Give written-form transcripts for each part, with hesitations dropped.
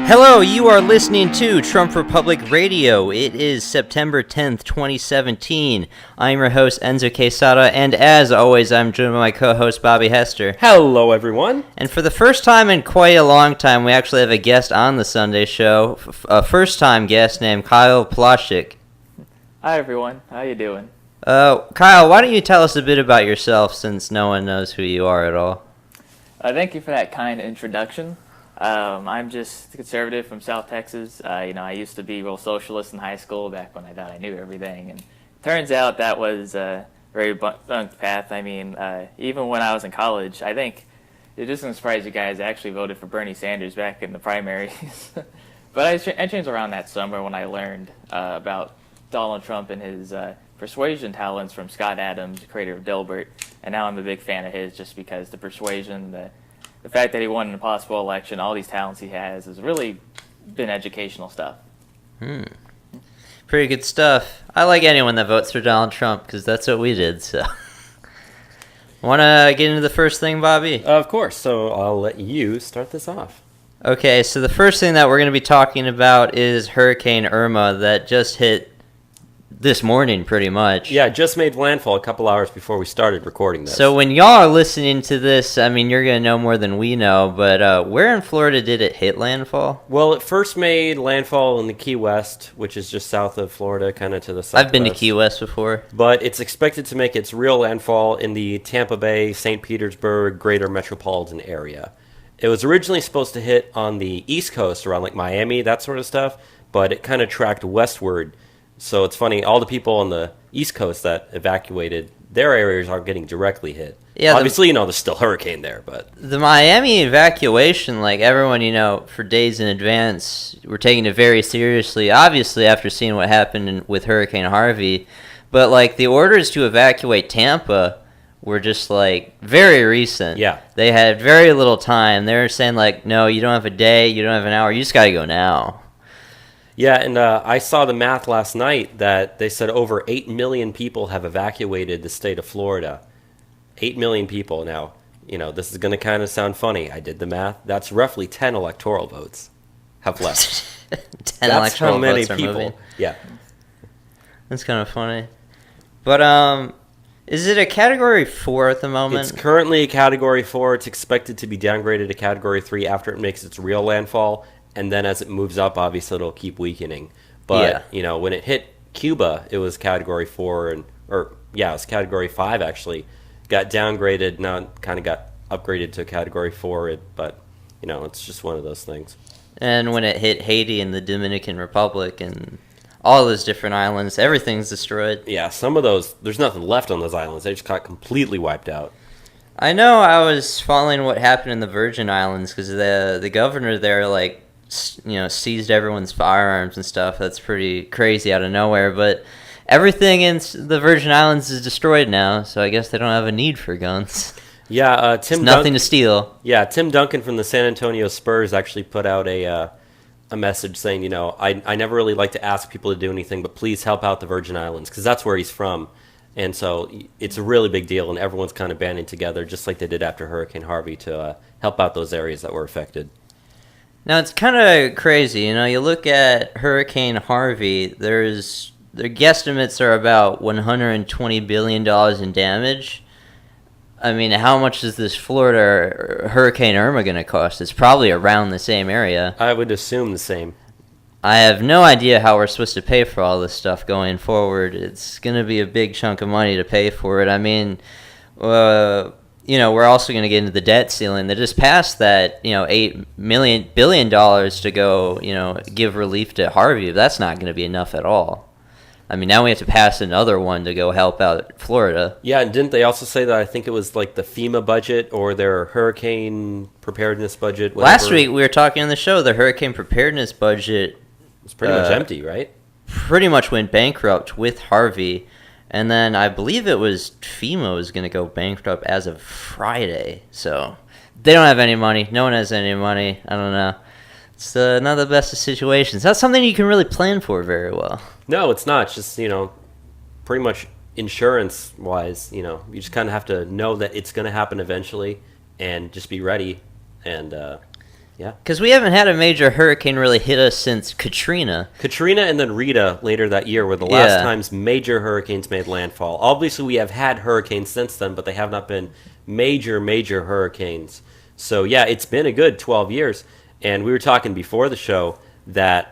Hello, you are listening to Trump Republic Radio. It is September 10th, 2017. I'm your host, Enzo Quesada, and as always, I'm joined by my co-host, Bobby Hester. Hello, everyone. And for the first time in quite a long time, we actually have a guest on the Sunday show, a first-time guest named Kyle Plashik. Hi, everyone. How you doing? Kyle, why don't you tell us a bit about yourself, since no one knows who you are at all? Thank you for that kind introduction. I'm just a conservative from South Texas. I used to be real socialist in high school back when I thought I knew everything, and turns out that was a very bunk path. I mean, even when I was in college, I think it doesn't surprise you guys, I actually voted for Bernie Sanders back in the primaries. But I changed around that summer when I learned about Donald Trump and his persuasion talents from Scott Adams, creator of Dilbert, and now I'm a big fan of his just because the persuasion, the fact that he won an impossible election, all these talents he has really been educational stuff. Pretty good stuff. I like anyone that votes for Donald Trump because that's what we did, so. Want to get into the first thing, Bobby? Of course, so I'll let you start this off. Okay, so the first thing that we're going to be talking about is Hurricane Irma that just hit this morning, pretty much. Yeah, just made landfall a couple hours before we started recording this. So when y'all are listening to this, I mean, you're going to know more than we know, but where in Florida did it hit landfall? Well, it first made landfall in the Key West, which is just south of Florida, kind of to the southwest. I've been to Key West before. But it's expected to make its real landfall in the Tampa Bay, St. Petersburg, greater metropolitan area. It was originally supposed to hit on the East Coast, around like Miami, that sort of stuff, but it kind of tracked westward. So it's funny, all the people on the East Coast that evacuated, their areas aren't getting directly hit. Yeah, obviously, there's still hurricane there, but... The Miami evacuation, like everyone, for days in advance, we're taking it very seriously, obviously, after seeing what happened with Hurricane Harvey. But, the orders to evacuate Tampa were just, very recent. Yeah. They had very little time. They were saying, no, you don't have a day, you don't have an hour, you just got to go now. Yeah, and I saw the math last night that they said over 8 million people have evacuated the state of Florida. 8 million people. Now, this is going to kind of sound funny. I did the math. That's roughly 10 electoral votes have left. 10 electoral votes are moving. Yeah. That's kind of funny. But, is it a Category 4 at the moment? It's currently a Category 4. It's expected to be downgraded to Category 3 after it makes its real landfall. And then as it moves up, obviously, it'll keep weakening. But, when it hit Cuba, it was Category 4, it was Category 5, actually. Got downgraded, now kind of got upgraded to Category 4, but, it's just one of those things. And when it hit Haiti and the Dominican Republic and all those different islands, everything's destroyed. Yeah, some of those, there's nothing left on those islands. They just got completely wiped out. I know I was following what happened in the Virgin Islands because the governor there, seized everyone's firearms and stuff. That's pretty crazy out of nowhere, but everything in the Virgin Islands is destroyed now, so I guess they don't have a need for guns. Yeah, nothing to steal. Yeah, Tim Duncan from the San Antonio Spurs actually put out a message saying, I never really like to ask people to do anything, but please help out the Virgin Islands, because that's where he's from. And so it's a really big deal, and everyone's kind of banding together, just like they did after Hurricane Harvey, to help out those areas that were affected. Now, it's kind of crazy. You look at Hurricane Harvey, their guesstimates are about $120 billion in damage. I mean, how much is this Florida Hurricane Irma going to cost? It's probably around the same area. I would assume the same. I have no idea how we're supposed to pay for all this stuff going forward. It's going to be a big chunk of money to pay for it. I mean, we're also going to get into the debt ceiling. They just passed that, $8 billion to go, give relief to Harvey. That's not going to be enough at all. I mean, now we have to pass another one to go help out Florida. Yeah, and didn't they also say that I think it was the FEMA budget or their hurricane preparedness budget? Whatever. Last week we were talking on the show, the hurricane preparedness budget was pretty much empty, right? Pretty much went bankrupt with Harvey. And then I believe it was FEMA was going to go bankrupt as of Friday. So they don't have any money. No one has any money. I don't know. It's not the best of situations. That's something you can really plan for very well. No, it's not. It's just, pretty much insurance-wise, you just kind of have to know that it's going to happen eventually and just be ready. And Yeah. Because we haven't had a major hurricane really hit us since Katrina. Katrina and then Rita later that year were the last times major hurricanes made landfall. Obviously, we have had hurricanes since then, but they have not been major hurricanes. So, yeah, it's been a good 12 years. And we were talking before the show that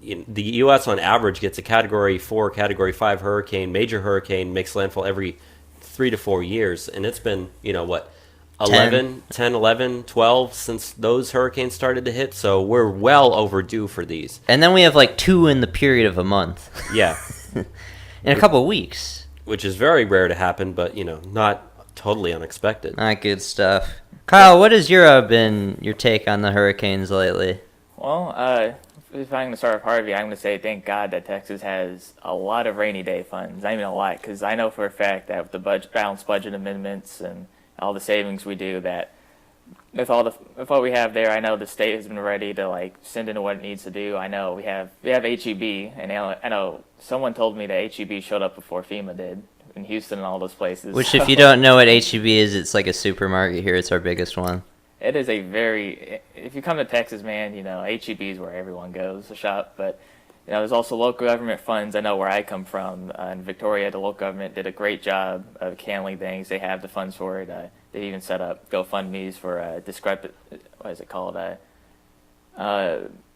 the U.S. on average gets a Category 4, Category 5 hurricane, major hurricane, makes landfall every 3 to 4 years. And it's been, 10, 11, 12 since those hurricanes started to hit. So we're well overdue for these. And then we have like 2 in the period of a month. Yeah. In a couple of weeks. Which is very rare to happen, but, not totally unexpected. Not good stuff. Kyle, what has been your take on the hurricanes lately? Well, if I'm going to start with Harvey, I'm going to say thank God that Texas has a lot of rainy day funds. Not even a lot, because I know for a fact that with the balanced budget amendments and all the savings we do, that with what we have there, I know the state has been ready to send in what it needs to do. I know we have HEB, and I know someone told me that HEB showed up before FEMA did in Houston and all those places. Which, if you don't know what HEB is, it's like a supermarket here. It's our biggest one. It is if you come to Texas, man, HEB is where everyone goes to shop. But, there's also local government funds. I know where I come from. In Victoria, the local government did a great job of handling things. They have the funds for it. They even set up GoFundMes for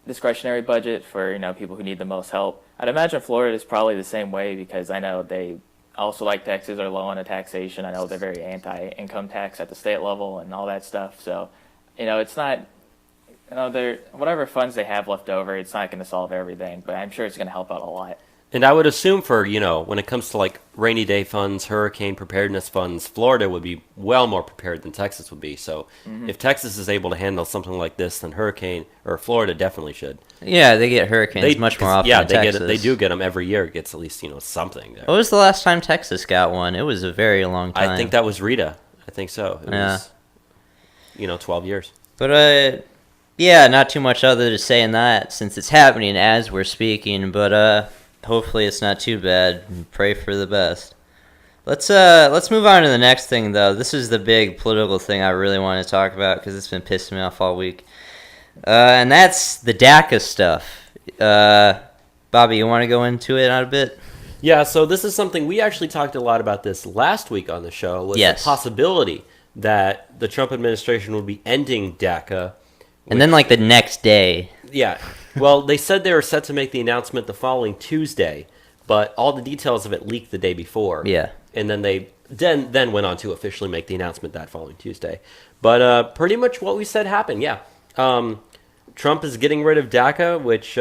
discretionary budget for, people who need the most help. I'd imagine Florida is probably the same way, because I know they also, like Texas, are low on the taxation. I know they're very anti-income tax at the state level and all that stuff. So, it's not, whatever funds they have left over, it's not going to solve everything, but I'm sure it's going to help out a lot. And I would assume for, when it comes to rainy day funds, hurricane preparedness funds, Florida would be well more prepared than Texas would be. So if Texas is able to handle something like this, then Florida definitely should. Yeah, they get hurricanes much more often than Texas. They do get them every year. It gets at least, something there. What was the last time Texas got one? It was a very long time. I think that was Rita. I think so. It was, 12 years. But, yeah, not too much other to say in that, since it's happening as we're speaking, but, hopefully it's not too bad. Pray for the best. Let's move on to the next thing, though. This is the big political thing I really want to talk about, because it's been pissing me off all week. And that's the DACA stuff. Bobby, you want to go into it a bit? Yeah, so this is something, we actually talked a lot about this last week on the show, was the possibility that the Trump administration would be ending DACA. And then, the next day. Yeah. Well, they said they were set to make the announcement the following Tuesday, but all the details of it leaked the day before. Yeah. And then they then went on to officially make the announcement that following Tuesday. But pretty much what we said happened, yeah. Trump is getting rid of DACA, which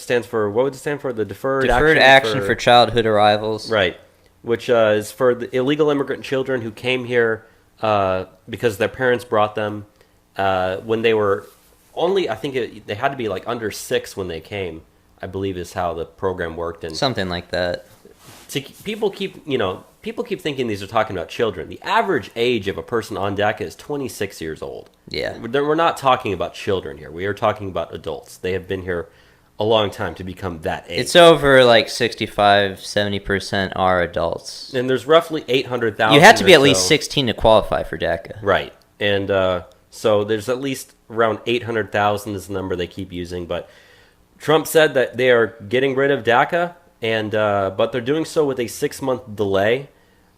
stands for, what would it stand for? The Deferred Action for Childhood Arrivals. Right. Which is for the illegal immigrant children who came here because their parents brought them when they were only, I think they had to be under 6 when they came, I believe is how the program worked. And something like that. People keep thinking these are talking about children. The average age of a person on DACA is 26 years old. Yeah. We're not talking about children here. We are talking about adults. They have been here a long time to become that age. It's over 65-70% are adults. And there's roughly 800,000. You have to be at least 16 to qualify for DACA. Right. And so there's at least around 800,000 is the number they keep using. But Trump said that they are getting rid of DACA, but they're doing so with a 6-month delay.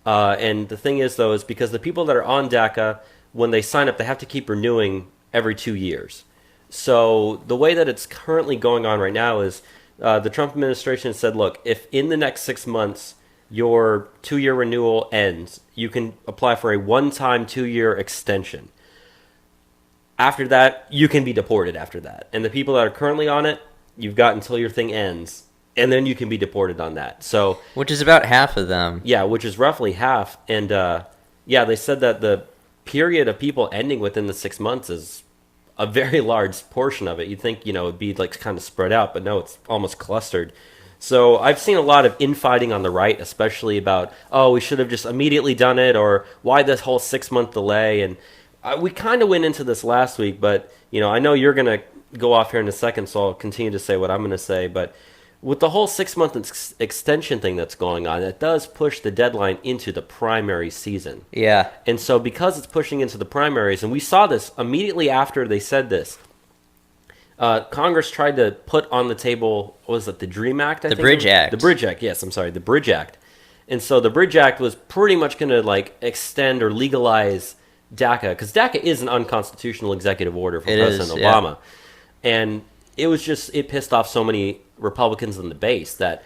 And the thing is, though, is because the people that are on DACA, when they sign up, they have to keep renewing every 2 years. So the way that it's currently going on right now is the Trump administration said, look, if in the next 6 months your 2-year renewal ends, you can apply for a one-time 2-year extension. After that, you can be deported after that. And the people that are currently on it, you've got until your thing ends, and then you can be deported on that. So, which is about half of them. Yeah, which is roughly half. And they said that the period of people ending within the 6 months is a very large portion of it. You'd think, it'd be kind of spread out, but no, it's almost clustered. So I've seen a lot of infighting on the right, especially about, we should have just immediately done it, or why this whole 6-month delay. And we kind of went into this last week, but I know you're going to go off here in a second, so I'll continue to say what I'm going to say. But with the whole 6-month extension thing that's going on, it does push the deadline into the primary season. Yeah. And so because it's pushing into the primaries, and we saw this immediately after they said this, Congress tried to put on the table, what was it, the DREAM Act? The Bridge Act. The Bridge Act, yes, I'm sorry, the Bridge Act. And so the Bridge Act was pretty much going to like extend or legalize DACA, because DACA is an unconstitutional executive order from President Obama. Yeah. And it pissed off so many Republicans in the base that,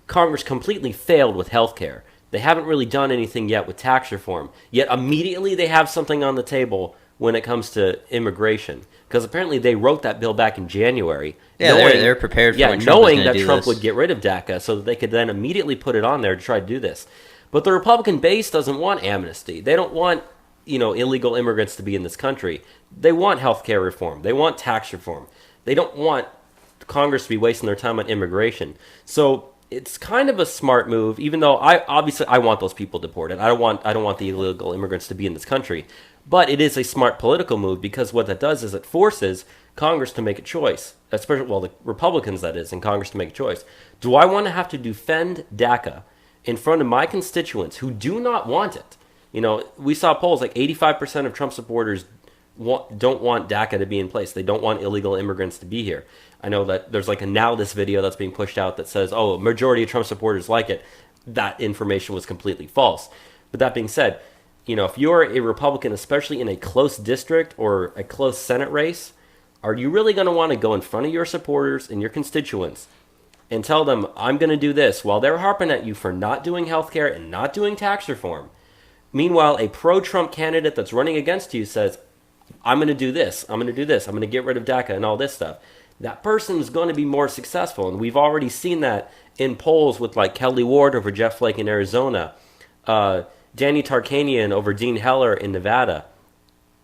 Congress completely failed with health care. They haven't really done anything yet with tax reform. Yet immediately they have something on the table when it comes to immigration. Because apparently they wrote that bill back in January. Yeah, they're prepared for when Trump knowing was that do Trump this. would get rid of DACA so that they could then immediately put it on there to try to do this. But the Republican base doesn't want amnesty. They don't want, illegal immigrants to be in this country. They want health care reform. They want tax reform. They don't want Congress to be wasting their time on immigration. So it's kind of a smart move, even though I want those people deported. I don't want the illegal immigrants to be in this country. But it is a smart political move because what that does is it forces Congress to make a choice, especially, the Republicans, that is, in Congress to make a choice. Do I want to have to defend DACA in front of my constituents who do not want it? We saw polls like 85% of Trump supporters don't want DACA to be in place. They don't want illegal immigrants to be here. I know that there's like a Now This video that's being pushed out that says, a majority of Trump supporters like it. That information was completely false. But that being said, if you're a Republican, especially in a close district or a close Senate race, are you really going to want to go in front of your supporters and your constituents and tell them, I'm going to do this, while they're harping at you for not doing healthcare and not doing tax reform? Meanwhile, a pro-Trump candidate that's running against you says, I'm going to do this, I'm going to do this, I'm going to get rid of DACA and all this stuff. That person is going to be more successful. And we've already seen that in polls with like Kelly Ward over Jeff Flake in Arizona, Danny Tarkanian over Dean Heller in Nevada,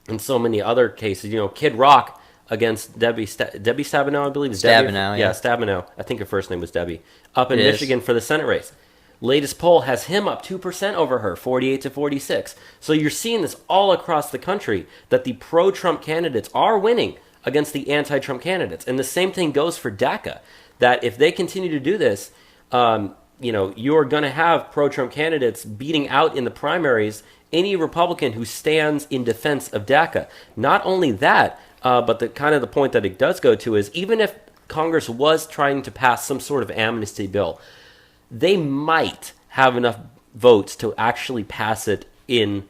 and so many other cases. Kid Rock against Debbie Stabenow, I believe. Stabenow, yeah, Stabenow. I think her first name was Debbie. Up in Michigan for the Senate race. Latest poll has him up 2% over her, 48 to 46. So you're seeing this all across the country, that the pro-Trump candidates are winning against the anti-Trump candidates. And the same thing goes for DACA, that if they continue to do this, you're going to have pro-Trump candidates beating out in the primaries any Republican who stands in defense of DACA. Not only that, but the point that it does go to is, even if Congress was trying to pass some sort of amnesty bill, they might have enough votes to actually pass it in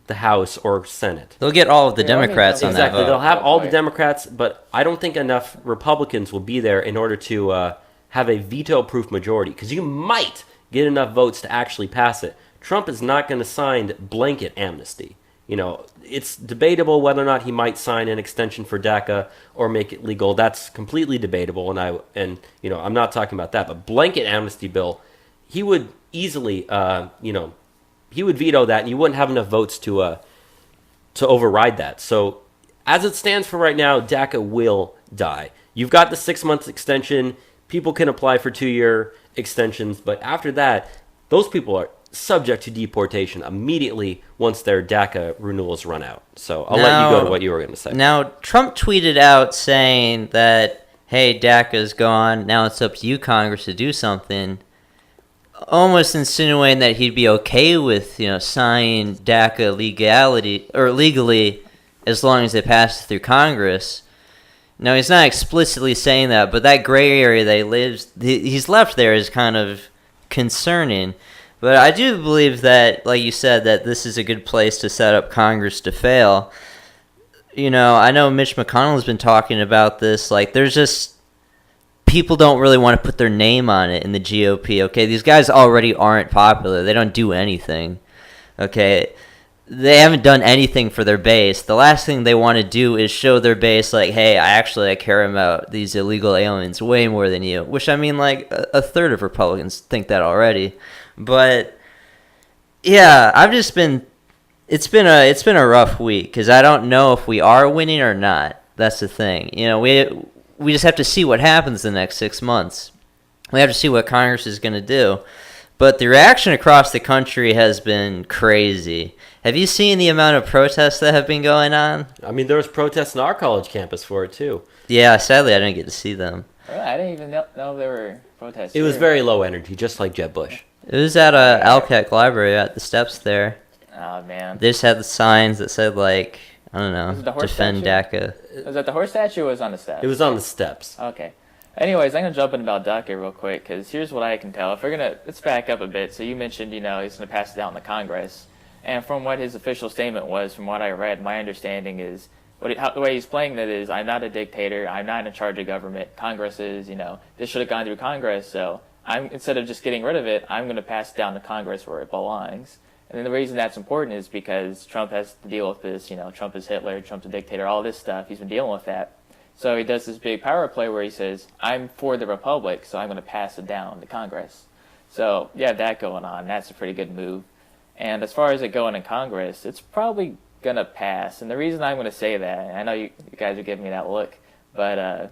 the House or Senate. They'll get all of the Democrats on that vote. Exactly. They'll have all the Democrats, but I don't think enough Republicans will be there in order to have a veto-proof majority, because you might get enough votes to actually pass it. Trump is not going to sign blanket amnesty. It's debatable whether or not he might sign an extension for DACA or make it legal. That's completely debatable, and I'm not talking about that. But blanket amnesty bill, he would easily, he would veto that, and you wouldn't have enough votes to override that. So, as it stands for right now, DACA will die. You've got the 6-month extension. People can apply for 2-year extensions, but after that, those people are subject to deportation immediately once their DACA renewals run out. So I'll let you go to what you were going to say. Now, Trump tweeted out saying that, hey, DACA's gone, now it's up to you, Congress, to do something, almost insinuating that he'd be okay with, signing DACA legally as long as they pass it through Congress. Now, he's not explicitly saying that, but that gray area that he's left there is kind of concerning. But I do believe that, like you said, that this is a good place to set up Congress to fail. I know Mitch McConnell has been talking about this. Like, there's just people don't really want to put their name on it in the GOP. Okay, these guys already aren't popular. They don't do anything. Okay, they haven't done anything for their base. The last thing they want to do is show their base, like, hey, I care about these illegal aliens way more than you. Which, I mean, like, a third of Republicans think that already. But yeah, it's been a rough week because I don't know if we are winning or not. That's the thing. We just have to see what happens the next 6 months. We have to see what Congress is going to do. But the reaction across the country has been crazy. Have you seen the amount of protests that have been going on? I mean, there was protests in our college campus for it too. Yeah, sadly I didn't get to see them. Really? I didn't even know there were protests. It was here. very low energy, just like Jeb Bush. It was at Alcac Library at the steps there. Oh, man. They just had the signs that said, like, I don't Was it the know, horse defend statue? DACA. Was that the horse statue or was it on the steps? It was on the steps. Okay. Anyways, I'm going to jump in about DACA real quick, because here's what I can tell. If we're going to, let's back up a bit. So you mentioned, he's going to pass it out in the Congress. And from what his official statement was, from what I read, my understanding is, the way he's playing that is, I'm not a dictator, I'm not in charge of government, Congress is, this should have gone through Congress, so instead of just getting rid of it, I'm going to pass it down to Congress where it belongs. And then the reason that's important is because Trump has to deal with this, Trump is Hitler, Trump's a dictator, all this stuff, he's been dealing with that. So he does this big power play where he says, I'm for the Republic, so I'm going to pass it down to Congress. So you have that going on. That's a pretty good move. And as far as it going in Congress, it's probably going to pass. And the reason I'm going to say that, and I know you guys are giving me that look, but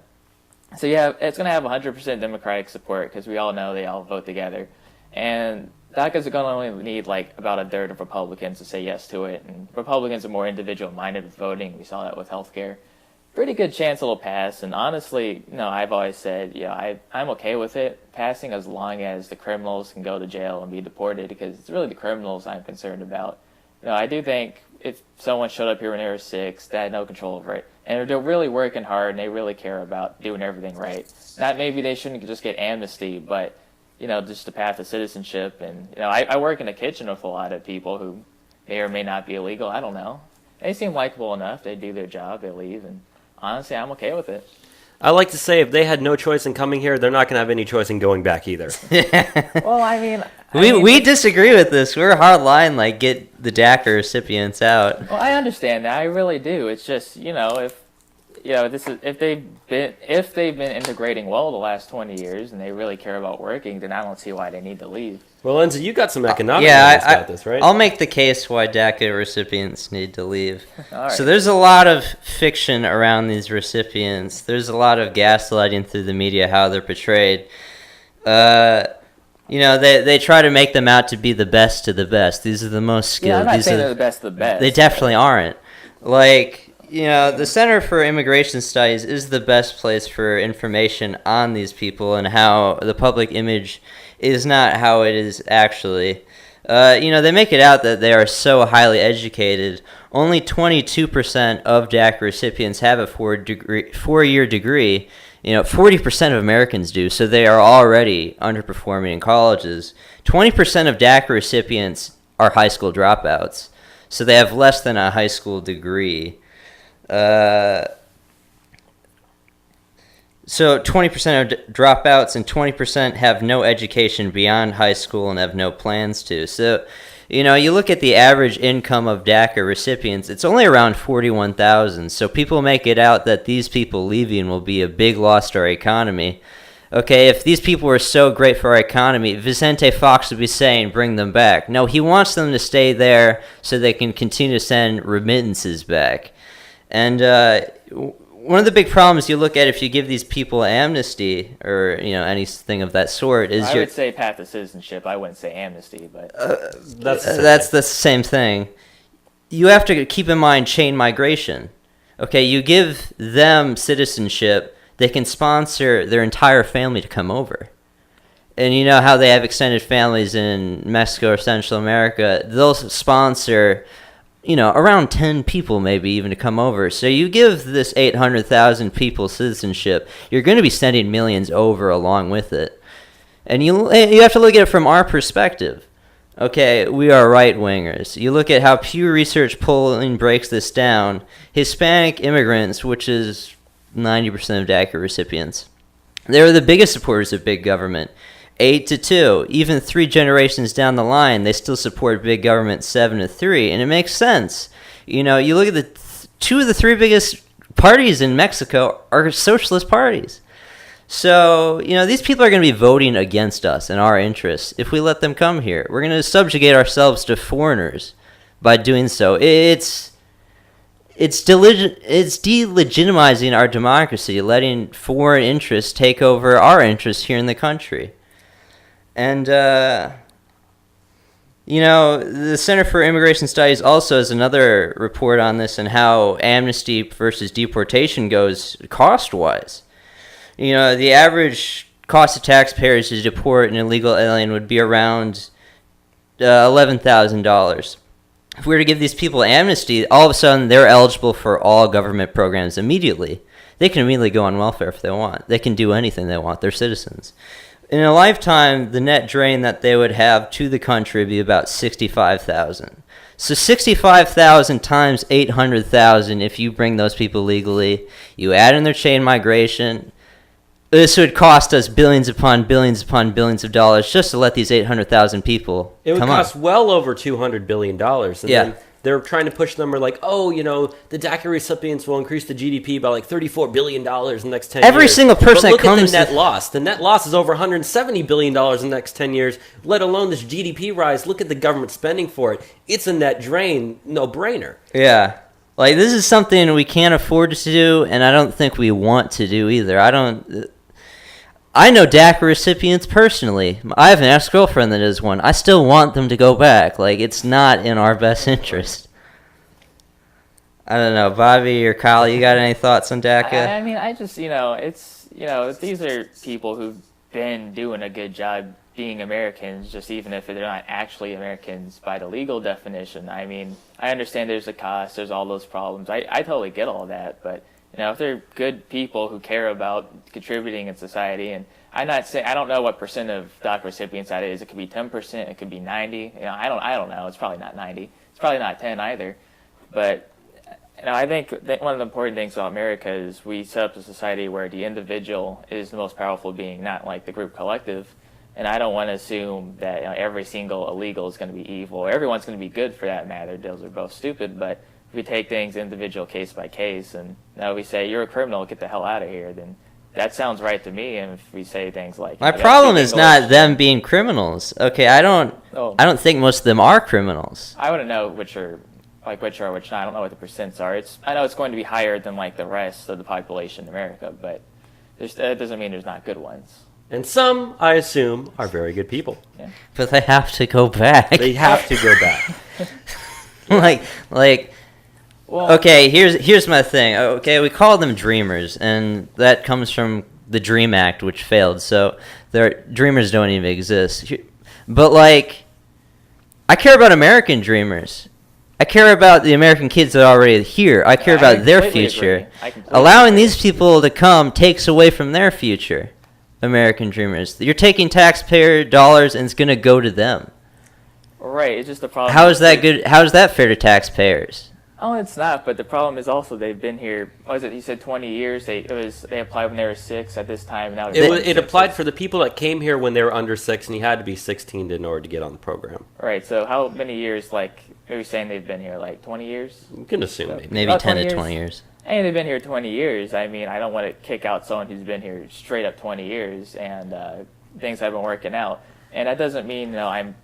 so yeah, it's going to have 100% Democratic support because we all know they all vote together. And DACA's going to only need like about a third of Republicans to say yes to it. And Republicans are more individual-minded with voting. We saw that with healthcare. Pretty good chance it'll pass, and honestly, I've always said, I'm okay with it passing as long as the criminals can go to jail and be deported, because it's really the criminals I'm concerned about. I do think if someone showed up here when they were 6, they had no control over it, and they're really working hard and they really care about doing everything right. Not maybe they shouldn't just get amnesty, but just the path to citizenship. And I work in a kitchen with a lot of people who may or may not be illegal. I don't know. They seem likable enough. They do their job. They leave, and honestly, I'm okay with it. I like to say if they had no choice in coming here, they're not going to have any choice in going back either. Well, I mean, we disagree with this. We're hard line, like, get the DACA recipients out. Well, I understand that. I really do. It's just, if they've been integrating well the last 20 years and they really care about working, then I don't see why they need to leave. Well, Lindsay, you got some economic evidence about this, right? I'll make the case why DACA recipients need to leave. All right. So there's a lot of fiction around these recipients. There's a lot of gaslighting through the media, how they're portrayed. They try to make them out to be the best of the best. These are the most skilled. Yeah, I'm not saying they're the best of the best. They definitely aren't. Like, the Center for Immigration Studies is the best place for information on these people and how the public image is not how it is actually. They make it out that they are so highly educated. Only 22% of DACA recipients have a four-year degree. 40% of Americans do, so they are already underperforming in colleges. 20% of DACA recipients are high school dropouts, so they have less than a high school degree. So 20% of dropouts and 20% have no education beyond high school and have no plans to. So, you look at the average income of DACA recipients, it's only around $41,000. So people make it out that these people leaving will be a big loss to our economy. Okay, if these people were so great for our economy, Vicente Fox would be saying, bring them back. No, he wants them to stay there so they can continue to send remittances back. And one of the big problems you look at if you give these people amnesty or anything of that sort is I would say path to citizenship. I wouldn't say amnesty, but that's the same thing. You have to keep in mind chain migration. Okay, you give them citizenship, they can sponsor their entire family to come over. And you know how they have extended families in Mexico or Central America, they'll sponsor around 10 people maybe even to come over. So you give this 800,000 people citizenship, you're going to be sending millions over along with it. And you have to look at it from our perspective. Okay, we are right-wingers. You look at how Pew Research polling breaks this down. Hispanic immigrants, which is 90% of DACA recipients, they were the biggest supporters of big government. 8-2, even 3 generations down the line, they still support big government 7-3, and it makes sense. You look at the 2 of the 3 biggest parties in Mexico are socialist parties. So, these people are going to be voting against us and our interests if we let them come here. We're going to subjugate ourselves to foreigners by doing so. It's delegitimizing our democracy, letting foreign interests take over our interests here in the country. And, the Center for Immigration Studies also has another report on this and how amnesty versus deportation goes cost-wise. The average cost of taxpayers to deport an illegal alien would be around $11,000. If we were to give these people amnesty, all of a sudden they're eligible for all government programs immediately. They can immediately go on welfare if they want. They can do anything they want. They're citizens. In a lifetime, the net drain that they would have to the country would be about $65,000. So 65,000 times 800,000 if you bring those people legally. You add in their chain migration. This would cost us billions upon billions upon billions of dollars just to let these 800,000 people It would come cost on. well over $200 billion. And Yeah. then they're trying to push the number like, the DACA recipients will increase the GDP by like $34 billion in the next 10 years. Every single person but look that comes at the net loss. The net loss is over $170 billion in the next 10 years, let alone this GDP rise. Look at the government spending for it. It's a net drain, no-brainer. Yeah. Like, this is something we can't afford to do, and I don't think we want to do either. I know DACA recipients personally. I have an ex-girlfriend that is one. I still want them to go back. Like, it's not in our best interest. I don't know, Bobby or Kyle, you got any thoughts on DACA? I mean, I just, these are people who've been doing a good job being Americans, just even if they're not actually Americans by the legal definition. I mean, I understand there's a cost, there's all those problems. I totally get all that, but if they're good people who care about contributing in society, and I'm not saying, I don't know what percent of DACA recipients that is. It could be 10%, it could be 90. I don't know. It's probably not 90. It's probably not 10 either. But I think that one of the important things about America is we set up a society where the individual is the most powerful being, not like the group collective. And I don't want to assume that every single illegal is going to be evil. Everyone's going to be good for that matter. Those are both stupid, but if we take things individual case by case and we say, you're a criminal, get the hell out of here, then that sounds right to me. And if we say things like... My problem is not them being criminals. Okay, I don't think most of them are criminals. I wouldn't know which are which not. I don't know what the percents are. I know it's going to be higher than like the rest of the population in America, but that doesn't mean there's not good ones. And some, I assume, are very good people. Yeah. But they have to go back. They have to go back. Well, okay, here's my thing. Okay, we call them dreamers, and that comes from the Dream Act, which failed. So dreamers don't even exist. But I care about American dreamers. I care about the American kids that are already here. I care about their future. Allowing these people to come takes away from their future. American dreamers. You're taking taxpayer dollars, and it's going to go to them. Right. It's just the problem. How is that good? How is that fair to taxpayers? Oh, it's not. But the problem is also they've been here. What was it? You said 20 years. They applied when they were 6 at this time. Now it applied for the people that came here when they were under 6, and you had to be 16 in order to get on the program. Right. So how many years? Are you saying they've been here? 20 years? You can assume maybe 10 to 20 years. And they've been here 20 years. I mean, I don't want to kick out someone who's been here straight up 20 years and things have been working out. And that doesn't mean I'm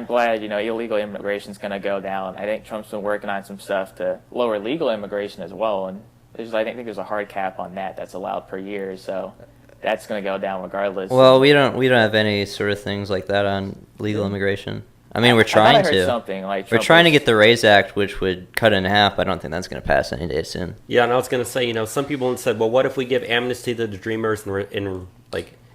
glad illegal immigration is going to go down. I think Trump's been working on some stuff to lower legal immigration as well. And I think there's a hard cap on that's allowed per year. So that's going to go down regardless. Well, we don't have any sort of things like that on legal immigration. I mean, we're trying to. Something like we're trying to get the RAISE Act, which would cut it in half. I don't think that's going to pass any day soon. Yeah, and I was going to say, some people have said, well, what if we give amnesty to the dreamers in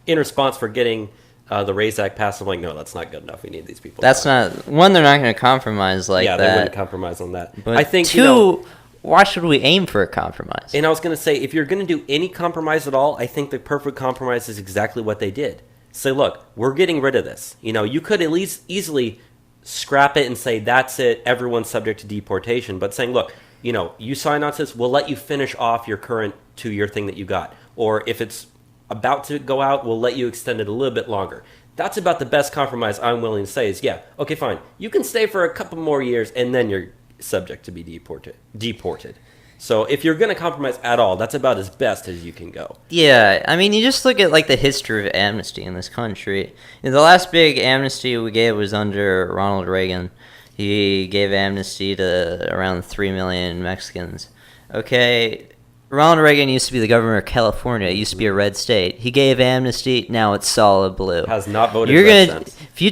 response for getting the RAISE Act passed? I'm like, no, that's not good enough. We need these people. That's not one. They're not going to compromise that. Yeah, they wouldn't compromise on that. But I think two. Why should we aim for a compromise? And I was going to say, if you're going to do any compromise at all, I think the perfect compromise is exactly what they did. Say, look, we're getting rid of this. You could at least easily scrap it and say, that's it, everyone's subject to deportation. But saying, look, you sign on to this, we'll let you finish off your current 2-year thing that you got. Or if it's about to go out, we'll let you extend it a little bit longer. That's about the best compromise I'm willing to say is, yeah, okay, fine. You can stay for a couple more years, and then you're subject to be deported. So if you're going to compromise at all, that's about as best as you can go. Yeah, I mean, you just look at the history of amnesty in this country. The last big amnesty we gave was under Ronald Reagan. He gave amnesty to around 3 million Mexicans. Okay, Ronald Reagan used to be the governor of California. It used to be a red state. He gave amnesty. Now it's solid blue. Has not voted red since. If you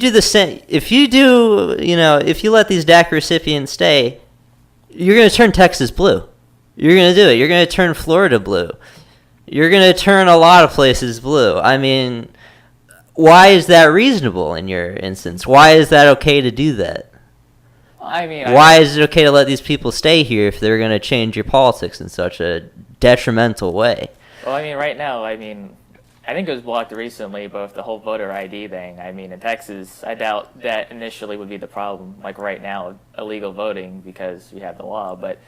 let these DACA recipients stay, you're going to turn Texas blue. You're going to do it. You're going to turn Florida blue. you're going to turn a lot of places blue. I mean, why is that reasonable in your instance? Why is that okay to do that? I mean, why is it okay to let these people stay here if they're going to change your politics in such a detrimental way? Well, I mean, right now, I mean, I think it was blocked recently, but with the whole voter ID thing, I mean, in Texas, I doubt that initially would be the problem, like right now, illegal voting because we have the law. But,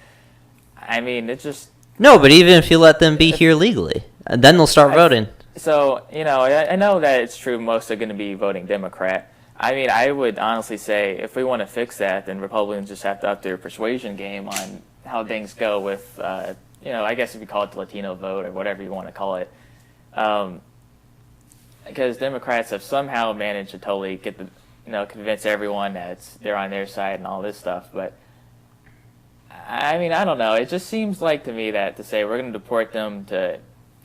I mean, it's just... No, but even if you let them be here legally, and then they'll start voting. So, you know, I know that it's true most are going to be voting Democrat. I mean, I would honestly say if we want to fix that, then Republicans just have to up their persuasion game on how things go with, you know, I guess if you call it the Latino vote or whatever you want to call it. Because Democrats have somehow managed to totally get the, you know, convince everyone that they're on their side and all this stuff. But, I mean, I don't know. It just seems like to me that to say we're going to deport them to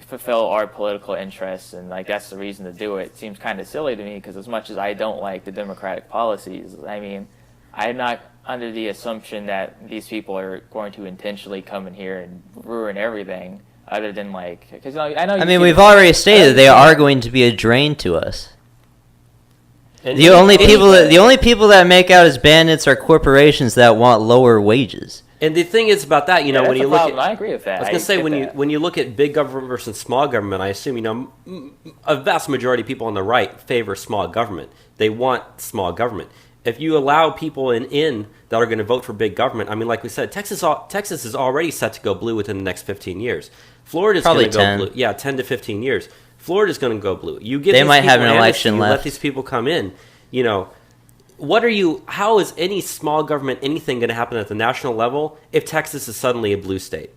fulfill our political interests and like that's the reason to do it seems kind of silly to me because as much as I don't like the Democratic policies, I mean, I'm not under the assumption that these people are going to intentionally come in here and ruin everything other than like, because I know. I mean, we've already stated they are going to be a drain to us. And the only people that make out as bandits are corporations that want lower wages. And the thing is about that, you know, when you look at, I agree with that. I was going to say when you look at big government versus small government, I assume, you know, a vast majority of people on the right favor small government. They want small government. If you allow people in that are going to vote for big government, I mean, like we said, Texas is already set to go blue within the next 15 years. Florida's going to go blue. Yeah, 10 to 15 years. Florida's going to go blue. You give they might have an election left. Let these people come in, you know. How is any small government anything going to happen at the national level if Texas is suddenly a blue state?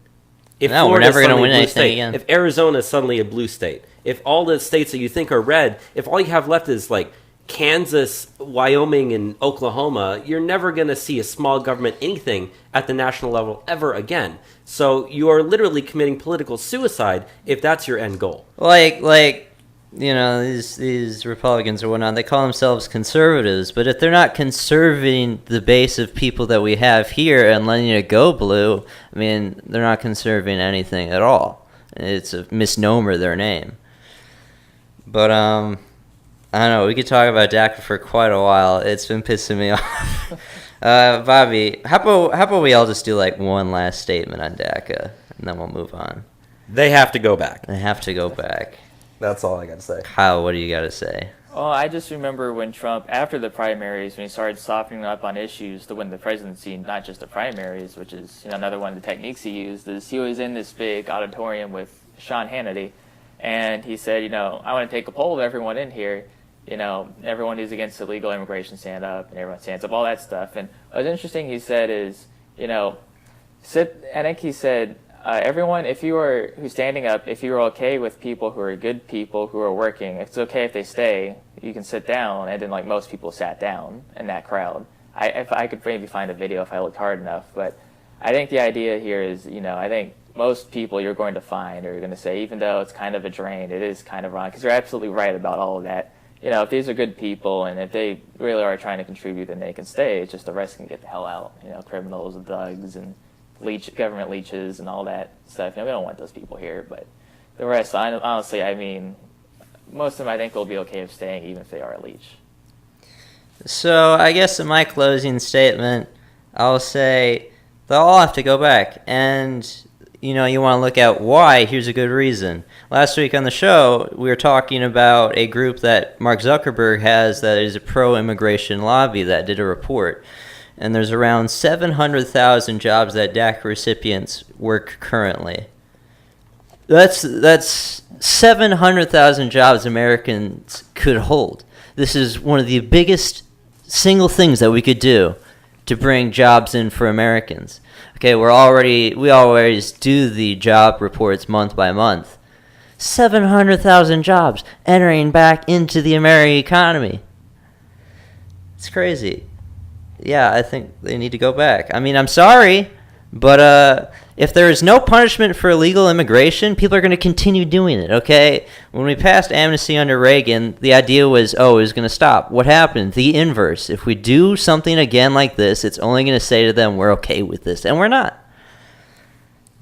If no, we're never going to win anything again. If Arizona is suddenly a blue state, if all the states that you think are red, if all you have left is like Kansas, Wyoming, and Oklahoma, you're never going to see a small government anything at the national level ever again. So you are literally committing political suicide if that's your end goal. Like. You know, these Republicans or whatnot, they call themselves conservatives, but if they're not conserving the base of people that we have here and letting it go blue, I mean, they're not conserving anything at all. It's a misnomer, their name. But, I don't know, we could talk about DACA for quite a while. It's been pissing me off. Bobby, how about we all just do, like, one last statement on DACA, and then we'll move on. They have to go back. They have to go back. That's all I got to say. Kyle, what do you got to say? Well, I just remember when Trump, after the primaries, when he started softening up on issues to win the presidency, not just the primaries, which is, you know, another one of the techniques he used, is he was in this big auditorium with Sean Hannity, and he said, you know, I want to take a poll of everyone in here, you know, everyone who's against illegal immigration stand up, and everyone stands up, all that stuff. And what's interesting he said is, you know, I think he said, everyone, who's standing up, if you are okay with people who are good people who are working, it's okay if they stay, you can sit down. And then, like, most people sat down in that crowd. If I could maybe find a video if I looked hard enough. But I think the idea here is, you know, I think most people you're going to find are going to say, even though it's kind of a drain, it is kind of wrong. Because you're absolutely right about all of that. You know, if these are good people and if they really are trying to contribute, then they can stay. It's just the rest can get the hell out. You know, criminals and thugs and government leeches and all that stuff. You know, we don't want those people here, but the rest, honestly, I mean, most of them I think will be okay with staying even if they are a leech. So I guess in my closing statement, I'll say they'll all have to go back. And, you know, you want to look at why. Here's a good reason. Last week on the show, we were talking about a group that Mark Zuckerberg has that is a pro-immigration lobby that did a report. And there's around 700,000 jobs that DACA recipients work currently. That's 700,000 jobs Americans could hold. This is one of the biggest single things that we could do to bring jobs in for Americans. Okay, we always do the job reports month by month. 700,000 jobs entering back into the American economy. It's crazy. Yeah, I think they need to go back. I mean, I'm sorry, but if there is no punishment for illegal immigration, people are going to continue doing it, okay? When we passed amnesty under Reagan, the idea was, it was going to stop. What happened? The inverse. If we do something again like this, it's only going to say to them, we're okay with this, and we're not.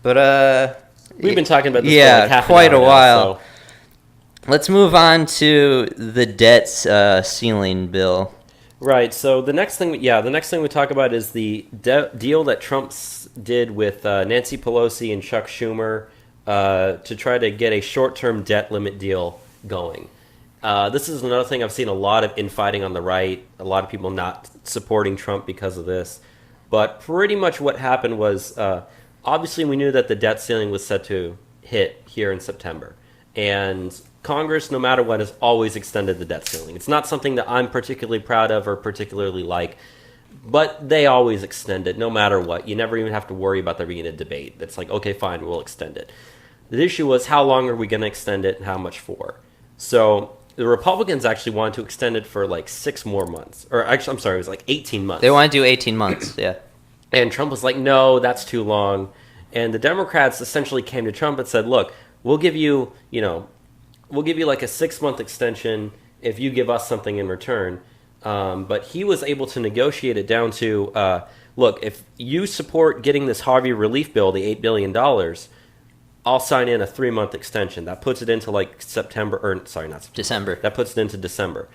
But We've been talking about this yeah, for like half quite an hour a while. now, so. Let's move on to the debt ceiling bill. Right. So the next thing we talk about is the deal that Trump did with Nancy Pelosi and Chuck Schumer to try to get a short-term debt limit deal going. This is another thing I've seen a lot of infighting on the right. A lot of people not supporting Trump because of this. But pretty much what happened was, obviously we knew that the debt ceiling was set to hit here in September, and Congress, no matter what, has always extended the debt ceiling. It's not something that I'm particularly proud of or particularly like, but they always extend it no matter what. You never even have to worry about there being a debate. It's like, okay, fine, we'll extend it. The issue was, how long are we going to extend it and how much for? So the Republicans actually wanted to extend it for like 6 more months. Or actually, I'm sorry, it was like 18 months. They want to do 18 months, yeah. And Trump was like, no, that's too long. And the Democrats essentially came to Trump and said, look, we'll give you like a 6-month extension if you give us something in return. But he was able to negotiate it down to, look, if you support getting this Harvey relief bill, the $8 billion, I'll sign in a 3-month extension. That puts it into like December. That puts it into December.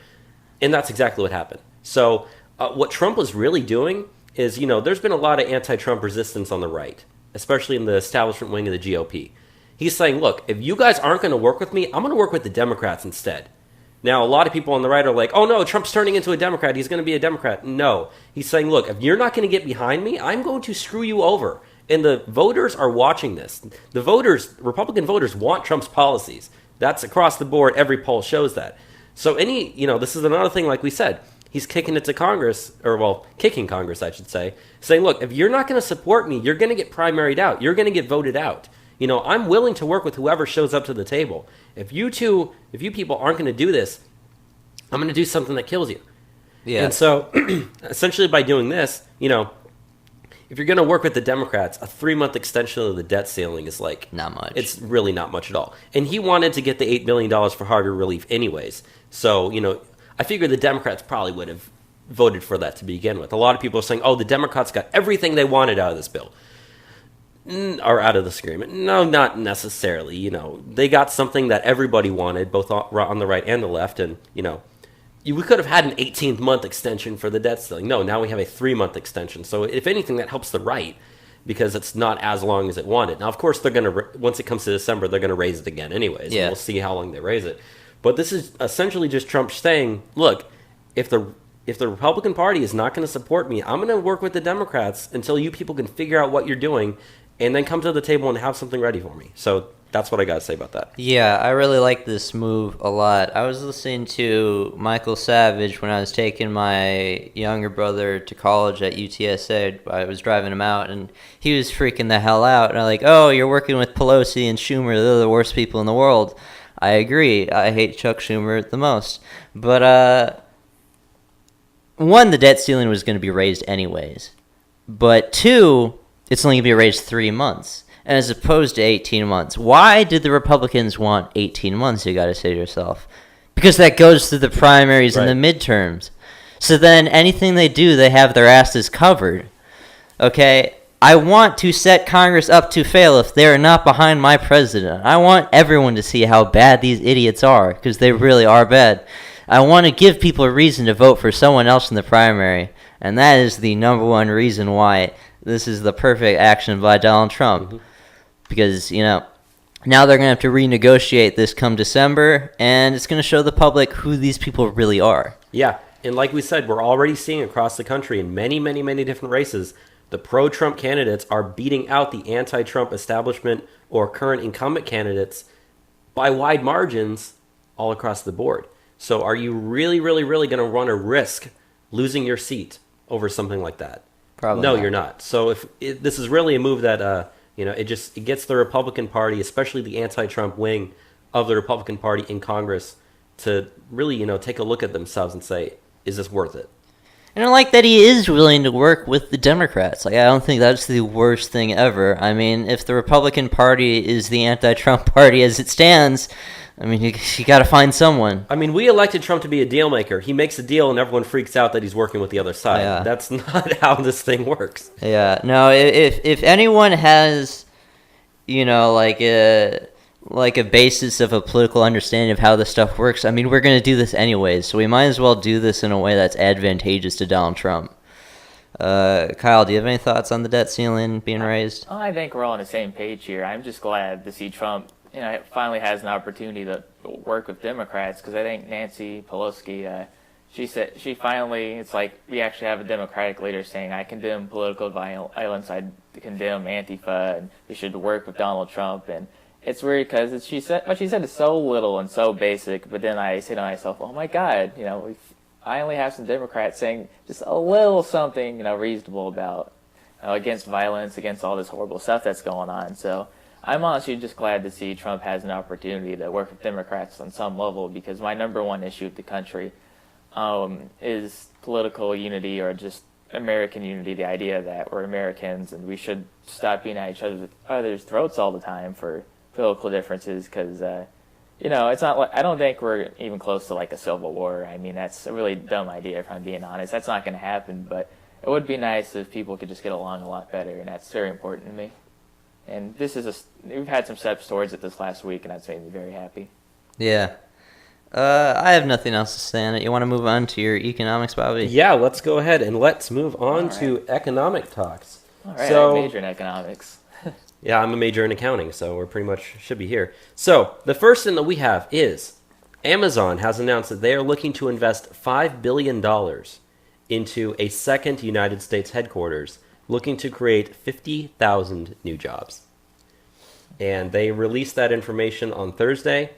And that's exactly what happened. So what Trump was really doing is, there's been a lot of anti-Trump resistance on the right, especially in the establishment wing of the GOP. He's saying, look, if you guys aren't going to work with me, I'm going to work with the Democrats instead. Now, a lot of people on the right are like, oh, no, Trump's turning into a Democrat. He's going to be a Democrat. No. He's saying, look, if you're not going to get behind me, I'm going to screw you over. And the voters are watching this. The voters, Republican voters, want Trump's policies. That's across the board. Every poll shows that. So this is another thing, like we said. He's kicking it to Congress, kicking Congress, I should say, saying, look, if you're not going to support me, you're going to get primaried out. You're going to get voted out. I'm willing to work with whoever shows up to the table. If you people aren't going to do this, I'm going to do something that kills you. Yeah. And so, essentially by doing this, if you're going to work with the Democrats, a 3-month extension of the debt ceiling is like... not much. It's really not much at all. And he wanted to get the $8 billion for Harvey relief anyways. So, I figure the Democrats probably would have voted for that to begin with. A lot of people are saying, oh, the Democrats got everything they wanted out of this bill. Or out of this agreement. No, not necessarily. They got something that everybody wanted, both on the right and the left. And, we could have had an 18-month extension for the debt ceiling. No, now we have a 3-month extension. So if anything, that helps the right because it's not as long as it wanted. Now, of course, they're going to, once it comes to December, they're going to raise it again anyways. Yeah. And we'll see how long they raise it. But this is essentially just Trump saying, look, if the Republican Party is not going to support me, I'm going to work with the Democrats until you people can figure out what you're doing and then come to the table and have something ready for me. So that's what I got to say about that. Yeah, I really like this move a lot. I was listening to Michael Savage when I was taking my younger brother to college at UTSA. I was driving him out, and he was freaking the hell out. And I'm like, oh, you're working with Pelosi and Schumer. They're the worst people in the world. I agree. I hate Chuck Schumer the most. But, one, the debt ceiling was going to be raised anyways. But 2... it's only going to be raised 3 months, and as opposed to 18 months. Why did the Republicans want 18 months, you got to say to yourself? Because that goes through the primaries and the midterms. So then anything they do, they have their asses covered. Okay? I want to set Congress up to fail if they're not behind my president. I want everyone to see how bad these idiots are, because they really are bad. I want to give people a reason to vote for someone else in the primary, and that is the number one reason why this is the perfect action by Donald Trump. Mm-hmm. Because, now they're going to have to renegotiate this come December, and it's going to show the public who these people really are. Yeah, and like we said, we're already seeing across the country in many, many, many different races, the pro-Trump candidates are beating out the anti-Trump establishment or current incumbent candidates by wide margins all across the board. So are you really, really, really going to run a risk losing your seat over something like that? Probably no, not. You're not. So this is really a move that it gets the Republican Party, especially the anti-Trump wing of the Republican Party in Congress, to really take a look at themselves and say, is this worth it? And I like that he is willing to work with the Democrats. I don't think that's the worst thing ever. I mean, if the Republican Party is the anti-Trump party as it stands, you got to find someone. We elected Trump to be a deal maker. He makes a deal and everyone freaks out that he's working with the other side. Yeah. That's not how this thing works. Yeah. No, if anyone has like a basis of a political understanding of how this stuff works. I mean, we're going to do this anyways, so we might as well do this in a way that's advantageous to Donald Trump. Kyle, do you have any thoughts on the debt ceiling being raised? I think we're all on the same page here. I'm just glad to see Trump, finally has an opportunity to work with Democrats, because I think Nancy Pelosi, she finally, it's like we actually have a Democratic leader saying, I condemn political violence, I condemn Antifa, and we should work with Donald Trump. And it's weird because what she said is so little and so basic, but then I say to myself, oh my God, I only have some Democrats saying just a little something, reasonable about against violence, against all this horrible stuff that's going on. So I'm honestly just glad to see Trump has an opportunity to work with Democrats on some level, because my number one issue with the country is political unity, or just American unity, the idea that we're Americans and we should stop being at each other's throats all the time for political differences, because it's not like, I don't think we're even close to like a civil war. I mean, that's a really dumb idea, if I'm being honest. That's not going to happen, but it would be nice if people could just get along a lot better, and that's very important to me. And we've had some steps towards it this last week, and that's made me very happy. Yeah. I have nothing else to say on it. You want to move on to your economics, Bobby? Yeah, let's go ahead and let's move on to economic talks. All right, I major in economics. Yeah, I'm a major in accounting, so we're pretty much should be here. So the first thing that we have is Amazon has announced that they are looking to invest $5 billion into a second United States headquarters, looking to create 50,000 new jobs. And they released that information on Thursday,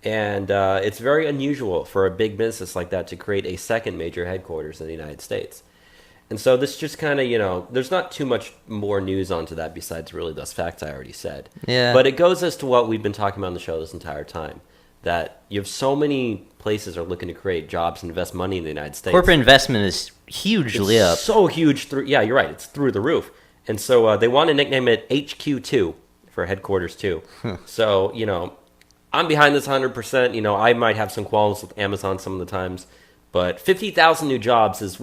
and it's very unusual for a big business like that to create a second major headquarters in the United States. And so this just kind of, there's not too much more news onto that besides really those facts I already said. Yeah. But it goes as to what we've been talking about on the show this entire time, that you have so many places are looking to create jobs and invest money in the United States. Corporate investment is hugely up. So huge. Yeah, you're right. It's through the roof. And so they want to nickname it HQ2 for headquarters 2. So, I'm behind this 100%. I might have some qualms with Amazon some of the times. But 50,000 new jobs is that's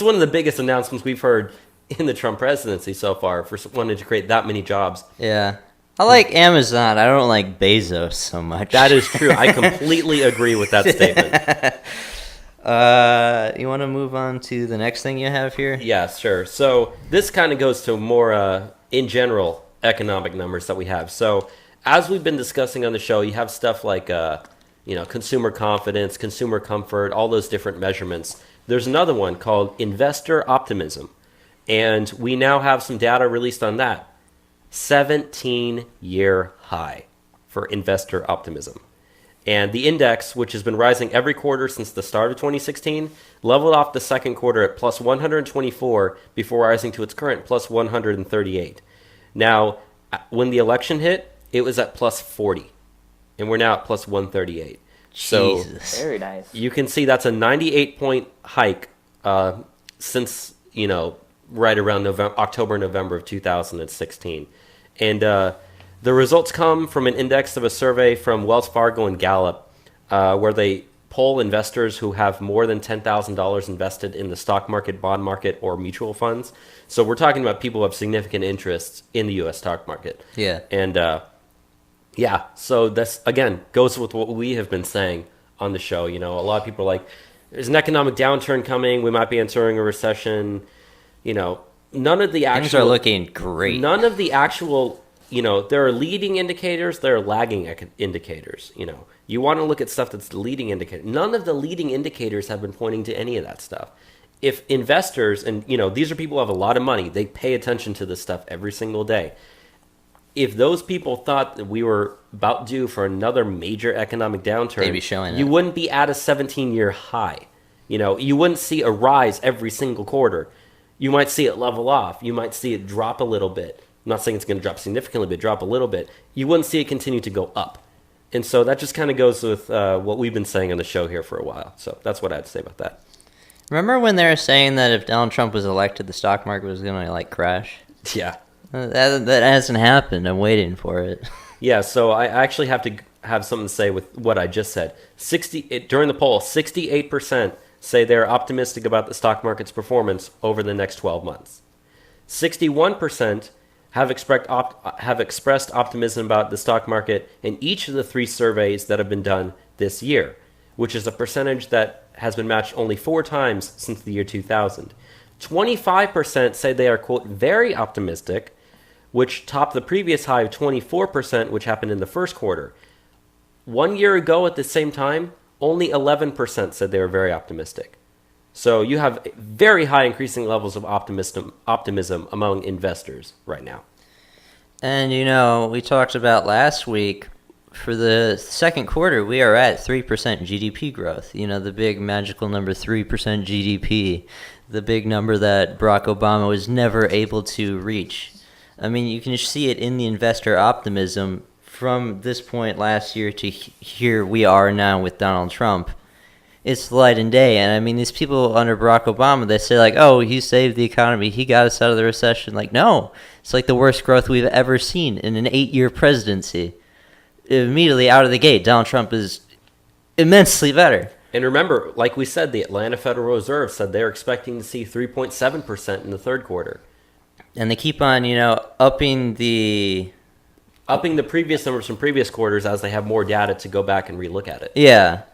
one of the biggest announcements we've heard in the Trump presidency so far, for wanting to create that many jobs. Yeah. I like Amazon. I don't like Bezos so much. That is true. I completely agree with that statement. You want to move on to the next thing you have here? Yeah, sure. So this kind of goes to more, in general, economic numbers that we have. So as we've been discussing on the show, you have stuff like consumer confidence, consumer comfort, all those different measurements. There's another one called investor optimism, and we now have some data released on that. 17-year high for investor optimism. And the index, which has been rising every quarter since the start of 2016, leveled off the second quarter at plus 124 before rising to its current plus 138. Now, when the election hit, it was at plus 40. And we're now at plus 138. So Jesus. Very nice. You can see that's a 98-point hike since, right around October, November of 2016. And the results come from an index of a survey from Wells Fargo and Gallup, where they poll investors who have more than $10,000 invested in the stock market, bond market, or mutual funds. So we're talking about people who have significant interests in the U.S. stock market. Yeah. And so this, again, goes with what we have been saying on the show. A lot of people are like, there's an economic downturn coming. We might be entering a recession. None of the actual... Things are looking great. None of the actual, there are leading indicators, there are lagging indicators. You want to look at stuff that's the leading indicator. None of the leading indicators have been pointing to any of that stuff. If investors, and, these are people who have a lot of money, they pay attention to this stuff every single day. If those people thought that we were about due for another major economic downturn, they'd be showing you it. wouldn't be at a 17-year high. You wouldn't see a rise every single quarter. You might see it level off. You might see it drop a little bit. I'm not saying it's going to drop significantly, but drop a little bit. You wouldn't see it continue to go up. And so that just kind of goes with what we've been saying on the show here for a while. So that's what I had to say about that. Remember when they were saying that if Donald Trump was elected, the stock market was going to, crash? Yeah. That hasn't happened. I'm waiting for it. Yeah, so I actually have to have something to say with what I just said. During the poll, 68% say they're optimistic about the stock market's performance over the next 12 months. 61% have expressed optimism about the stock market in each of the 3 surveys that have been done this year, which is a percentage that has been matched only 4 times since the year 2000. 25% say they are, quote, very optimistic, which topped the previous high of 24%, which happened in the first quarter. 1 year ago at the same time, only 11% said they were very optimistic. So you have very high increasing levels of optimism among investors right now. And, we talked about last week, for the second quarter, we are at 3% GDP growth. The big magical number 3% GDP, the big number that Barack Obama was never able to reach. I mean, you can see it in the investor optimism from this point last year to here we are now with Donald Trump. It's light and day. And I mean, these people under Barack Obama, they say like, oh, he saved the economy. He got us out of the recession. Like, no, it's like the worst growth we've ever seen in an 8-year presidency. Immediately out of the gate, Donald Trump is immensely better. And remember, like we said, the Atlanta Federal Reserve said they're expecting to see 3.7% in the third quarter. And they keep on, upping the previous numbers from previous quarters as they have more data to go back and relook at it. Yeah.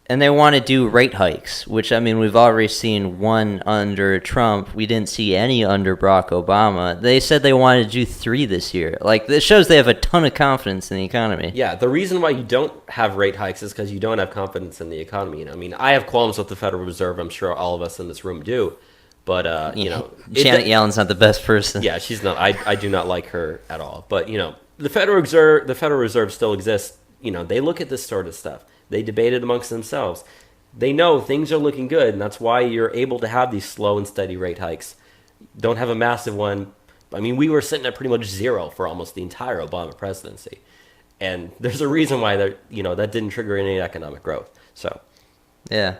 And they want to do rate hikes, which, I mean, we've already seen one under Trump. We didn't see any under Barack Obama. They said they wanted to do 3 this year. Like, this shows they have a ton of confidence in the economy. Yeah, the reason why you don't have rate hikes is because you don't have confidence in the economy. I mean, I have qualms with the Federal Reserve. I'm sure all of us in this room do. But, Janet Yellen's not the best person. Yeah, she's not. I do not like her at all. But, the Federal Reserve still exists. They look at this sort of stuff. They debate it amongst themselves. They know things are looking good, and that's why you're able to have these slow and steady rate hikes. Don't have a massive one. I mean, we were sitting at pretty much 0 for almost the entire Obama presidency. And there's a reason why that didn't trigger any economic growth. So, yeah.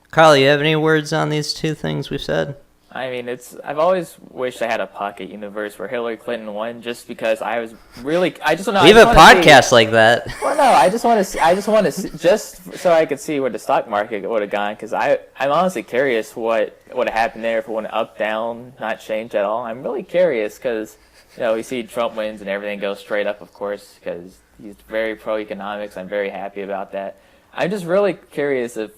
Kyle, you have any words on these 2 things we've said? I mean, I've always wished I had a pocket universe where Hillary Clinton won, just because I just don't know. We have a podcast like that. Well, no, I just want to see, just so I could see where the stock market would have gone, because I'm honestly curious what would have happened there if it went up, down, not changed at all. I'm really curious because, we see Trump wins and everything goes straight up, of course, because he's very pro-economics. I'm very happy about that. I'm just really curious if,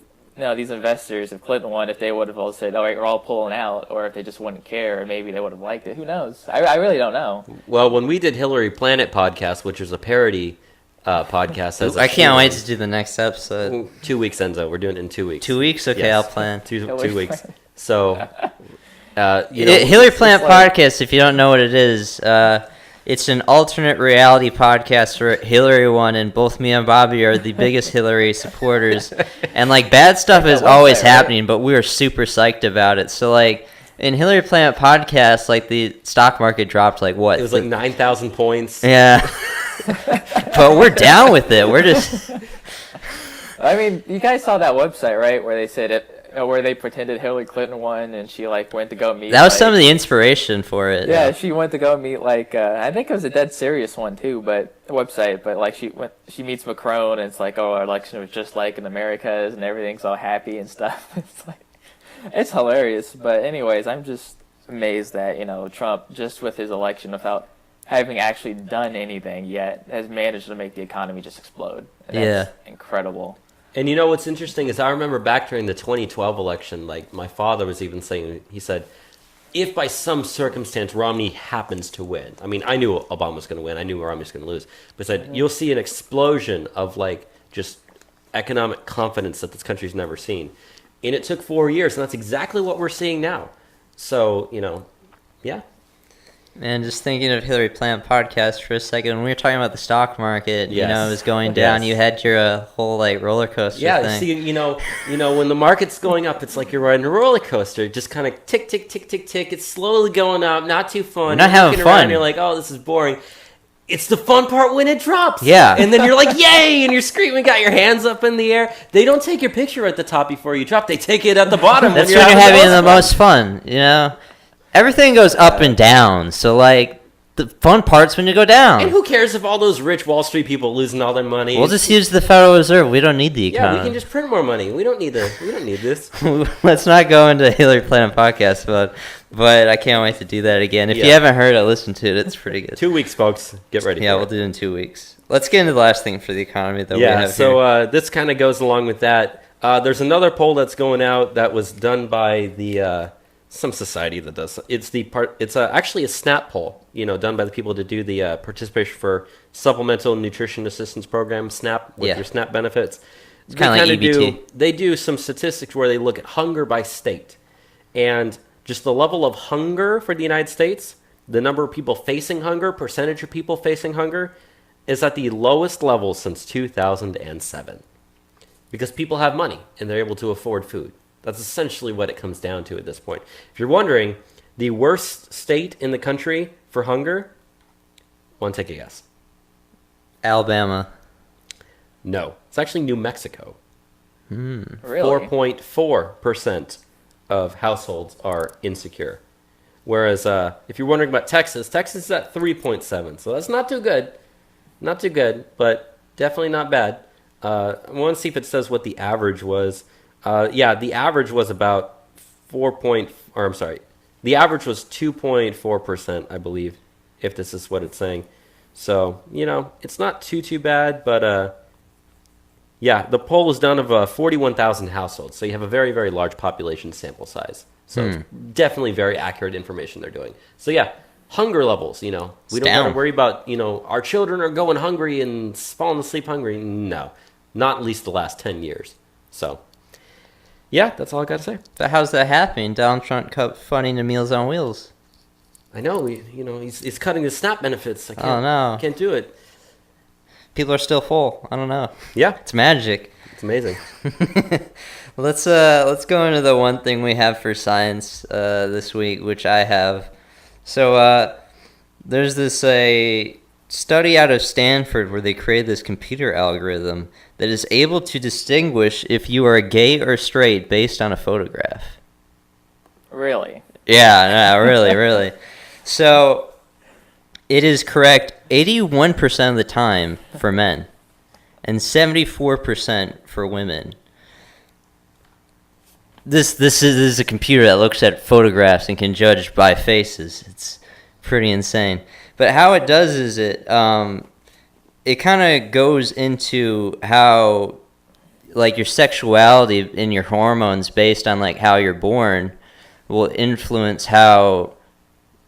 these investors, if Clinton won, if they would have all said, all right, we're all pulling out, or if they just wouldn't care, or maybe they would have liked it. Who knows? I really don't know. Well, when we did Hillary Planet podcast, which was a parody podcast. I can't wait to do the next episode. 2 weeks, Enzo. We're doing it in 2 weeks. 2 weeks? Okay, yes. I'll plan. 2 weeks. So, Hillary Planet podcast, if you don't know what it is, it's an alternate reality podcast where Hillary won, and both me and Bobby are the biggest Hillary supporters. And, bad stuff is always happening, but we are super psyched about it. So, in Hillary Planet podcast, the stock market dropped, what? It was 9,000 points. Yeah. But we're down with it. We're just... I mean, you guys saw that website, right, where they said where they pretended Hillary Clinton won, and she went to go meet. That was some of the inspiration for it. Yeah, she went to go meet I think it was a dead serious one too, but website. But she meets Macron, and it's our election was just like in America's, and everything's all happy and stuff. It's hilarious. But anyways, I'm just amazed that Trump, just with his election without having actually done anything yet, has managed to make the economy just explode. And that's incredible. And what's interesting is I remember back during the 2012 election, my father was even saying, he said, if by some circumstance Romney happens to win, I mean, I knew Obama was going to win, I knew Romney was going to lose, but said, you'll see an explosion of just economic confidence that this country's never seen. And it took 4 years, and that's exactly what we're seeing now. So, yeah. And just thinking of Hillary Plant podcast for a second, when we were talking about the stock market, it was going down. You had your whole roller coaster. Yeah, thing. See, when the market's going up, it's like you're riding a roller coaster. Just kind of tick, tick, tick, tick, tick. It's slowly going up, not too fun. You're not having fun. Around, you're like, oh, this is boring. It's the fun part when it drops. Yeah. And then you're like, yay, and you're screaming, got your hands up in the air. They don't take your picture at the top before you drop. They take it at the bottom. That's when you're having the most fun, Everything goes up and down. So, the fun part's when you go down. And who cares if all those rich Wall Street people losing all their money? We'll just use the Federal Reserve. We don't need the economy. Yeah, we can just print more money. We don't need this. Let's not go into Hillary Clinton podcast, but I can't wait to do that again. If you haven't heard it, listen to it. It's pretty good. 2 weeks, folks. Get ready. Yeah, we'll do it in 2 weeks. Let's get into the last thing for the economy that we have here. So this kind of goes along with that. There's another poll that's going out that was done by the some society that does. It's actually a SNAP poll, done by the people to do the participation for Supplemental Nutrition Assistance Program, SNAP, with your SNAP benefits. It's kind of like EBT. They do some statistics where they look at hunger by state, and just the level of hunger for the United States, the number of people facing hunger, percentage of people facing hunger, is at the lowest level since 2007. Because people have money and they're able to afford food. That's essentially what it comes down to at this point. If you're wondering, the worst state in the country for hunger, want to take a guess? Alabama. No. It's actually New Mexico. Really? 4.4% of households are insecure. Whereas if you're wondering about Texas is at 3.7. So that's not too good. Not too good, but definitely not bad. I want to see if it says what the average was. The average was about the average was 2.4%, I believe, if this is what it's saying. So, it's not too bad, but the poll was done of 41,000 households. So you have a very, very large population sample size. So it's definitely very accurate information they're doing. So hunger levels, we don't have to worry about, our children are going hungry and falling asleep hungry. No, not at least the last 10 years. So, that's all I got to say. But how's that happening? Donald Trump cut funding to Meals on Wheels. I know, he's cutting the SNAP benefits. I can't do it. People are still full. I don't know. Yeah. It's magic. It's amazing. Let's go into the one thing we have for science this week, which I have. So there's this study out of Stanford where they created this computer algorithm that is able to distinguish if you are gay or straight based on a photograph. Really? Yeah, no, really. So it is correct 81% of the time for men and 74% for women. This is a computer that looks at photographs and can judge by faces. It's pretty insane. But how it does is it kind of goes into how your sexuality and your hormones based on how you're born will influence how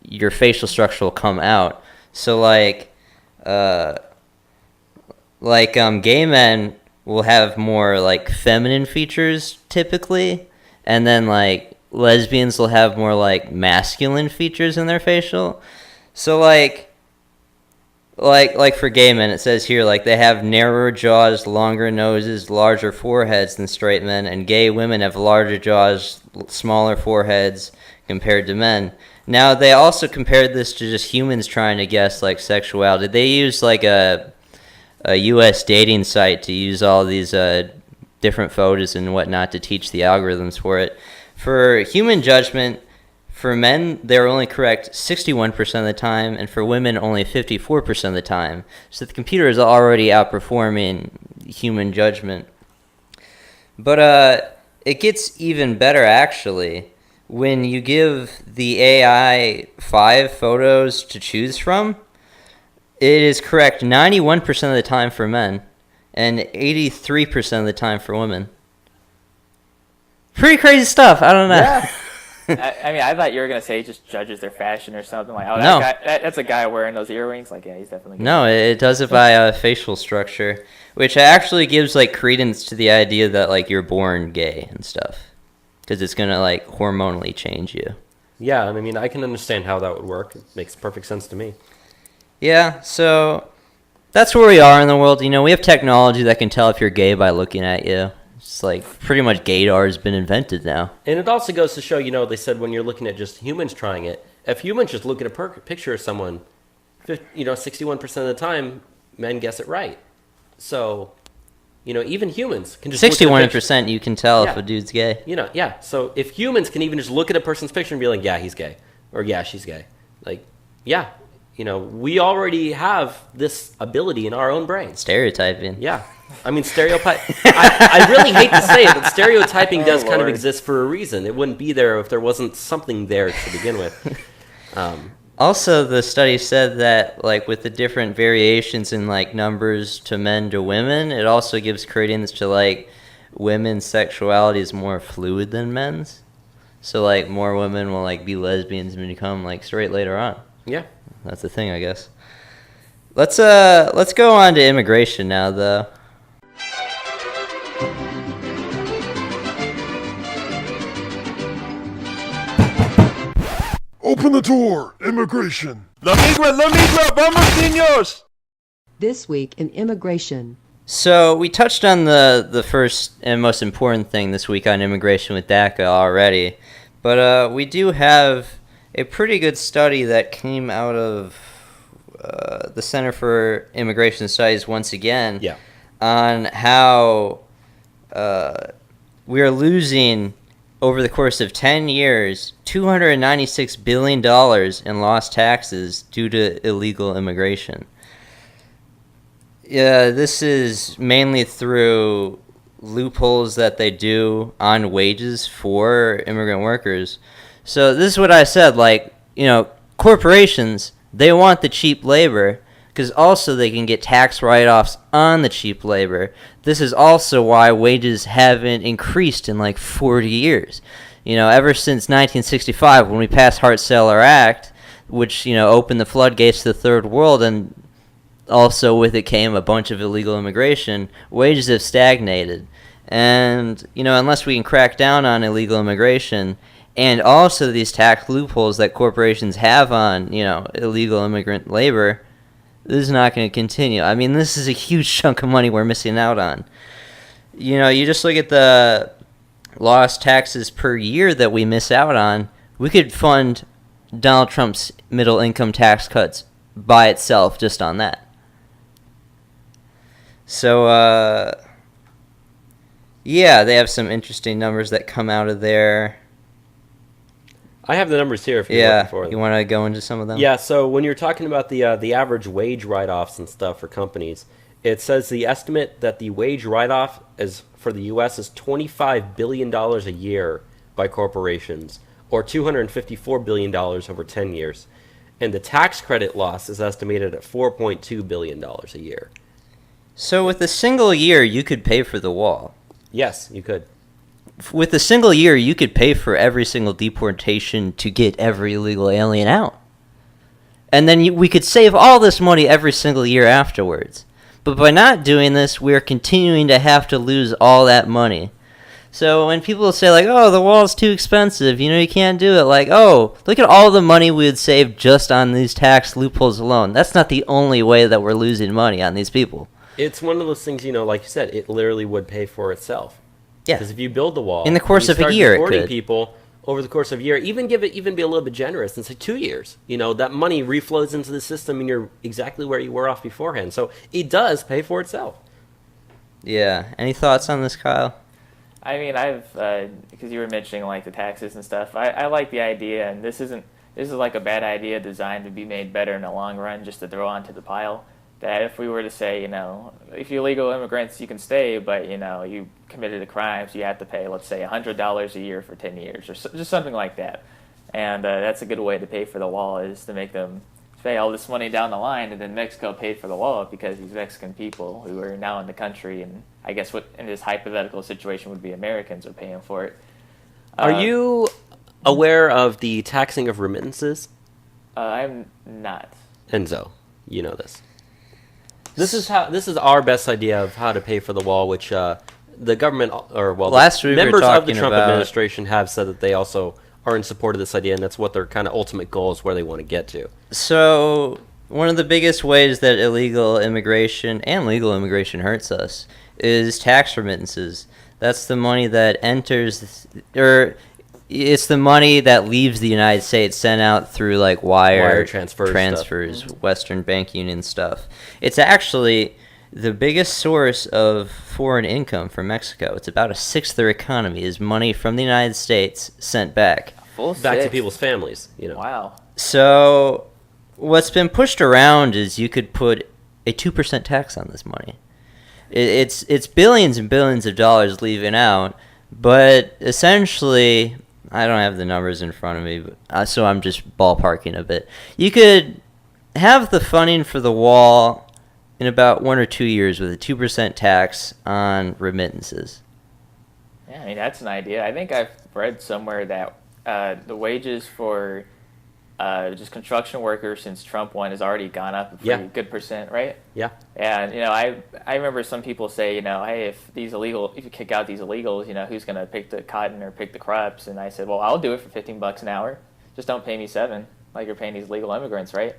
your facial structure will come out. So gay men will have more feminine features typically, and then lesbians will have more masculine features in their facial. So for gay men, it says here they have narrower jaws, longer noses, larger foreheads than straight men, and gay women have larger jaws, smaller foreheads compared to men. Now they also compared this to just humans trying to guess sexuality. They used a U.S. dating site to use all these different photos and whatnot to teach the algorithms for it. For human judgment, for men, they're only correct 61% of the time, and for women, only 54% of the time. So the computer is already outperforming human judgment. But it gets even better, actually. When you give the AI 5 photos to choose from, it is correct 91% of the time for men and 83% of the time for women. Pretty crazy stuff. I don't know. Yeah. I thought you were going to say he just judges their fashion or something. No. That's a guy wearing those earrings. He's definitely good. No, it does it by facial structure, which actually gives credence to the idea that you're born gay and stuff, because it's going to hormonally change you. Yeah, I can understand how that would work. It makes perfect sense to me. Yeah, so that's where we are in the world. We have technology that can tell if you're gay by looking at you. It's pretty much gaydar has been invented now. And it also goes to show, they said when you're looking at just humans trying it, if humans just look at a picture of someone, 61% of the time, men guess it right. So, even humans can just 61% you can tell if a dude's gay. So if humans can even just look at a person's picture and be like, yeah, he's gay, or yeah, she's gay. we already have this ability in our own brains. Stereotyping. Yeah. I mean, I really hate to say it, but stereotyping does kind of exist for a reason. It wouldn't be there if there wasn't something there to begin with. Also, the study said that, like, with the different variations in, like, numbers to men to women, it also gives credence to, like, women's sexuality is more fluid than men's. So, like, more women will, like, be lesbians and become, like, straight later on. Yeah. That's the thing, I guess. Let's go on to immigration now, though. Open the door! Immigration! La migra, vamos, niños! This week in immigration. So we touched on the first and most important thing this week on immigration with DACA already, but we do have a pretty good study that came out of the Center for Immigration Studies once again on how we are losing, over the course of 10 years, $296 billion in lost taxes due to illegal immigration. Yeah, this is mainly through loopholes that they do on wages for immigrant workers. So this is what I said, like, corporations, they want the cheap labor because also they can get tax write-offs on the cheap labor. This is also why wages haven't increased in like 40 years. Ever since 1965 when we passed Hart-Celler Act, which, opened the floodgates to the third world, and also with it came a bunch of illegal immigration, wages have stagnated. And, unless we can crack down on illegal immigration and also these tax loopholes that corporations have on, illegal immigrant labor, this is not going to continue. I mean, this is a huge chunk of money we're missing out on. You just look at the lost taxes per year that we miss out on. We could fund Donald Trump's middle income tax cuts by itself just on that. So, they have some interesting numbers that come out of there. I have the numbers here if you're looking for them. You want to go into some of them? Yeah, so when you're talking about the average wage write-offs and stuff for companies, it says the estimate that the wage write-off is for the U.S. is $25 billion a year by corporations, or $254 billion over 10 years. And the tax credit loss is estimated at $4.2 billion a year. So with a single year, you could pay for the wall. Yes, you could. With a single year, you could pay for every single deportation to get every illegal alien out. And then we could save all this money every single year afterwards. But by not doing this, we're continuing to have to lose all that money. So when people say, like, oh, the wall's too expensive, you can't do it, like, oh, look at all the money we would save just on these tax loopholes alone. That's not the only way that we're losing money on these people. It's one of those things, like you said, it literally would pay for itself. Yeah. Because if you build the wall, in the course of a year, it could. People over the course of a year, even be a little bit generous and say 2 years. That money reflows into the system, and you're exactly where you were off beforehand. So it does pay for itself. Yeah. Any thoughts on this, Kyle? I mean, because you were mentioning like the taxes and stuff. I like the idea, and this is like a bad idea designed to be made better in the long run, just to throw onto the pile. That if we were to say, if you're legal immigrants, you can stay, but, you committed a crime, so you have to pay, let's say, $100 a year for 10 years, or just something like that. And that's a good way to pay for the wall, is to make them pay all this money down the line, and then Mexico paid for the wall because these Mexican people who are now in the country, and I guess what in this hypothetical situation would be Americans, are paying for it. Are you aware of the taxing of remittances? I'm not. Enzo, you know this. This is our best idea of how to pay for the wall, which the government, last week members of the Trump administration have said that they also are in support of this idea, and that's what their kind of ultimate goal is, where they want to get to. So one of the biggest ways that illegal immigration and legal immigration hurts us is tax remittances. That's the money that enters, or it's the money that leaves the United States, sent out through like wire transfers, Western Bank Union stuff. It's actually the biggest source of foreign income for Mexico. It's about a sixth of their economy is money from the United States sent back. Full back six. to people's families. Wow. So what's been pushed around is you could put a 2% tax on this money. It's billions and billions of dollars leaving out, but essentially, I don't have the numbers in front of me, so I'm just ballparking a bit. You could have the funding for the wall in about 1 or 2 years with a 2% tax on remittances. Yeah, I mean, that's an idea. I think I've read somewhere that the wages for just construction workers since Trump won has already gone up a pretty good percent, right? Yeah. And, I remember some people say, hey, if you kick out these illegals, who's going to pick the cotton or pick the crops? And I said, well, I'll do it for $15 an hour. Just don't pay me $7 like you're paying these legal immigrants, right?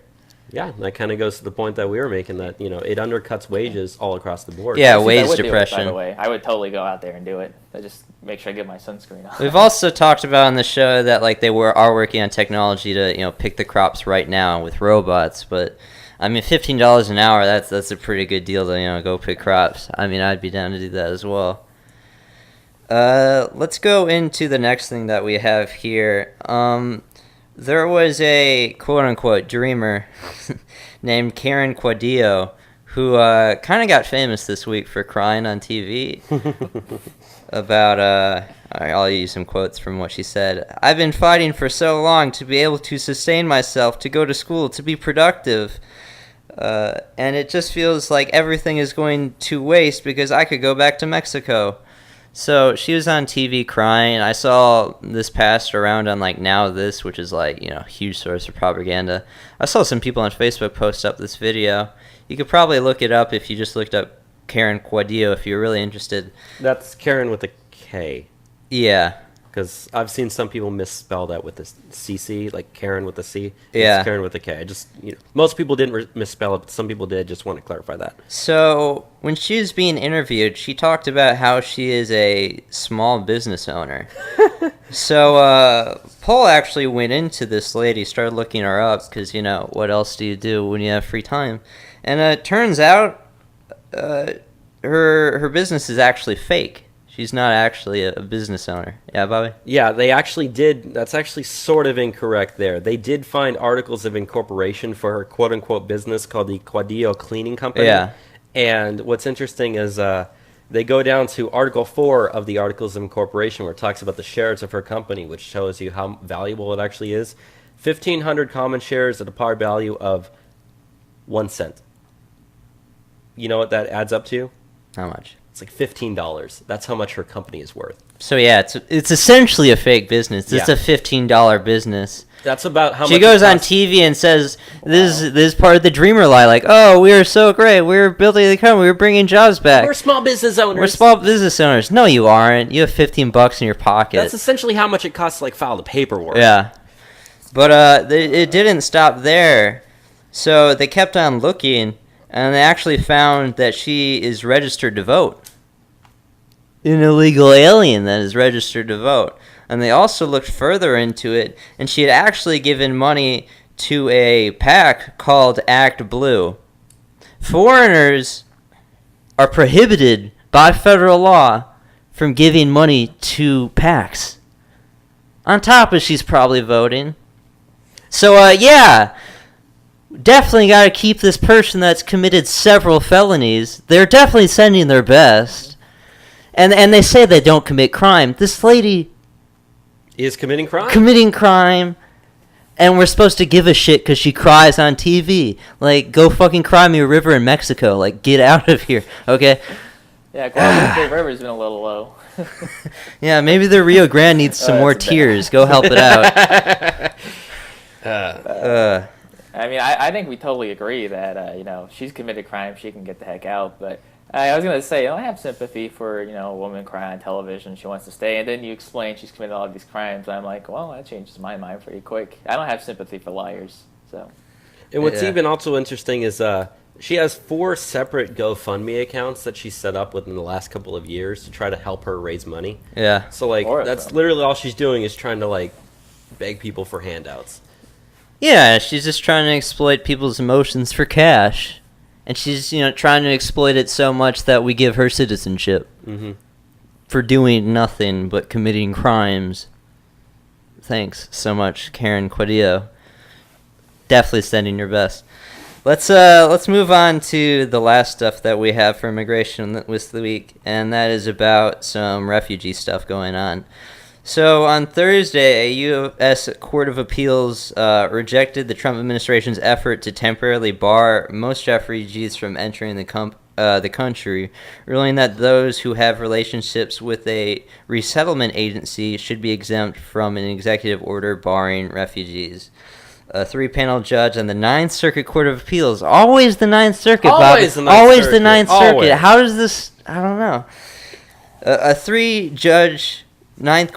Yeah, and that kind of goes to the point that we were making, that it undercuts wages all across the board. Yeah, I wage would depression. Do it, by the way. I would totally go out there and do it. I just make sure I get my sunscreen on. We've also talked about on the show that they are working on technology to pick the crops right now with robots, but I mean $15 an hour, that's a pretty good deal to go pick crops. I mean, I'd be down to do that as well. Let's go into the next thing that we have here. There was a quote-unquote dreamer named Karen Quadillo who kind of got famous this week for crying on TV about, I'll use some quotes from what she said. "I've been fighting for so long to be able to sustain myself, to go to school, to be productive. And it just feels like everything is going to waste because I could go back to Mexico." So she was on TV crying. I saw this passed around on Now This, which is huge source of propaganda. I saw some people on Facebook post up this video. You could probably look it up if you just looked up Karen Quadillo if you're really interested. That's Karen with a K. Yeah. Because I've seen some people misspell that with a CC, like Karen with a C. Yeah. It's Karen with a K. Most people didn't misspell it, but some people did. Just want to clarify that. So when she was being interviewed, she talked about how she is a small business owner. So Paul actually went into this lady, started looking her up, because, what else do you do when you have free time? And it turns out her business is actually fake. She's not actually a business owner. Yeah, Bobby? Yeah, they actually did. That's actually sort of incorrect there. They did find articles of incorporation for her quote-unquote business called the Quadillo Cleaning Company. Yeah. And what's interesting is they go down to Article 4 of the Articles of Incorporation, where it talks about the shares of her company, which shows you how valuable it actually is. 1,500 common shares at a par value of 1 cent. You know what that adds up to? How much? It's like $15. That's how much her company is worth. So yeah, it's essentially a fake business. It's a $15 business. That's about how much she goes on TV and says, this is part of the dreamer lie, oh, we are so great, we're building the economy, we're bringing jobs back. We're small business owners. We're small business owners. No, you aren't. You have $15 in your pocket. That's essentially how much it costs to file the paperwork. Yeah. But it didn't stop there. So they kept on looking, and they actually found that she is registered to vote. An illegal alien that is registered to vote. And they also looked further into it, and she had actually given money to a PAC called Act Blue. Foreigners are prohibited by federal law from giving money to PACs. On top of she's probably voting. So, yeah, definitely got to keep this person that's committed several felonies. They're definitely sending their best. And they say they don't commit crime. This lady is committing crime. And we're supposed to give a shit because she cries on TV. Go fucking cry me a river in Mexico. Get out of here, okay? Yeah, Guadalupe River's been a little low. Yeah, maybe the Rio Grande needs some more tears. Go help it out. I mean, I think we totally agree that, she's committed crime, she can get the heck out, but I was going to say, I have sympathy for, a woman crying on television, she wants to stay, and then you explain she's committed all of these crimes, and I'm like, well, that changes my mind pretty quick. I don't have sympathy for liars, so. And what's even also interesting is she has 4 separate GoFundMe accounts that she set up within the last couple of years to try to help her raise money. Yeah. So, that's literally all she's doing is trying to, beg people for handouts. Yeah, she's just trying to exploit people's emotions for cash. And she's, trying to exploit it so much that we give her citizenship for doing nothing but committing crimes. Thanks so much, Karen Quadillo. definitely sending your best. Let's move on to the last stuff that we have for immigration this week, and that is about some refugee stuff going on. So on Thursday, a U.S. Court of Appeals rejected the Trump administration's effort to temporarily bar most refugees from entering the country, ruling that those who have relationships with a resettlement agency should be exempt from an executive order barring refugees. A 3-panel judge on the Ninth Circuit Court of Appeals. Always the Ninth Circuit, Bob. Always the Ninth Circuit. Circuit. How does this... I don't know. A three-judge Ninth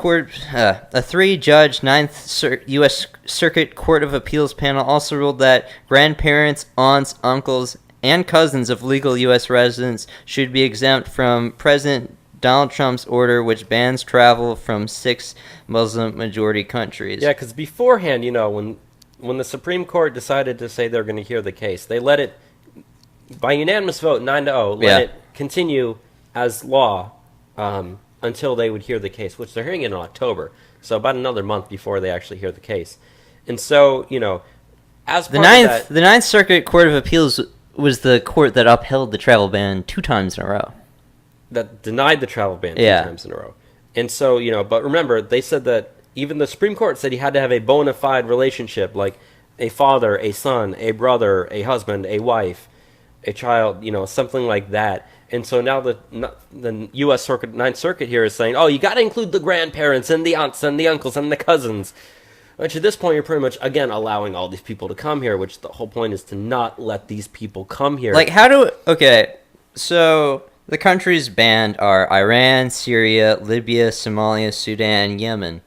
U.S. Circuit Court of Appeals panel also ruled that grandparents, aunts, uncles, and cousins of legal U.S. residents should be exempt from President Donald Trump's order, which bans travel from 6 Muslim-majority countries. Yeah, because beforehand, when the Supreme Court decided to say they're going to hear the case, they let it, by unanimous vote, 9-0, let it continue as law until they would hear the case, which they're hearing it in October. So about another month before they actually hear the case. And so, as part of that... The Ninth Circuit Court of Appeals was the court that upheld the travel ban 2 times in a row. That denied the travel ban 2 times in a row. And so, but remember, they said that even the Supreme Court said you had to have a bona fide relationship, like a father, a son, a brother, a husband, a wife, a child, something like that. And so now the U.S. Ninth Circuit here is saying, oh, you got to include the grandparents and the aunts and the uncles and the cousins. Which at this point, you're pretty much, again, allowing all these people to come here, which the whole point is to not let these people come here. Okay, so the countries banned are Iran, Syria, Libya, Somalia, Sudan, Yemen.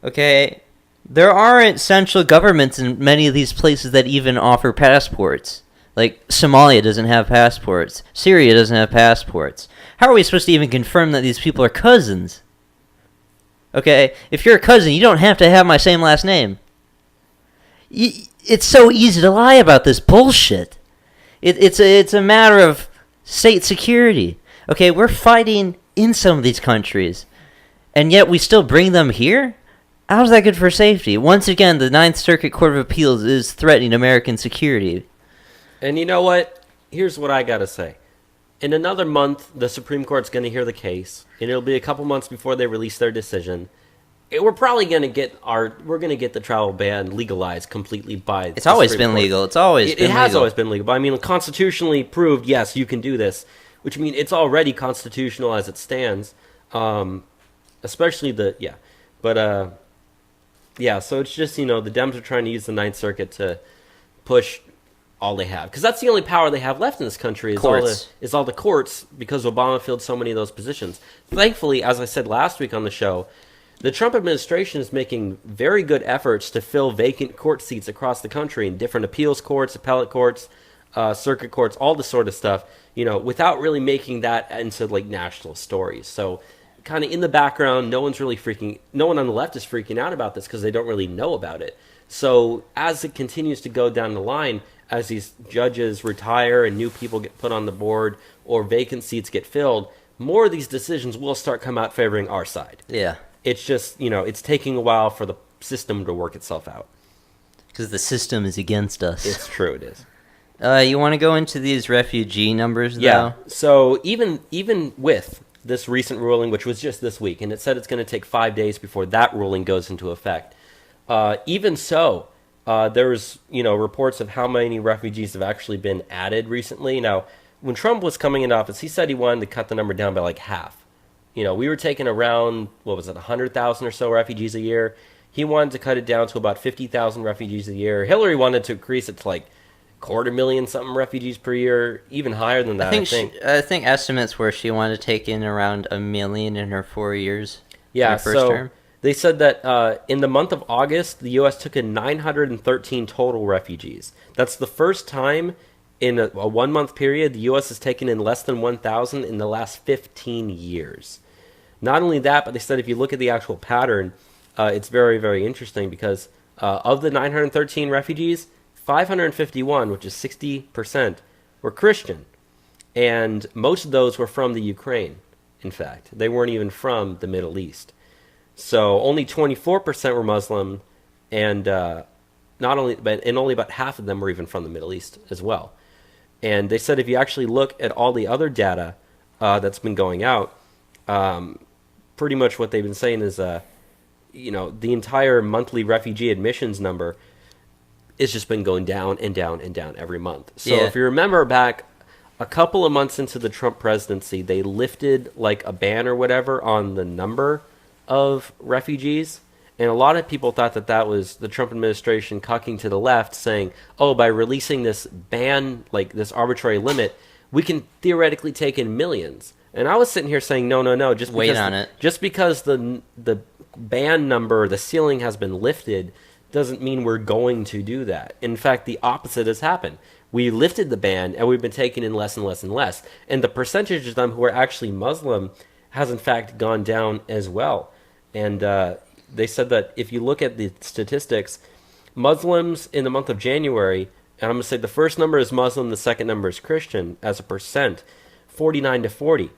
Okay, there aren't central governments in many of these places that even offer passports. Like, Somalia doesn't have passports. Syria doesn't have passports. How are we supposed to even confirm that these people are cousins? Okay, if you're a cousin, you don't have to have my same last name. It's so easy to lie about this bullshit. It's a matter of state security. Okay, we're fighting in some of these countries, and yet we still bring them here? How's that good for safety? Once again, the Ninth Circuit Court of Appeals is threatening American security. And you know what? Here's what I gotta say. In another month, the Supreme Court's gonna hear the case, and it'll be a couple months before they release their decision. We're probably gonna get the travel ban legalized completely by. It's always been legal. It has always been legal. But I mean, constitutionally proved. Yes, you can do this, which means it's already constitutional as it stands. Especially So it's just the Dems are trying to use the Ninth Circuit to push all they have, because that's the only power they have left in this country is all the courts, because Obama filled so many of those positions. Thankfully, as I said last week on the show, the Trump administration is making very good efforts to fill vacant court seats across the country in different appeals courts, appellate courts, circuit courts, all this sort of stuff, without really making that into like national stories. So kind of in the background, no one on the left is freaking out about this because they don't really know about it. So as it continues to go down the line, as these judges retire and new people get put on the board or vacant seats get filled, more of these decisions will start come out favoring our side. Yeah. It's just, it's taking a while for the system to work itself out. Because the system is against us. It's true, it is. You want to go into these refugee numbers, though? Yeah. So even with this recent ruling, which was just this week, and it said it's going to take 5 days before that ruling goes into effect. Even so, there's reports of how many refugees have actually been added recently. Now, when Trump was coming into office, he said he wanted to cut the number down by like half. We were taking around 100,000 or so refugees a year. He wanted to cut it down to about 50,000 refugees a year. Hillary wanted to increase it to like 250,000 something refugees per year, even higher than that. I think estimates were she wanted to take in around 1 million in her 4 years. Yeah, in her first term. They said that in the month of August, the U.S. took in 913 total refugees. That's the first time in a 1 month period the U.S. has taken in less than 1,000 in the last 15 years. Not only that, but they said if you look at the actual pattern, it's very, very interesting because of the 913 refugees, 551, which is 60%, were Christian. And most of those were from the Ukraine, in fact. They weren't even from the Middle East. So only 24% were Muslim, and and only about half of them were even from the Middle East as well. And they said if you actually look at all the other data that's been going out, pretty much what they've been saying is, the entire monthly refugee admissions number has just been going down and down and down every month. So if you remember back a couple of months into the Trump presidency, they lifted like a ban or whatever on the number of refugees. And a lot of people thought that was the Trump administration cucking to the left, saying, oh, by releasing this ban, like this arbitrary limit, we can theoretically take in millions. And I was sitting here saying, no, just wait on it. Just because the ban number, the ceiling has been lifted, doesn't mean we're going to do that. In fact, the opposite has happened. We lifted the ban, and we've been taking in less and less and less. And the percentage of them who are actually Muslim has, in fact, gone down as well. And they said that if you look at the statistics, Muslims in the month of January, and I'm going to say the first number is Muslim, the second number is Christian, as a percent, 49 to 40.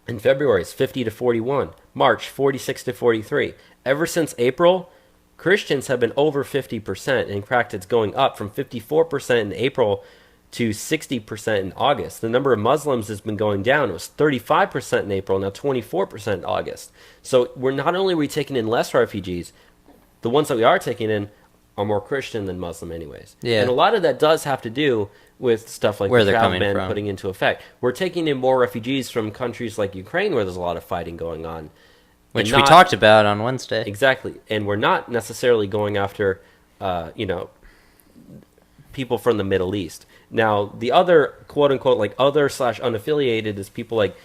In February, it's 50 to 41. March, 46 to 43. Ever since April, Christians have been over 50%. In fact, it's going up from 54% in April to 60% in August. The number of Muslims has been going down. It was 35% in April, now 24% in August. So we're not only are we taking in less refugees, the ones that we are taking in are more Christian than Muslim anyways. Yeah. And a lot of that does have to do with stuff like where the they're travel coming ban from. putting into effect. We're taking in more refugees from countries like Ukraine where there's a lot of fighting going on. Which we talked about on Wednesday. Exactly. And we're not necessarily going after, people from the Middle East. Now, the other, quote-unquote, like other/unaffiliated is people like,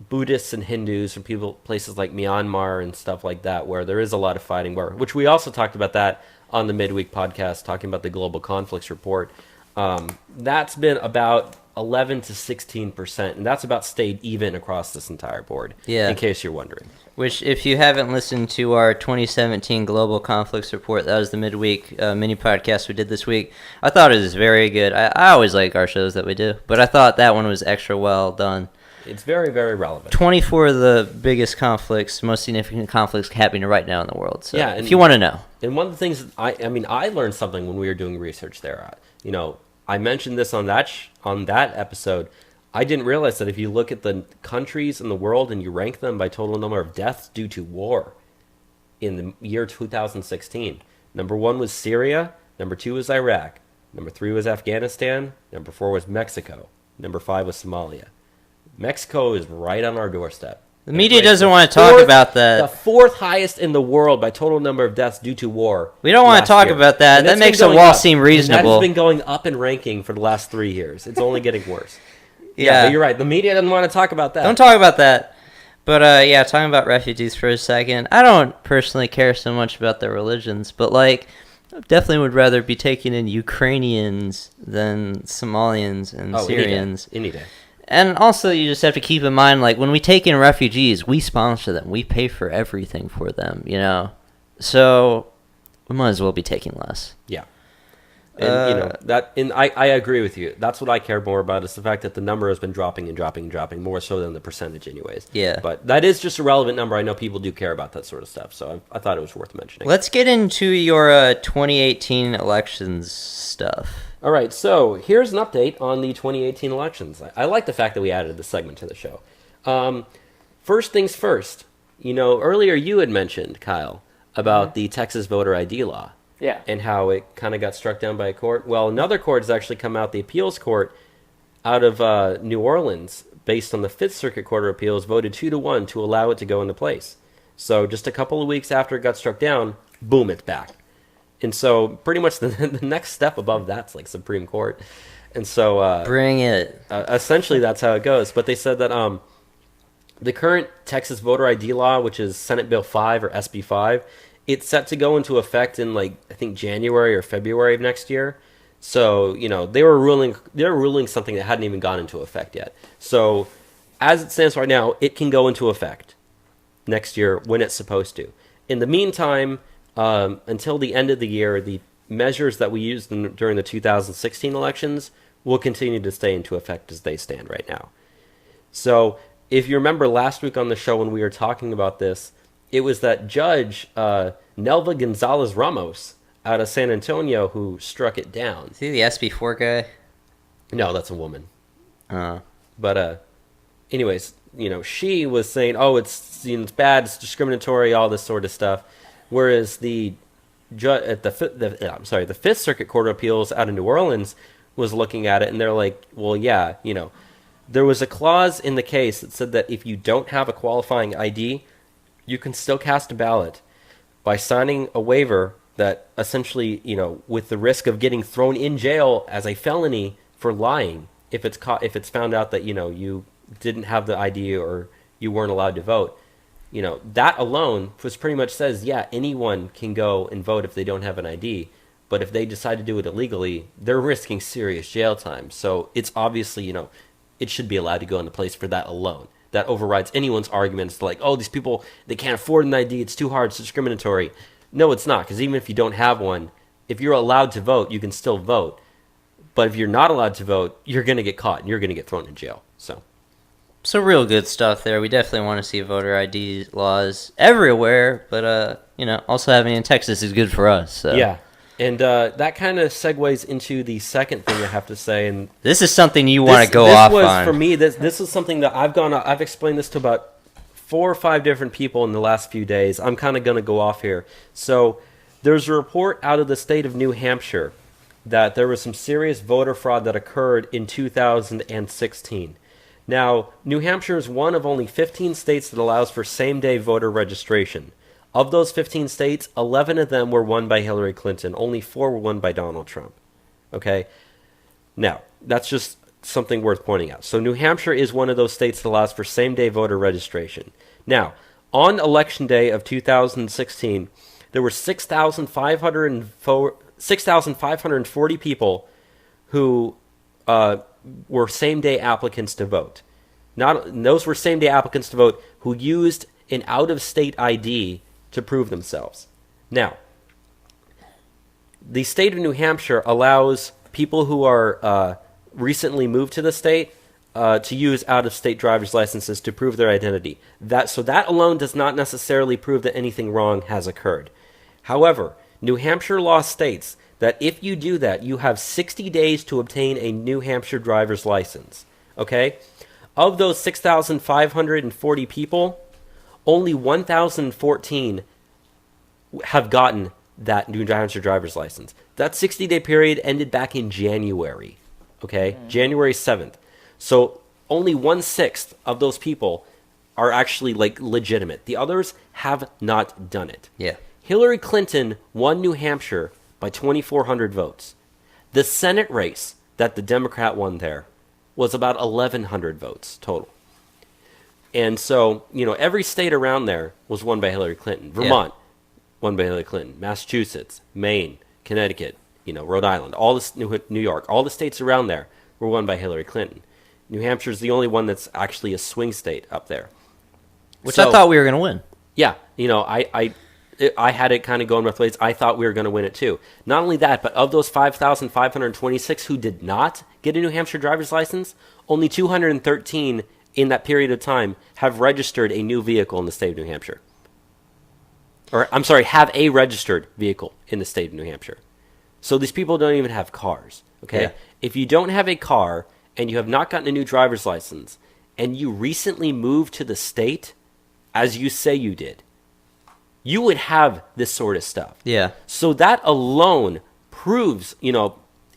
Buddhists and Hindus from places like Myanmar and stuff like that, where there is a lot of fighting, which we also talked about that on the midweek podcast, talking about the Global Conflicts Report. That's been about 11 to 16%, and that's about stayed even across this entire board, in case you're wondering. Which, if you haven't listened to our 2017 Global Conflicts Report, that was the midweek mini podcast we did this week. I thought it was very good. I always like our shows that we do, but I thought that one was extra well done. It's very, very relevant. 24 of the biggest conflicts, most significant conflicts happening right now in the world. So, yeah, if you want to know. And one of the things, I learned something when we were doing research there. I mentioned this on that episode. I didn't realize that if you look at the countries in the world and you rank them by total number of deaths due to war in the year 2016, number 1 was Syria, number 2 was Iraq, number 3 was Afghanistan, number 4 was Mexico, number 5 was Somalia. Mexico is right on our doorstep. The media doesn't want to talk about that. The 4th highest in the world by total number of deaths due to war. We don't want to talk about that. That makes the wall seem reasonable. That has been going up in ranking for the last 3 years. It's only getting worse. Yeah, but you're right. The media doesn't want to talk about that. Don't talk about that. But talking about refugees for a second. I don't personally care so much about their religions, but definitely would rather be taking in Ukrainians than Somalians and Syrians. Any day. And also, you just have to keep in mind, when we take in refugees, we sponsor them. We pay for everything for them, So, we might as well be taking less. Yeah. And, I agree with you. That's what I care more about, is the fact that the number has been dropping and dropping and dropping, more so than the percentage anyways. Yeah. But that is just a relevant number. I know people do care about that sort of stuff, so I thought it was worth mentioning. Let's get into your 2018 elections stuff. All right, so here's an update on the 2018 elections. I like the fact that we added this segment to the show. First things first, earlier you had mentioned, Kyle, about the Texas voter ID law. Yeah. And how it kind of got struck down by a court. Well, another court has actually come out, the appeals court out of New Orleans, based on the Fifth Circuit Court of Appeals, voted 2-1 to allow it to go into place. So just a couple of weeks after it got struck down, boom, it's back. And so pretty much the next step above that's Supreme Court. And so bring it. Essentially, that's how it goes. But they said that the current Texas voter ID law, which is Senate Bill 5 or SB 5, it's set to go into effect in I think January or February of next year. So they were ruling something that hadn't even gone into effect yet. So as it stands right now, it can go into effect next year when it's supposed to. In the meantime, until the end of the year, the measures that we used during the 2016 elections will continue to stay into effect as they stand right now. So if you remember last week on the show when we were talking about this, it was that Judge Nelva Gonzalez Ramos out of San Antonio who struck it down. Is he the SB4 guy? No, that's a woman. Uh, But anyways, she was saying, "Oh, it's bad, it's discriminatory, all this sort of stuff," whereas the Fifth Circuit Court of Appeals out of New Orleans was looking at it, and they're like, "Well, yeah, there was a clause in the case that said that if you don't have a qualifying ID, you can still cast a ballot by signing a waiver that essentially, with the risk of getting thrown in jail as a felony for lying, if it's found out that you didn't have the ID or you weren't allowed to vote, that alone pretty much says, yeah, anyone can go and vote if they don't have an ID, but if they decide to do it illegally, they're risking serious jail time. So it's obviously, it should be allowed to go into place for that alone. That overrides anyone's arguments like, oh, these people, they can't afford an ID, it's too hard, it's discriminatory. No, it's not, because even if you don't have one, if you're allowed to vote, you can still vote. But if you're not allowed to vote, you're going to get caught and you're going to get thrown in jail. So real good stuff there. We definitely want to see voter ID laws everywhere, but also having it in Texas is good for us. So. Yeah. And that kind of segues into the second thing I have to say. And this is something you want to go off on. For me, this is something that I've explained this to about 4 or 5 different people in the last few days. I'm kind of going to go off here. So there's a report out of the state of New Hampshire that there was some serious voter fraud that occurred in 2016. Now, New Hampshire is one of only 15 states that allows for same-day voter registration. Of those 15 states, 11 of them were won by Hillary Clinton. Only 4 were won by Donald Trump. Okay? Now, that's just something worth pointing out. So New Hampshire is one of those states that allows for same-day voter registration. Now, on Election Day of 2016, there were 6,540 people who were same-day applicants to vote. Those were same-day applicants to vote who used an out-of-state ID to prove themselves. Now, the state of New Hampshire allows people who are recently moved to the state to use out-of-state driver's licenses to prove their identity. So that alone does not necessarily prove that anything wrong has occurred. However, New Hampshire law states that if you do that, you have 60 days to obtain a New Hampshire driver's license. Okay? Of those 6,540 people, only 1,014 have gotten that New Hampshire driver's license. That 60-day period ended back in January. Okay? January 7th. So only 1/6 of those people are actually legitimate. The others have not done it. Yeah. Hillary Clinton won New Hampshire by 2,400 votes. The Senate race that the Democrat won there was about 1,100 votes total. And so, every state around there was won by Hillary Clinton. Vermont, won by Hillary Clinton. Massachusetts, Maine, Connecticut, Rhode Island, all this New York, all the states around there were won by Hillary Clinton. New Hampshire is the only one that's actually a swing state up there. Which I thought we were going to win. Yeah, I had it kind of going both ways. I thought we were going to win it too. Not only that, but of those 5,526 who did not get a New Hampshire driver's license, only 213 in that period of time have registered a new vehicle in the state of New Hampshire. Or, I'm sorry, have a registered vehicle in the state of New Hampshire. So these people don't even have cars. Okay? Yeah. If you don't have a car and you have not gotten a new driver's license and you recently moved to the state, as you say you did, you would have this sort of stuff. Yeah. So that alone proves,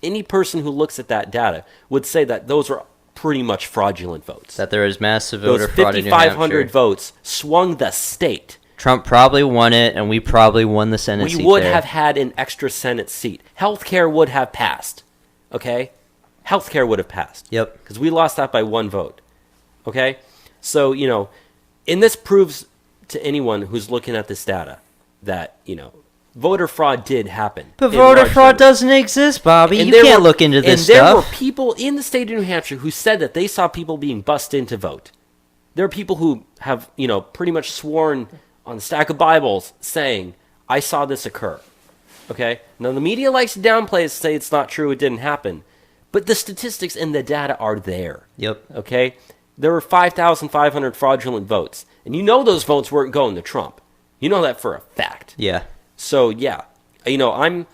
any person who looks at that data would say that those are pretty much fraudulent votes. That there is massive voter fraud in New Hampshire. Those 5,500 votes swung the state. Trump probably won it, and we probably won the Senate seat. We would have had an extra Senate seat. Healthcare would have passed. Okay? Healthcare would have passed. Yep. Because we lost that by 1 vote. Okay? So, and this proves to anyone who's looking at this data that, voter fraud did happen. But voter fraud doesn't exist, Bobby. You can't look into this stuff. And there were people in the state of New Hampshire who said that they saw people being bussed in to vote. There are people who have, pretty much sworn on the stack of Bibles saying, I saw this occur. Okay? Now, the media likes to downplay it, say it's not true, it didn't happen. But the statistics and the data are there. Yep. Okay? There were 5,500 fraudulent votes. And those votes weren't going to Trump. You know that for a fact. Yeah. So, yeah. I'm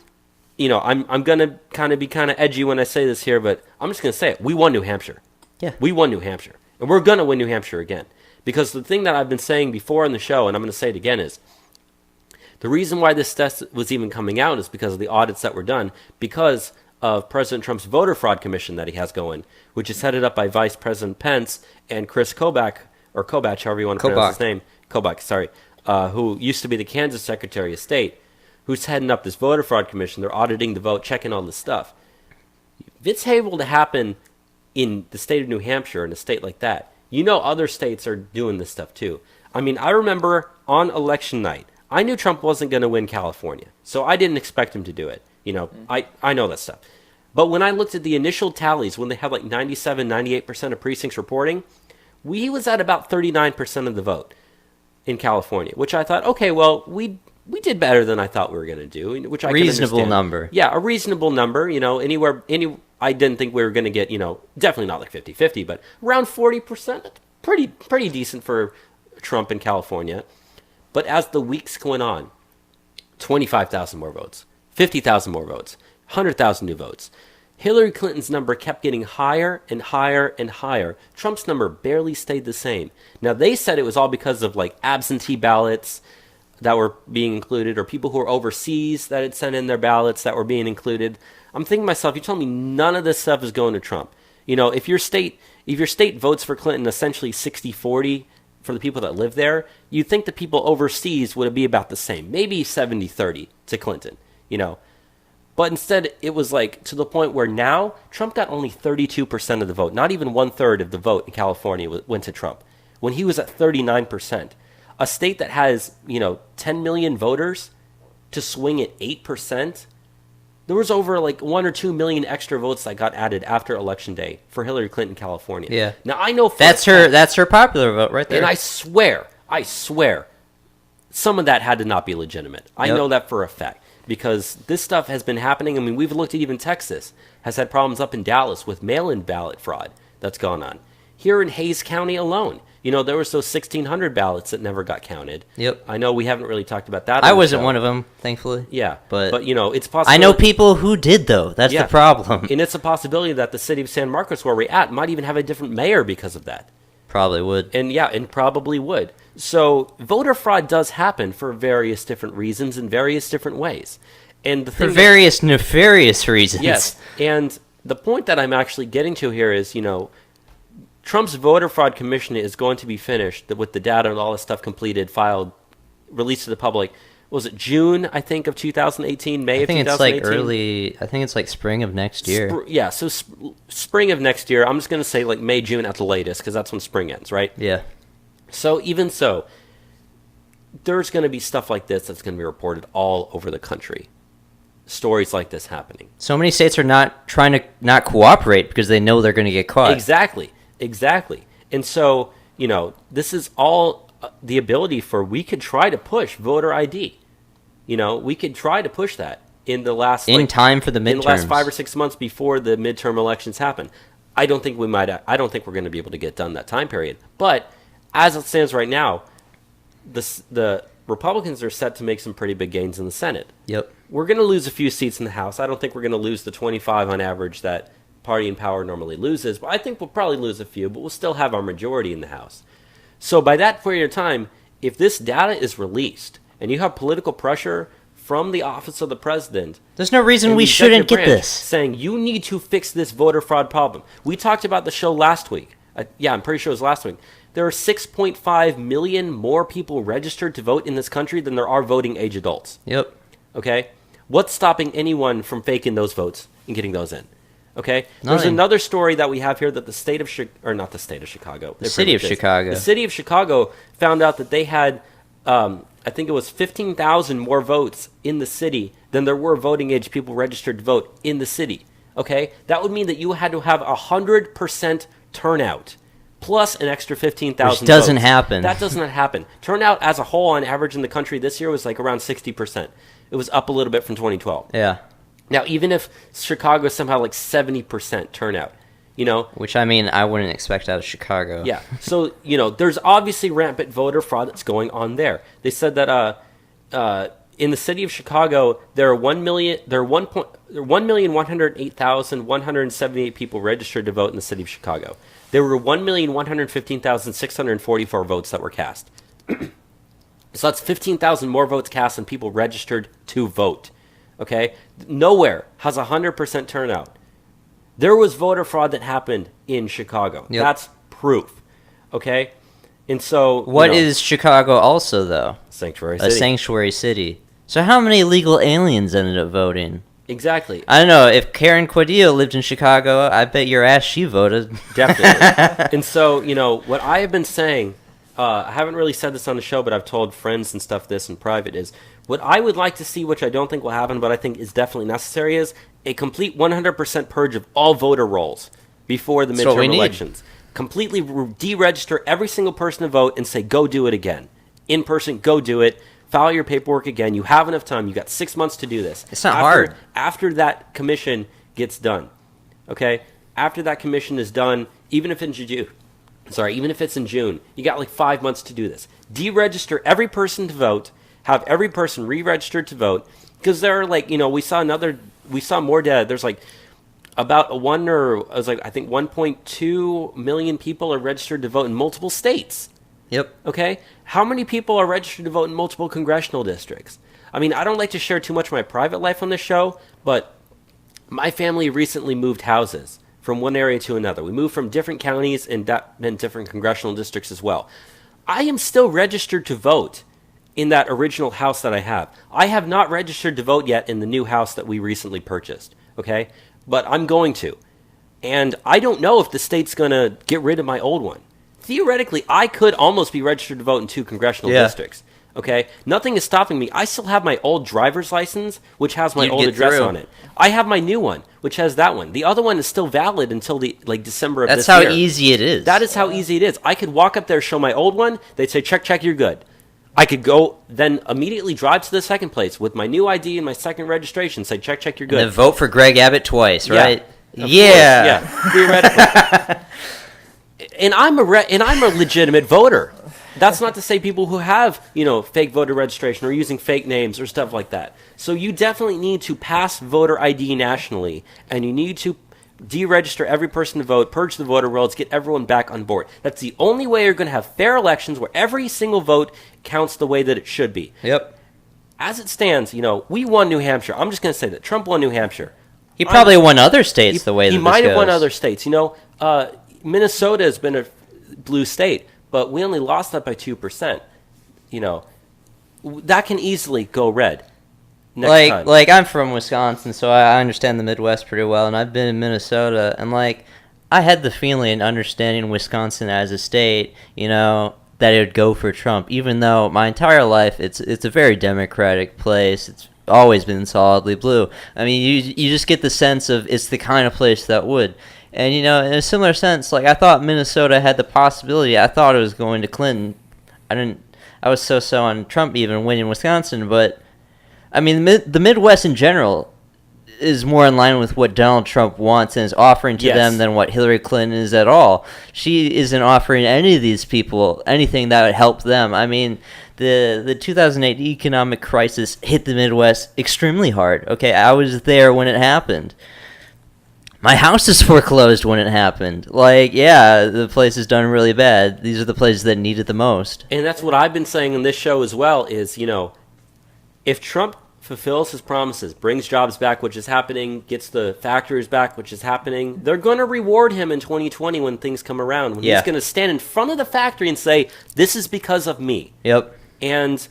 I'm gonna kind of be kind of edgy when I say this here, but I'm just gonna say it. We won New Hampshire. Yeah. We won New Hampshire, and we're gonna win New Hampshire again. Because the thing that I've been saying before in the show, and I'm gonna say it again, is the reason why this test was even coming out is because of the audits that were done, because of President Trump's voter fraud commission that he has going, which is headed up by Vice President Pence and Chris Kobach, or Kobach, however you want to pronounce his name. Kobach, sorry. Who used to be the Kansas Secretary of State, who's heading up this voter fraud commission. They're auditing the vote, checking all this stuff. If it's able to happen in the state of New Hampshire, in a state like that, other states are doing this stuff too. I mean, I remember on election night, I knew Trump wasn't going to win California, so I didn't expect him to do it. I know that stuff. But when I looked at the initial tallies, when they had like 97, 98% of precincts reporting, we was at about 39% of the vote in California, which I thought, okay, well, we did better than I thought we were going to do, which I reasonable can understand. Number. Yeah, a reasonable number, I didn't think we were going to get, definitely not like 50-50, but around 40%, pretty decent for Trump in California. But as the weeks went on, 25,000 more votes, 50,000 more votes, 100,000 new votes. Hillary Clinton's number kept getting higher and higher and higher. Trump's number barely stayed the same. Now, they said it was all because of like absentee ballots that were being included, or people who were overseas that had sent in their ballots that were being included. I'm thinking to myself, you tell me none of this stuff is going to Trump. If your state votes for Clinton essentially 60-40 for the people that live there, you'd think the people overseas would be about the same, maybe 70-30 to Clinton, But instead, it was like to the point where now Trump got only 32% of the vote. Not even 1/3 of the vote in California went to Trump, when he was at 39%. A state that has, 10 million voters to swing at 8%. There was over like 1 or 2 million extra votes that got added after Election Day for Hillary Clinton, California. Yeah. Now I know that's her popular vote right there. And I swear, some of that had to not be legitimate. I know that for a fact. Because this stuff has been happening. I mean, we've looked at even Texas has had problems up in Dallas with mail-in ballot fraud that's gone on. Here in Hayes County alone, there was those 1,600 ballots that never got counted. Yep. I know we haven't really talked about that. I wasn't one of them, thankfully. Yeah. But it's possible. I know people who did, though. That's the problem. And it's a possibility that the city of San Marcos, where we're at, might even have a different mayor because of that. Probably would. And probably would. So voter fraud does happen for various different reasons in various different ways. And for various nefarious reasons. Yes. And the point that I'm actually getting to here is, Trump's voter fraud commission is going to be finished with the data and all this stuff completed, filed, released to the public. Was it June, I think, of 2018, May of 2018? I think it's like spring of next year. So spring of next year. I'm just going to say like May, June at the latest, because that's when spring ends, right? Yeah. So even so, there's going to be stuff like this that's going to be reported all over the country. Stories like this happening. So many states are not trying to not cooperate because they know they're going to get caught. Exactly. And so, this is all the ability for, we could try to push voter ID. We could try to push that in the last time for the midterms. In the last 5 or 6 months before the midterm elections happen. I don't think we're going to be able to get done that time period. But as it stands right now, the Republicans are set to make some pretty big gains in the Senate. Yep. We're going to lose a few seats in the House. I don't think we're going to lose the 25 on average that party in power normally loses, but I think we'll probably lose a few, but we'll still have our majority in the House. So by that period of time, if this data is released and you have political pressure from the office of the president, there's no reason we shouldn't get this. Saying you need to fix this voter fraud problem. We talked about the show last week. I'm pretty sure it was last week. There are 6.5 million more people registered to vote in this country than there are voting age adults. Yep. Okay? What's stopping anyone from faking those votes and getting those in? Okay? Nothing. There's another story that we have here that the state of not the state of Chicago. The city of Chicago. The city of Chicago found out that they had, I think it was 15,000 more votes in the city than there were voting age people registered to vote in the city. Okay? That would mean that you had to have 100% turnout plus an extra 15,000 Which doesn't votes. happen. That does not happen. Turnout as a whole on average in the country this year was like around 60%. It was up a little bit from 2012. Yeah. Now, even if Chicago is somehow like 70% turnout, Which, I mean, I wouldn't expect out of Chicago. Yeah. So, there's obviously rampant voter fraud that's going on there. They said that in the city of Chicago, there are 1,108,178 people registered to vote in the city of Chicago. There were 1,115,644 votes that were cast. So that's 15,000 more votes cast than people registered to vote. Okay? Nowhere has 100% turnout. There was voter fraud that happened in Chicago. Yep. That's proof. Okay? And so... What is Chicago also, though? Sanctuary A city. sanctuary city. So how many illegal aliens ended up voting? Exactly. I don't know. If Karen Quadillo lived in Chicago, I bet your ass she voted. Definitely. And so, what I have been saying, I haven't really said this on the show, but I've told friends and stuff this in private, is what I would like to see, which I don't think will happen, but I think is definitely necessary, is a complete 100% purge of all voter rolls before the midterm elections. Completely deregister every single person to vote and say, go do it again. In person, go do it. File your paperwork again. You have enough time. You got 6 months to do this. It's not hard. After that commission gets done, okay? After that commission is done, even if it's in June, you got like 5 months to do this. Deregister every person to vote. Have every person re-registered to vote. Because there are we saw more data. There's about 1.2 million people are registered to vote in multiple states. Yep. Okay? How many people are registered to vote in multiple congressional districts? I mean, I don't like to share too much of my private life on this show, but my family recently moved houses from one area to another. We moved from different counties and different congressional districts as well. I am still registered to vote in that original house that I have. I have not registered to vote yet in the new house that we recently purchased, okay? But I'm going to. And I don't know if the state's going to get rid of my old one. Theoretically, I could almost be registered to vote in 2 congressional districts. Okay? Nothing is stopping me. I still have my old driver's license, which has my old address on it. I have my new one, which has that one. The other one is still valid until December of this year. That's how easy it is. That is how easy it is. I could walk up there, show my old one. They'd say, check, you're good. I could go, then immediately drive to the second place with my new ID and my second registration, say, check, you're good. And then vote for Greg Abbott twice, right? Yeah, theoretically. And I'm a legitimate voter. That's not to say people who have, fake voter registration or using fake names or stuff like that. So you definitely need to pass voter ID nationally, and you need to deregister every person to vote, purge the voter rolls, get everyone back on board. That's the only way you're going to have fair elections where every single vote counts the way that it should be. Yep. As it stands, we won New Hampshire. I'm just going to say that Trump won New Hampshire. He probably won other states the way that he might have won other states. Minnesota has been a blue state, but we only lost that by 2%. That can easily go red next time. I'm from Wisconsin, so I understand the Midwest pretty well, and I've been in Minnesota, and I had the feeling and understanding Wisconsin as a state, that it would go for Trump, even though my entire life it's a very democratic place. It's always been solidly blue. I mean, you just get the sense of it's the kind of place that would. And, in a similar sense, I thought Minnesota had the possibility. I thought it was going to Clinton. I was so on Trump even winning Wisconsin. But, I mean, the Midwest in general is more in line with what Donald Trump wants and is offering to them than what Hillary Clinton is at all. She isn't offering any of these people anything that would help them. I mean, the 2008 economic crisis hit the Midwest extremely hard. Okay, I was there when it happened. My house is foreclosed when it happened. The place is done really bad. These are the places that need it the most. And that's what I've been saying in this show as well is, if Trump fulfills his promises, brings jobs back, which is happening, gets the factories back, which is happening, they're going to reward him in 2020 when things come around. When he's going to stand in front of the factory and say, this is because of me. Yep. And,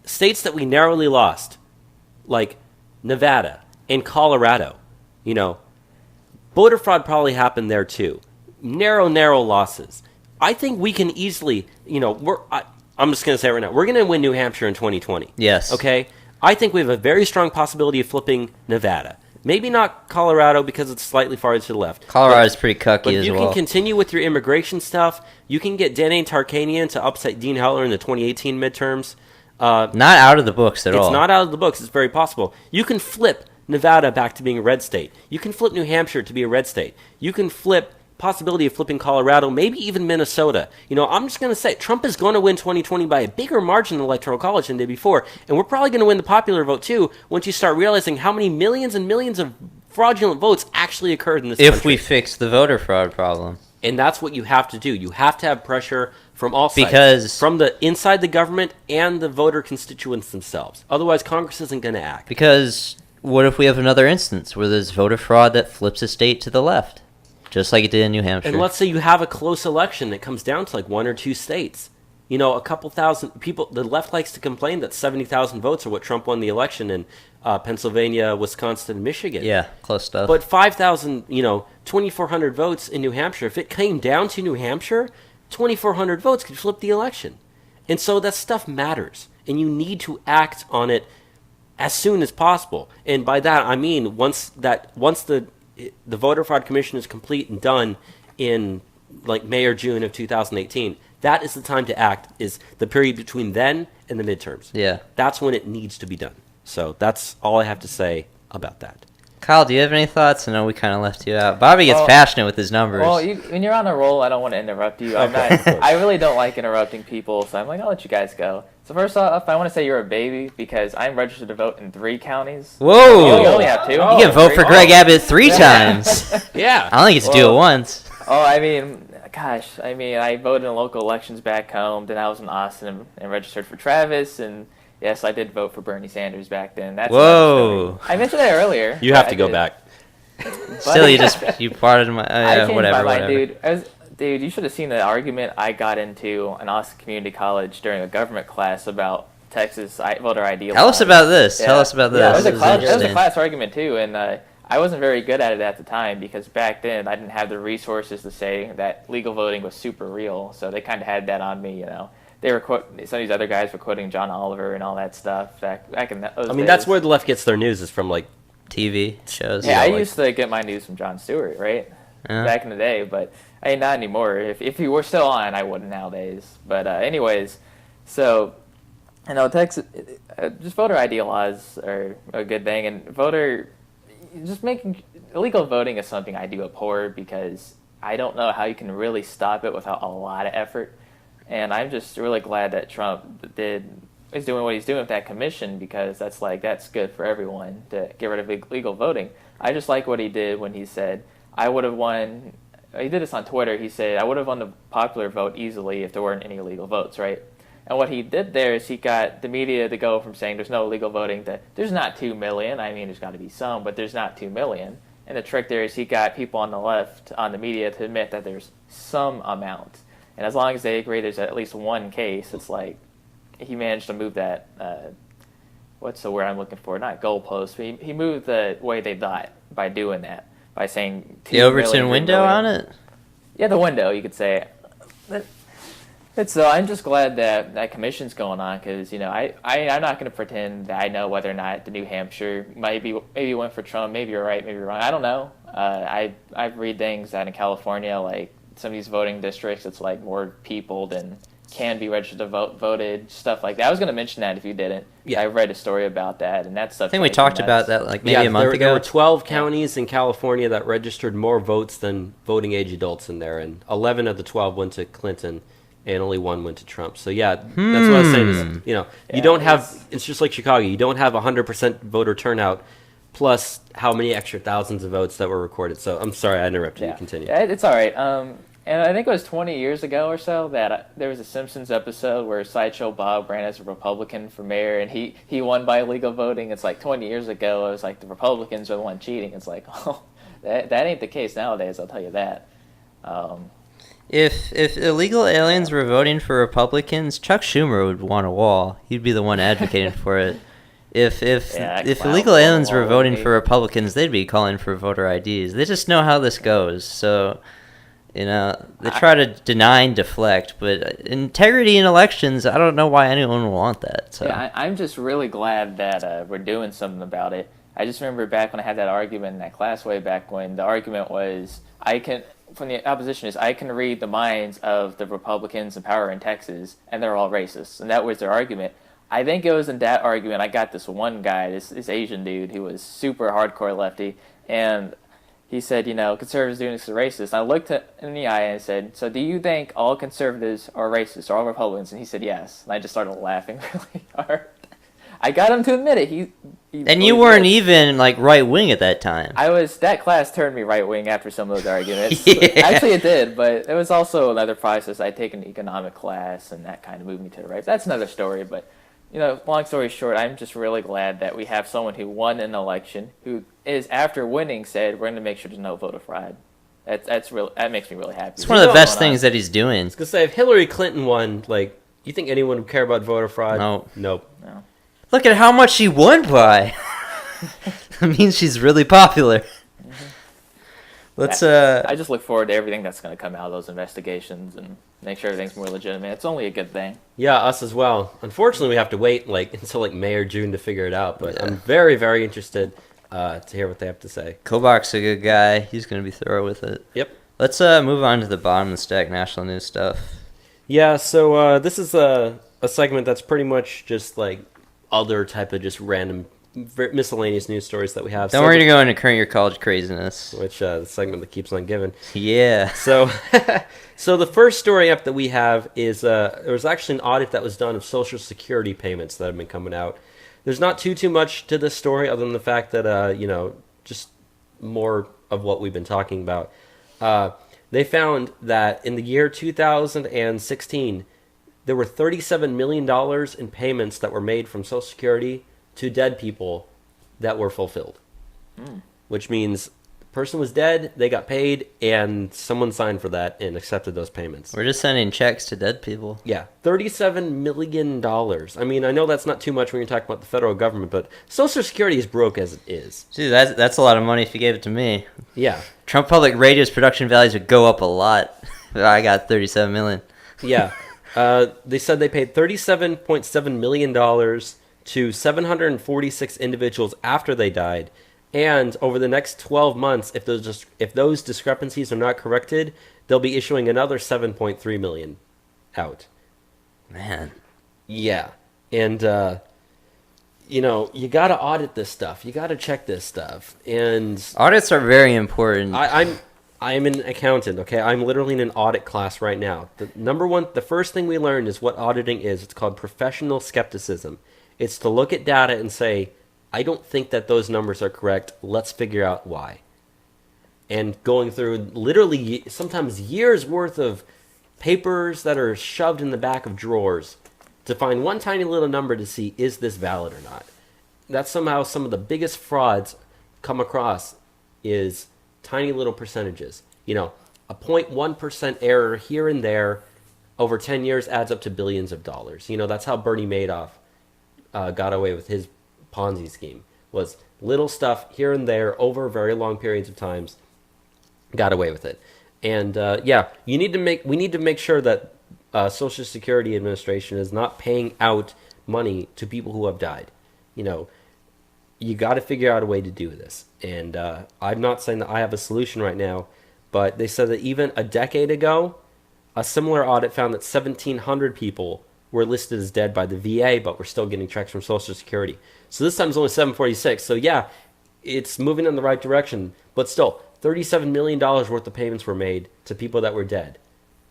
states that we narrowly lost, like Nevada and Colorado, voter fraud probably happened there too. Narrow losses. I think we can easily, I'm just going to say it right now, we're going to win New Hampshire in 2020. Yes. Okay? I think we have a very strong possibility of flipping Nevada. Maybe not Colorado because it's slightly farther to the left. Colorado's pretty cucky as well. But you can continue with your immigration stuff. You can get Danae Tarkanian to upset Dean Heller in the 2018 midterms. Not out of the books at all. It's not out of the books. It's very possible. You can flip Nevada back to being a red state. You can flip New Hampshire to be a red state. You can flip possibility of flipping Colorado, maybe even Minnesota. I'm just going to say Trump is going to win 2020 by a bigger margin in the Electoral College than did before, and we're probably going to win the popular vote too once you start realizing how many millions and millions of fraudulent votes actually occurred in this country. If we fix the voter fraud problem. And that's what you have to do. You have to have pressure from all sides. Because from the inside the government and the voter constituents themselves. Otherwise, Congress isn't going to act. Because what if we have another instance where there's voter fraud that flips a state to the left? Just like it did in New Hampshire. And let's say you have a close election that comes down to like one or two states. A couple thousand people, the left likes to complain that 70,000 votes are what Trump won the election in Pennsylvania, Wisconsin, and Michigan. Yeah, close stuff. But 5,000, 2,400 votes in New Hampshire, if it came down to New Hampshire, 2,400 votes could flip the election. And so that stuff matters. And you need to act on it as soon as possible. And by that, I mean once the voter fraud commission is complete and done in like May or June of 2018, that is the time to act, is the period between then and the midterms. Yeah. That's when it needs to be done. So that's all I have to say about that. Kyle, do you have any thoughts? I know we kind of left you out. Bobby gets passionate with his numbers. Well, when you're on a roll, I don't want to interrupt you. I really don't like interrupting people, so I'm like, I'll let you guys go. So first off, I want to say you're a baby because I'm registered to vote in 3 counties. Whoa! You only have 2. You can vote for Greg Abbott 3 times. Yeah. I only get to do it once. I voted in local elections back home. Then I was in Austin and registered for Travis. And yes, I did vote for Bernie Sanders back then. Whoa! I mentioned that earlier. You have to go back. Still, you parted my whatever. Whatever. Dude, you should have seen the argument I got into in Austin Community College during a government class about Texas voter ID laws. Tell us about this. Yeah. Tell us about this. Yeah, it was a class argument too, and I wasn't very good at it at the time because back then I didn't have the resources to say that legal voting was super real. So they kind of had that on me, They were some of these other guys were quoting John Oliver and all that stuff back in those days. That's where the left gets their news, is from like TV shows. Yeah, I used to get my news from Jon Stewart, right? Back in the day, but not anymore. If he were still on, I wouldn't nowadays. But anyways, so Texas, just voter ID laws are a good thing, and just making illegal voting is something I do abhor because I don't know how you can really stop it without a lot of effort. And I'm just really glad that Trump is doing what he's doing with that commission because that's good for everyone to get rid of illegal voting. I just like what he did when he said, I would have won. He did this on Twitter. He said, I would have won the popular vote easily if there weren't any illegal votes, right? And what he did there is he got the media to go from saying there's no illegal voting to there's not 2 million. I mean, there's got to be some, but there's not 2 million. And the trick there is he got people on the left, on the media, to admit that there's some amount. And as long as they agree there's at least one case, it's like he managed to move that, what's the word I'm looking for? Not goalpost, but he moved the way they thought by doing that, by saying 2 the Overton window on it? Yeah, the window, you could say. So I'm just glad that commission's going on because, I'm not going to pretend that I know whether or not the New Hampshire maybe went for Trump, maybe you're right, maybe you're wrong. I don't know. I read things that in California, like some of these voting districts, it's like more people than can be registered to voted, stuff like that. I was going to mention that if you didn't. Yeah. I read a story about that, and that stuff. I think we talked about that maybe a month ago. There were 12 counties in California that registered more votes than voting age adults in there, and 11 of the 12 went to Clinton, and only 1 went to Trump. So yeah, that's what I was saying. Is, you don't have. It's just like Chicago. You don't have 100% voter turnout, plus how many extra thousands of votes that were recorded. So I'm sorry I interrupted you. Continue. Yeah, it's all right. And I think it was 20 years ago or so that there was a Simpsons episode where Sideshow Bob ran as a Republican for mayor, and he won by illegal voting. It's like 20 years ago. It was like the Republicans are the one cheating. It's like, that ain't the case nowadays. I'll tell you that. If illegal aliens were voting for Republicans, Chuck Schumer would want a wall. He'd be the one advocating for it. If illegal aliens were voting for Republicans, they'd be calling for voter IDs. They just know how this goes. So, they try to deny and deflect, but integrity in elections, I don't know why anyone would want that. So. Yeah, I'm just really glad that we're doing something about it. I just remember back when I had that argument in that class way back when, the argument was, from the opposition is, I can read the minds of the Republicans in power in Texas, and they're all racist. And that was their argument. I think it was in that argument I got this one guy, this Asian dude who was super hardcore lefty, and he said, conservatives doing this is racist. And I looked him in the eye and I said, so do you think all conservatives are racist or all Republicans? And he said yes. And I just started laughing really hard. I got him to admit it. He and you weren't even like right wing at that time. That class turned me right wing after some of those arguments. Yeah. Actually, it did, but it was also another process. I'd taken an economic class, and that kind of moved me to the right. That's another story, but long story short, I'm just really glad that we have someone who won an election who is, after winning, said we're going to make sure there's no voter fraud. That makes me really happy. It's one of the best things that he's doing. I was gonna say, if Hillary Clinton won, like, you think anyone would care about voter fraud? No. Nope. No. Look at how much she won by. That means she's really popular. Mm-hmm. Let's I just look forward to everything that's going to come out of those investigations and make sure everything's more legitimate. It's only a good thing. Yeah, us as well. Unfortunately, we have to wait until May or June to figure it out. But Yeah. I'm very, very interested to hear what they have to say. Kobach's a good guy. He's going to be thorough with it. Yep. Let's move on to the bottom of the stack, national news stuff. Yeah. So this is a segment that's pretty much just like other type of just random miscellaneous news stories that we have. Don't worry to go into current year college craziness. Which the segment that keeps on giving. Yeah. So, so the first story up that we have is there was actually an audit that was done of Social Security payments that have been coming out. There's not too much to this story other than the fact that just more of what we've been talking about. They found that in the year 2016, there were $37 million in payments that were made from Social Security to dead people that were fulfilled. Which means the person was dead, they got paid, and someone signed for that and accepted those payments. We're just sending checks to dead people. Yeah, $37 million. I mean, I know that's not too much when you're talking about the federal government, but Social Security is broke as it is. Dude, that's a lot of money if you gave it to me. Yeah. Trump Public Radio's production values would go up a lot. I got $37 million. Yeah. They said they paid $37.7 million to 746 individuals after they died. And over the next 12 months, if those discrepancies are not corrected, they'll be issuing another 7.3 million out. Man. Yeah. And, you got to audit this stuff. You got to check this stuff. And Audits are very important. I'm an accountant, okay? I'm literally in an audit class right now. The first thing we learned is what auditing is. It's called professional skepticism. It's to look at data and say, I don't think that those numbers are correct. Let's figure out why. And going through literally sometimes years worth of papers that are shoved in the back of drawers to find one tiny little number to see, is this valid or not? That's somehow some of the biggest frauds come across is tiny little percentages. A 0.1% error here and there over 10 years adds up to billions of dollars. That's how Bernie Madoff got away with his Ponzi scheme, was little stuff here and there over very long periods of times, got away with it. And we need to make sure that Social Security Administration is not paying out money to people who have died. You got to figure out a way to do this. And I'm not saying that I have a solution right now, but they said that even a decade ago, a similar audit found that 1,700 people were listed as dead by the VA, but we're still getting checks from Social Security. So this time it's only 746. So yeah, it's moving in the right direction. But still, $37 million worth of payments were made to people that were dead.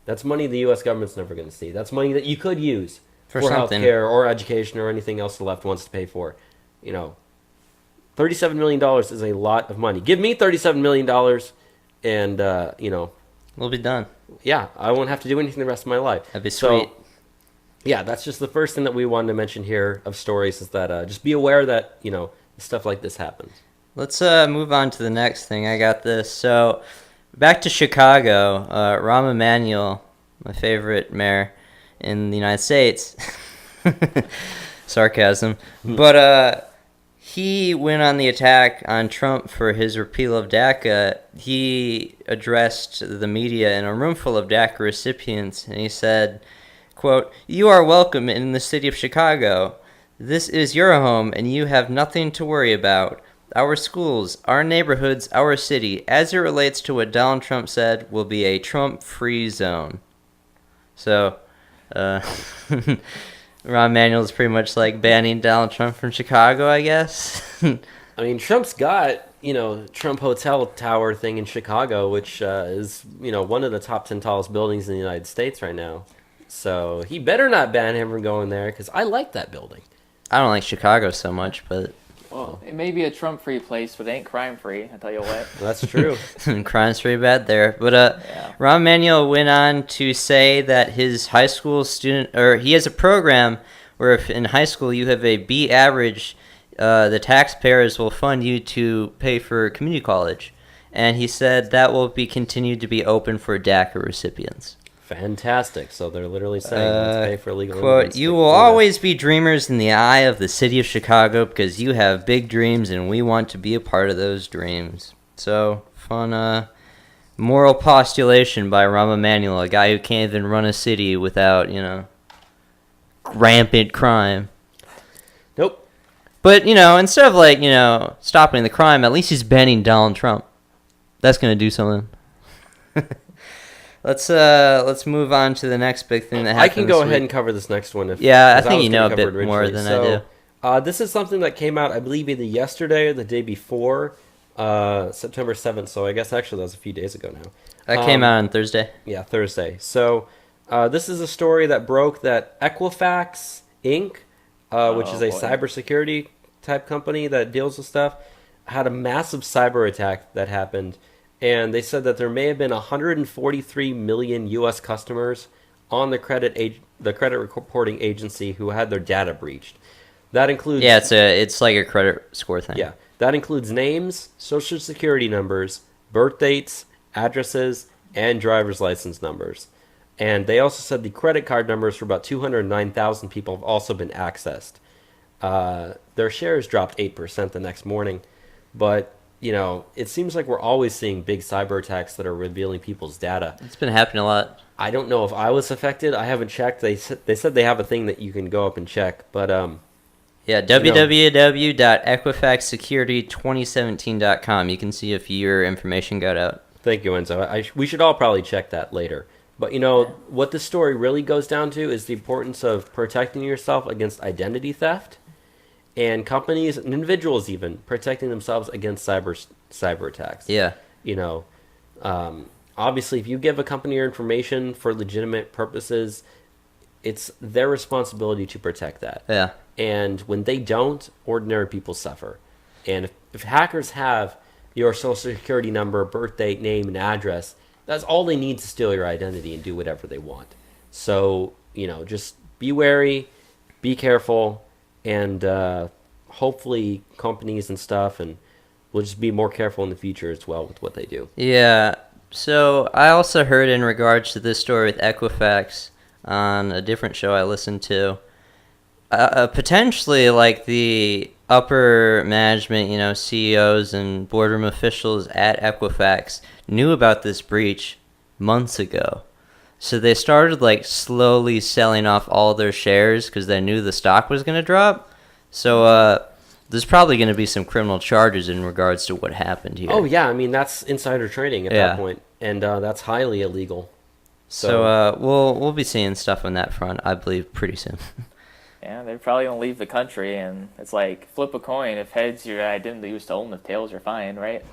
That's money the U.S. government's never going to see. That's money that you could use for something. healthcare or education or anything else the left wants to pay for. $37 million is a lot of money. Give me $37 million and, We'll be done. yeah, I won't have to do anything the rest of my life. That'd be sweet. Yeah, that's just the first thing that we wanted to mention here of stories is that just be aware that, stuff like this happens. Let's move on to the next thing. I got this. So, back to Chicago. Rahm Emanuel, my favorite mayor in the United States. Sarcasm. But he went on the attack on Trump for his repeal of DACA. He addressed the media in a room full of DACA recipients, and he said, quote, "You are welcome in the city of Chicago. This is your home, and you have nothing to worry about. Our schools, our neighborhoods, our city, as it relates to what Donald Trump said, will be a Trump-free zone." So, Rahm Emanuel is pretty much like banning Donald Trump from Chicago, I guess. I mean, Trump's got Trump Hotel Tower thing in Chicago, which is, one of the top 10 tallest buildings in the United States right now. So he better not ban him from going there, because I like that building. I don't like Chicago so much, but Well, it may be a Trump-free place, but it ain't crime-free, I tell you what. That's true. crime's pretty bad there. But Yeah. Rahm Emanuel went on to say that his high school student, or he has a program where if in high school you have a B average, the taxpayers will fund you to pay for community college. And he said that will be continued to be open for DACA recipients. Fantastic. So they're literally saying, let's pay for illegal Quote, immigrants you to will do always be dreamers in the eye of the city of Chicago because you have big dreams and we want to be a part of those dreams. So, fun moral postulation by Rahm Emanuel, a guy who can't even run a city without, rampant crime. Nope. But, instead of, stopping the crime, at least he's banning Donald Trump. That's going to do something. Let's move on to the next big thing that happened. I can go ahead and cover this next one. Yeah, I think was you know gonna a cover bit it more originally. than I do. This is something that came out, I believe, either yesterday or the day before, September 7th. So I guess actually that was a few days ago now. That came out on Thursday. Yeah, Thursday. So this is a story that broke that Equifax Inc., which is a boy. cybersecurity type company that deals with stuff, had a massive cyber attack that happened. And they said that there may have been 143 million U.S. customers on the credit reporting agency who had their data breached. That includes It's like a credit score thing. yeah, that includes names, social security numbers, birth dates, addresses, and driver's license numbers. And they also said the credit card numbers for about 209,000 people have also been accessed. Their shares dropped 8% the next morning, but it seems like we're always seeing big cyber attacks that are revealing people's data. It's been happening a lot. I don't know if I was affected. I haven't checked. They said they have a thing that you can go up and check, but Yeah, www.equifaxsecurity2017.com. You can see if your information got out. thank you, Enzo. We should all probably check that later. But what this story really goes down to is the importance of protecting yourself against identity theft, and companies and individuals even protecting themselves against cyber attacks. Yeah. Obviously, if you give a company your information for legitimate purposes, it's their responsibility to protect that. Yeah. And when they don't, ordinary people suffer. And if hackers have your social security number, birth date, name, and address, that's all they need to steal your identity and do whatever they want. So, just be wary, be careful, and hopefully companies and stuff and we'll just be more careful in the future as well with what they do. Yeah. So I also heard in regards to this story with Equifax on a different show I listened to, potentially like the upper management, CEOs and boardroom officials at Equifax knew about this breach months ago. So they started like slowly selling off all their shares because they knew the stock was going to drop. So there's probably going to be some criminal charges in regards to what happened here. Oh yeah, I mean that's insider trading at that point, and that's highly illegal. So we'll be seeing stuff on that front, I believe, pretty soon. Yeah, they're probably going to leave the country, and it's like flip a coin. If heads, your identity was stolen. If tails, you're fine, right?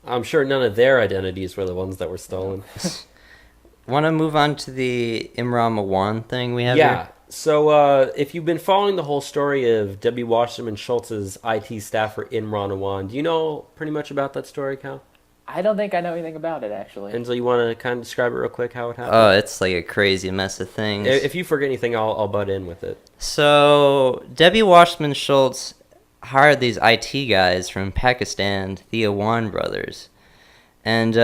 I'm sure none of their identities were the ones that were stolen. Want to move on to the Imran Awan thing we have Yeah. here? So if you've been following the whole story of Debbie Wasserman Schultz's IT staffer Imran Awan, do you know pretty much about that story, Cal? I don't think I know anything about it, actually. Enzo, you want to kind of describe it real quick how it happened? Oh, it's like a crazy mess of things. If you forget anything, I'll butt in with it. So Debbie Wasserman Schultz hired these IT guys from Pakistan, the Awan brothers. And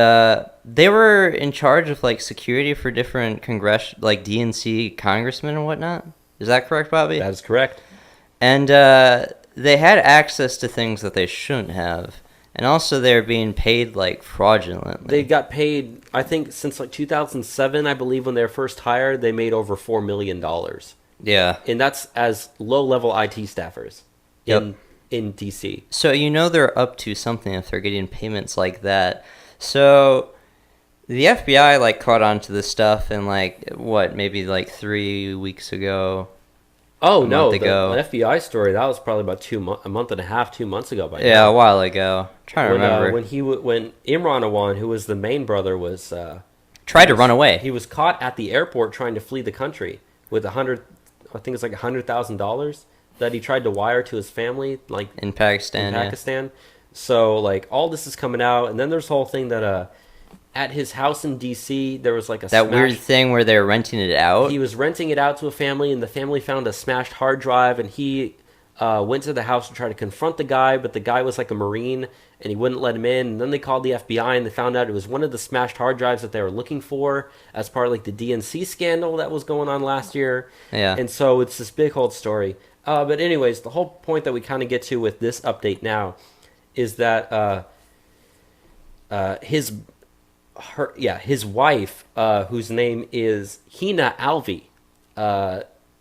they were in charge of like security for different like DNC congressmen and whatnot. Is that correct, Bobby? That is correct. And they had access to things that they shouldn't have. And also they're being paid like fraudulently. They got paid, I think, since like 2007, I believe, when they were first hired, they made over $4 million. Yeah. And that's as low-level IT staffers in D.C. So they're up to something if they're getting payments like that. So the FBI like caught on to this stuff and maybe 3 weeks ago, Oh, a no, month ago. the FBI story, that was probably about a month and a half, 2 months ago by Yeah, now. a while ago. I'm trying to remember. When Imran Awan, who was the main brother, was... Tried to run away. He was caught at the airport trying to flee the country with I think it's like $100,000 that he tried to wire to his family, like In Pakistan, So like all this is coming out, and then there's the whole thing that at his house in D.C. there was like That weird thing where they're renting it out. He was renting it out to a family, and the family found a smashed hard drive, and he went to the house to try to confront the guy, but the guy was like a Marine, and he wouldn't let him in. And then they called the FBI, and they found out it was one of the smashed hard drives that they were looking for as part of like the DNC scandal that was going on last year. Yeah. And so it's this big old story. But anyways, the whole point that we kind of get to with this update now is that his wife, whose name is Hina Alvi,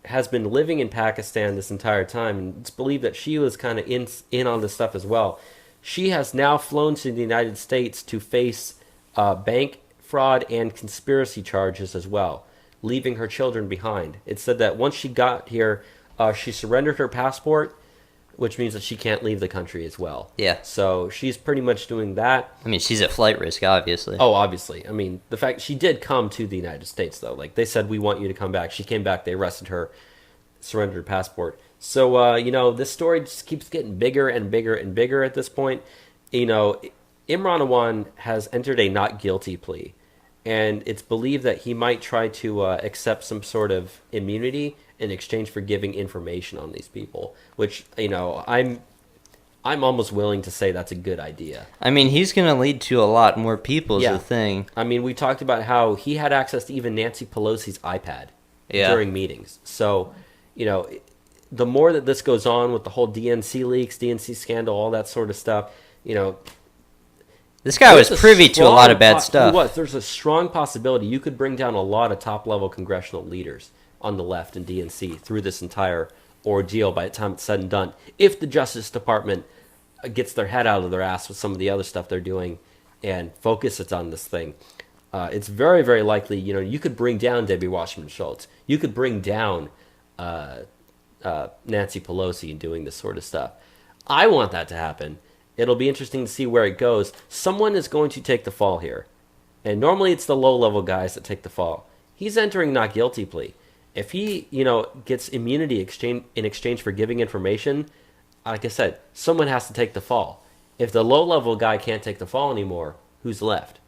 has been living in Pakistan this entire time, and it's believed that she was kind of in on this stuff as well. She has now flown to the United States to face bank fraud and conspiracy charges as well, leaving her children behind. It's said that once she got here, she surrendered her passport, which means that she can't leave the country as well. Yeah. So she's pretty much doing that. I mean, she's at flight risk, obviously. Oh, obviously. I mean, the fact she did come to the United States, though. Like, they said, we want you to come back. She came back. They arrested her, surrendered her passport. So, this story just keeps getting bigger and bigger and bigger at this point. Imran Awan has entered a not guilty plea, and it's believed that he might try to accept some sort of immunity in exchange for giving information on these people, which, I'm almost willing to say that's a good idea. I mean, he's going to lead to a lot more people is Yeah. the thing. I mean, we talked about how he had access to even Nancy Pelosi's iPad during meetings. So, the more that this goes on with the whole DNC leaks, DNC scandal, all that sort of stuff, This guy was privy to a lot of bad stuff. There's a strong possibility you could bring down a lot of top-level congressional leaders on the left and DNC through this entire ordeal by the time it's said and done. If the Justice Department gets their head out of their ass with some of the other stuff they're doing and focuses on this thing, it's very, very likely, you could bring down Debbie Wasserman Schultz. You could bring down Nancy Pelosi in doing this sort of stuff. I want that to happen. It'll be interesting to see where it goes. Someone is going to take the fall here. And normally it's the low-level guys that take the fall. He's entering not guilty plea. If he, gets immunity in exchange for giving information, like I said, someone has to take the fall. If the low-level guy can't take the fall anymore, who's left?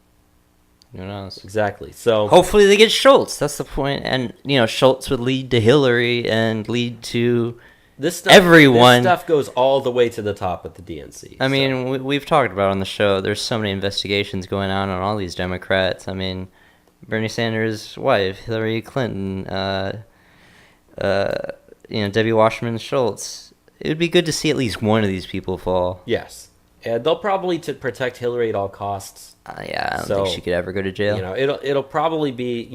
Who knows? Exactly. So hopefully they get Schultz. That's the point. And, Schultz would lead to Hillary and lead to everyone. This stuff goes all the way to the top of the DNC. I mean, we've talked about it on the show. There's so many investigations going on all these Democrats. I mean, Bernie Sanders' wife, Hillary Clinton, Debbie Wasserman Schultz. It would be good to see at least one of these people fall. Yes. And they'll probably to protect Hillary at all costs. I don't think she could ever go to jail. It'll probably be,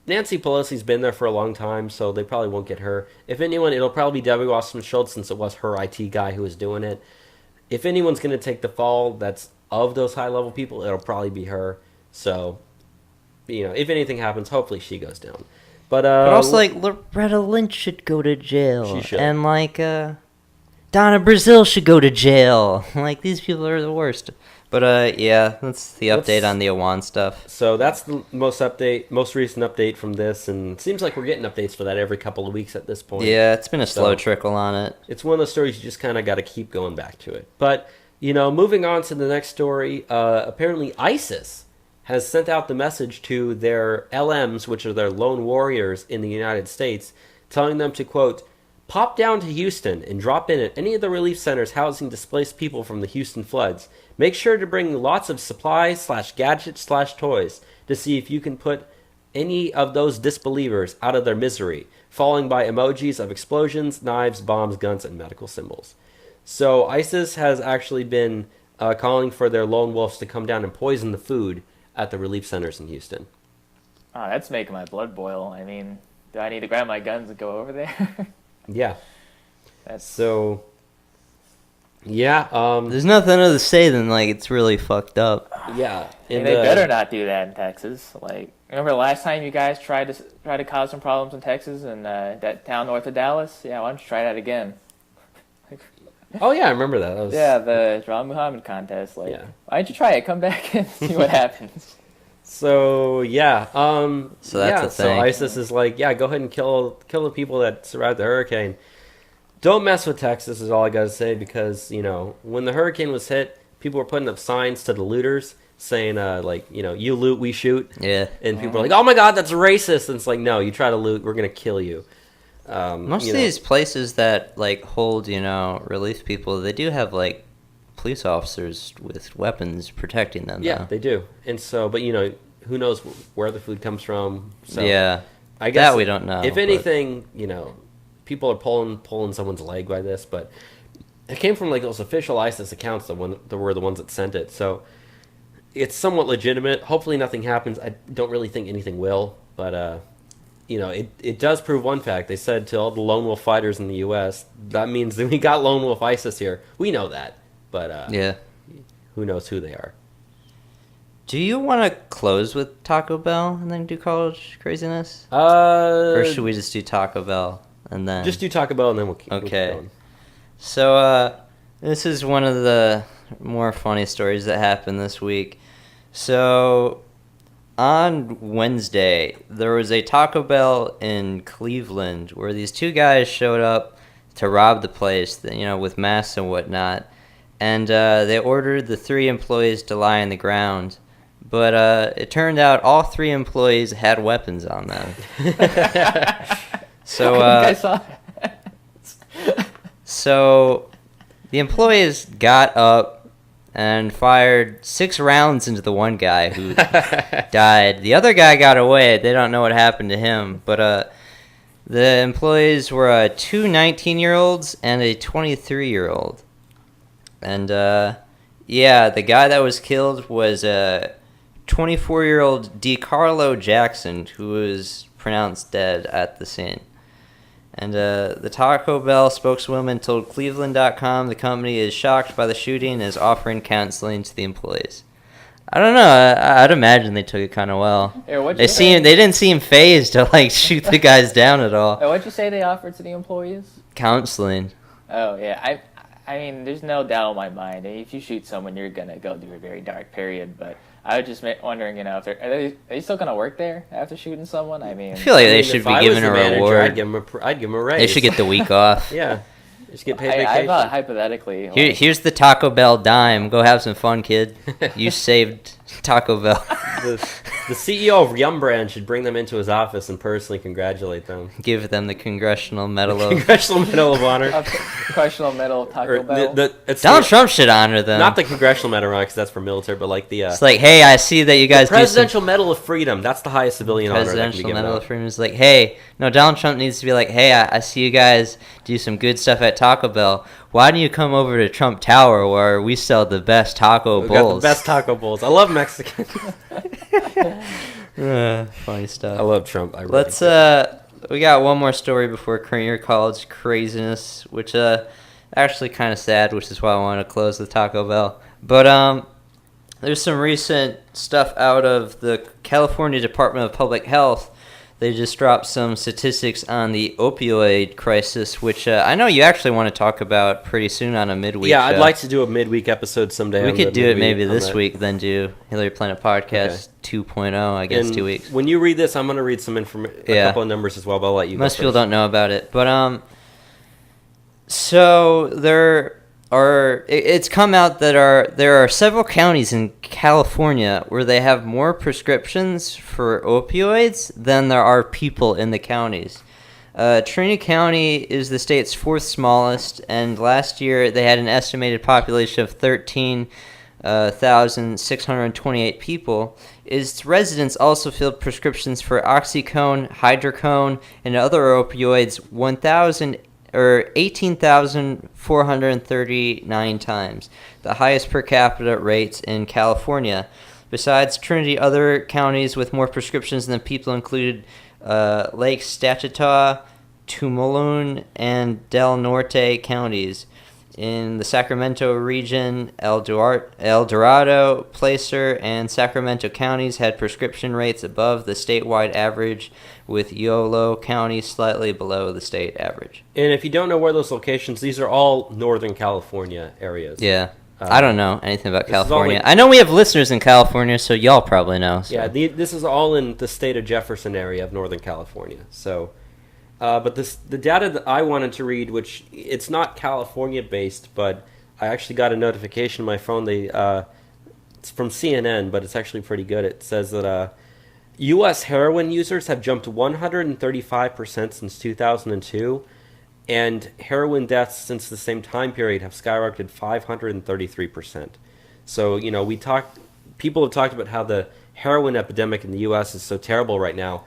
Nancy Pelosi's been there for a long time, so they probably won't get her. If anyone, it'll probably be Debbie Wasserman Schultz, since it was her IT guy who was doing it. If anyone's going to take the fall that's of those high-level people, it'll probably be her. So, if anything happens, hopefully she goes down. But also, Loretta Lynch should go to jail. She should. And, Donna Brazile should go to jail. These people are the worst. But, that's the update on the Awan stuff. So that's the most recent update from this, and it seems like we're getting updates for that every couple of weeks at this point. Yeah, it's been a slow trickle on it. It's one of those stories you just kind of got to keep going back to it. But, moving on to the next story, apparently ISIS has sent out the message to their LMs, which are their lone warriors in the United States, telling them to, quote, pop down to Houston and drop in at any of the relief centers housing displaced people from the Houston floods. Make sure to bring lots of supplies/gadgets/toys to see if you can put any of those disbelievers out of their misery, following by emojis of explosions, knives, bombs, guns, and medical symbols. So ISIS has actually been calling for their lone wolves to come down and poison the food at the relief centers in Houston. Oh, that's making my blood boil. I mean, do I need to grab my guns and go over there? Yeah. That's so. Yeah. There's nothing other to say than it's really fucked up. Yeah. And they better not do that in Texas. Like, remember the last time you guys tried to cause some problems in Texas and that town north of Dallas? Yeah, why don't you try that again? Oh, yeah, I remember that. Yeah, the Rahm Muhammad contest. Like, Yeah. why don't you try it? Come back and see what happens. So, yeah. So that's yeah, the so thing. ISIS is like, yeah, go ahead and kill the people that survived the hurricane. Don't mess with Texas is all I got to say, because, when the hurricane was hit, people were putting up signs to the looters saying, you loot, we shoot. Yeah. And people are like, oh my God, that's racist. And it's like, no, you try to loot, we're going to kill you. Most of these places that hold, relief people, they do have police officers with weapons protecting them. Yeah, though. they do. And so, but who knows where the food comes from? So yeah, I guess that we don't know. If anything, people are pulling someone's leg by this, but it came from those official ISIS accounts that were the ones that sent it. So it's somewhat legitimate. Hopefully nothing happens. I don't really think anything will, but it does prove one fact. They said to all the lone wolf fighters in the U.S., that means that we got lone wolf ISIS here. We know that, but yeah, who knows who they are. Do you want to close with Taco Bell and then do college craziness? Or should we just do Taco Bell and then... Just do Taco Bell and then we'll keep going. So, this is one of the more funny stories that happened this week. So, on Wednesday, there was a Taco Bell in Cleveland where these two guys showed up to rob the place, with masks and whatnot. And they ordered the 3 employees to lie on the ground. But it turned out all 3 employees had weapons on them. So, I saw that. So the employees got up and fired 6 rounds into the one guy who died. The other guy got away. They don't know what happened to him. But the employees were 2 19-year-olds and a 23-year-old. And, the guy that was killed was 24-year-old DeCarlo Jackson, who was pronounced dead at the scene. And the Taco Bell spokeswoman told Cleveland.com the company is shocked by the shooting and is offering counseling to the employees. I don't know. I'd imagine they took it kind of well. They didn't seem phased to shoot the guys down at all. What'd you say they offered to the employees? Counseling. Oh yeah, I mean, there's no doubt in my mind. If you shoot someone, you're gonna go through a very dark period. But I was just wondering, if are they still gonna work there after shooting someone? I mean, I feel like they should be given a reward. I'd give them a raise. They should get the week off. Yeah, they should get paid vacation. I thought hypothetically. Here's the Taco Bell dime. Go have some fun, kid. You saved Taco Bell. The CEO of Yum Brand should bring them into his office and personally congratulate them. Give them the Congressional Medal of Congressional Medal of Honor. Congressional Medal of Taco Bell. Donald Trump should honor them. Not the Congressional Medal of Honor, because that's for military, but it's like, hey, I see that you guys do Presidential Medal of Freedom. That's the highest civilian honor that can be Presidential given Medal out. of Freedom is like, hey, no, Donald Trump needs to be like, hey, I see you guys do some good stuff at Taco Bell. Why don't you come over to Trump Tower where we sell the best taco We bowls? got the best taco bowls. I love Mexican. Funny stuff. I love Trump. I really Let's we got one more story before your college craziness, which actually kind of sad, which is why I want to close with Taco Bell. But there's some recent stuff out of the California Department of Public Health. They just dropped some statistics on the opioid crisis, which I know you actually want to talk about pretty soon on a midweek Yeah, I'd show. like to do a midweek episode someday. We could do it maybe this week, then do Hillary Planet Podcast 2.0, I guess, And 2 weeks. When you read this, I'm going to read some a couple of numbers as well, but I'll let you Most go people first. don't know about it. But so it's come out that there are several counties in California where they have more prescriptions for opioids than there are people in the counties. Trinity County is the state's 4th smallest, and last year they had an estimated population of 13,628 people. Its residents also filled prescriptions for oxycodone, hydrocodone, and other opioids 18,439 times, the highest per capita rates in California. Besides Trinity, other counties with more prescriptions than people included Lake Statutoa, Tumulun, and Del Norte counties. In the Sacramento region, El Dorado, Placer, and Sacramento counties had prescription rates above the statewide average, with Yolo County slightly below the state average. And if you don't know where those locations, these are all Northern California areas. Yeah. I don't know anything about California. Like, I know we have listeners in California, so y'all probably know. So. Yeah, this is all in the state of Jefferson area of Northern California. So... but the data that I wanted to read, which it's not California-based, but I actually got a notification on my phone. It's from CNN, but it's actually pretty good. It says that U.S. heroin users have jumped 135% since 2002, and heroin deaths since the same time period have skyrocketed 533%. So, people have talked about how the heroin epidemic in the U.S. is so terrible right now.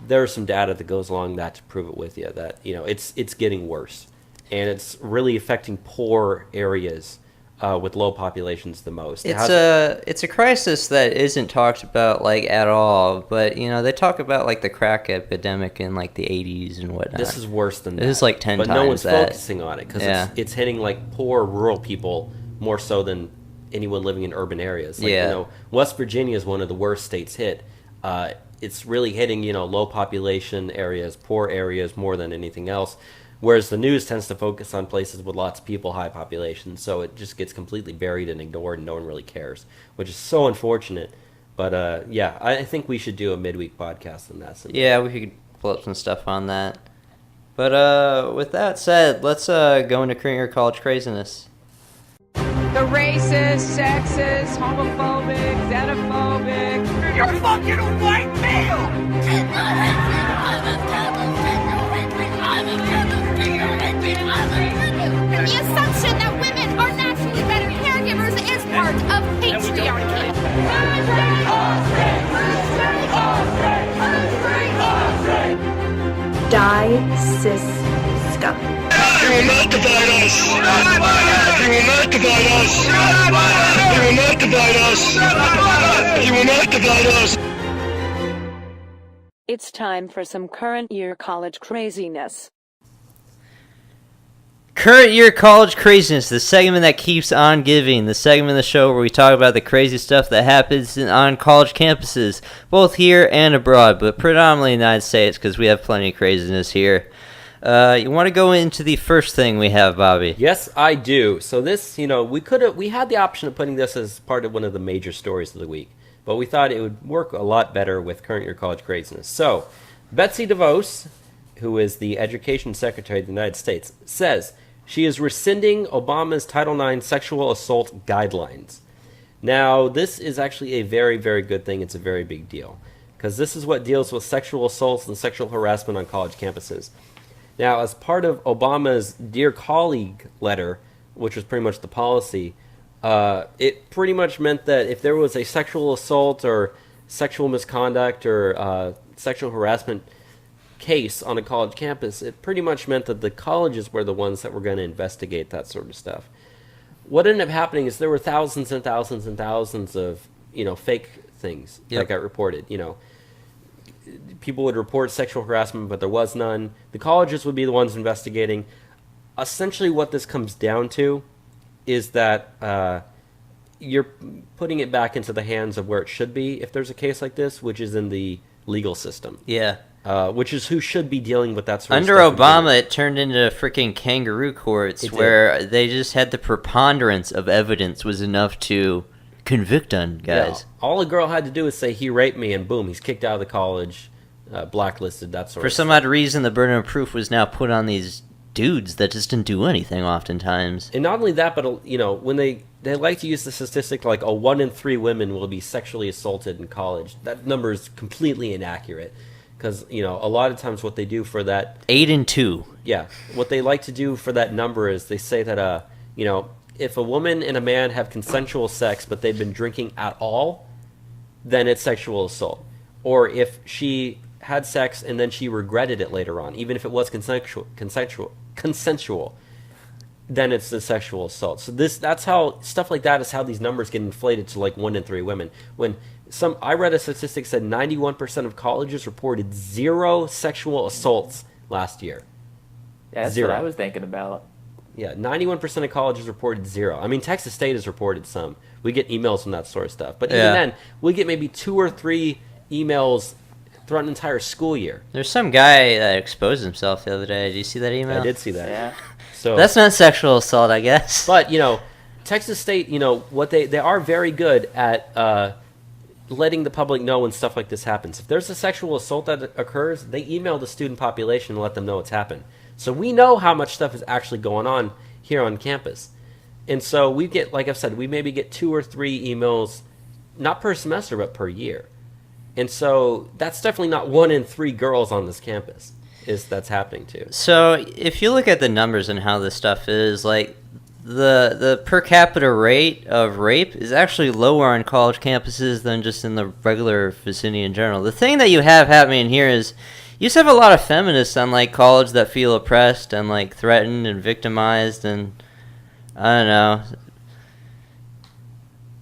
There's some data that goes along that to prove it with you that it's getting worse, and it's really affecting poor areas with low populations the most. It's a crisis that isn't talked about like at all, but they talk about like the crack epidemic in like the 80s and whatnot. This is worse than that. This is like 10 but times no one's that. focusing on it because it's hitting like poor rural people more so than anyone living in urban areas. Like, West Virginia is one of the worst states hit. It's really hitting, low population areas, poor areas more than anything else, whereas the news tends to focus on places with lots of people, high population, so it just gets completely buried and ignored and no one really cares, which is so unfortunate. But, I think we should do a midweek podcast on that. Yeah, we could pull up some stuff on that. But with that said, let's go into current year college craziness. The racist, sexist, homophobic, xenophobic. You're fucking a white male! The assumption that women are naturally better caregivers is part of patriarchy. Die, cis, scum. You will not divide us! You will not divide us! You will not divide us! You will not divide us! It's time for some current year college craziness. Current year college craziness, the segment that keeps on giving, the segment of the show where we talk about the crazy stuff that happens on college campuses, both here and abroad, but predominantly in the United States because we have plenty of craziness here. You want to go into the first thing we have, Bobby? Yes, I do. So this, we had the option of putting this as part of one of the major stories of the week, but we thought it would work a lot better with current year college craziness. So, Betsy DeVos, who is the Education Secretary of the United States, says she is rescinding Obama's Title IX sexual assault guidelines. Now, this is actually a very, very good thing. It's a very big deal, because this is what deals with sexual assaults and sexual harassment on college campuses. Now, as part of Obama's Dear Colleague letter, which was pretty much the policy, it pretty much meant that if there was a sexual assault or sexual misconduct or sexual harassment case on a college campus, it pretty much meant that the colleges were the ones that were going to investigate that sort of stuff. What ended up happening is there were thousands and thousands and thousands of, fake things that got reported, People would report sexual harassment, but there was none. The colleges would be the ones investigating. Essentially what this comes down to is that you're putting it back into the hands of where it should be if there's a case like this, which is in the legal system. Yeah. Which is who should be dealing with that sort Under of stuff. Under Obama, it turned into freaking kangaroo courts where they just had the preponderance of evidence was enough to convict on guys. Yeah. All a girl had to do was say, he raped me, and boom, he's kicked out of the college, blacklisted, that sort of stuff. For some odd reason, the burden of proof was now put on these dudes that just didn't do anything oftentimes. And not only that, but, when they like to use the statistic like 1 in 3 women will be sexually assaulted in college. That number is completely inaccurate. Because, a lot of times what they do for that... 8 in 2. Yeah. What they like to do for that number is they say that, if a woman and a man have consensual sex but they've been drinking at all, then it's sexual assault. Or if she had sex and then she regretted it later on, even if it was consensual, then it's the sexual assault. So that's how, stuff like that is how these numbers get inflated to like 1 in 3 women. When I read a statistic said 91% of colleges reported 0 sexual assaults last year. Yeah, that's 0. what I was thinking about. Yeah, 91% of colleges reported 0. I mean, Texas State has reported some. We get emails from that sort of stuff. But even then, we get maybe 2 or 3 emails throughout an entire school year. There's some guy that exposed himself the other day. Did you see that email? I did see that. Yeah. So that's not sexual assault, I guess. But, Texas State, what they are very good at letting the public know when stuff like this happens. If there's a sexual assault that occurs, they email the student population and let them know it's happened. So we know how much stuff is actually going on here on campus. And so we get, like I've said, we maybe get 2 or 3 emails, not per semester, but per year. And so that's definitely not 1 in 3 girls on this campus that's happening to. So if you look at the numbers and how this stuff is, like, the per capita rate of rape is actually lower on college campuses than just in the regular vicinity in general. The thing that you have happening here is you just have a lot of feminists on, like, college that feel oppressed and, like, threatened and victimized, and I don't know,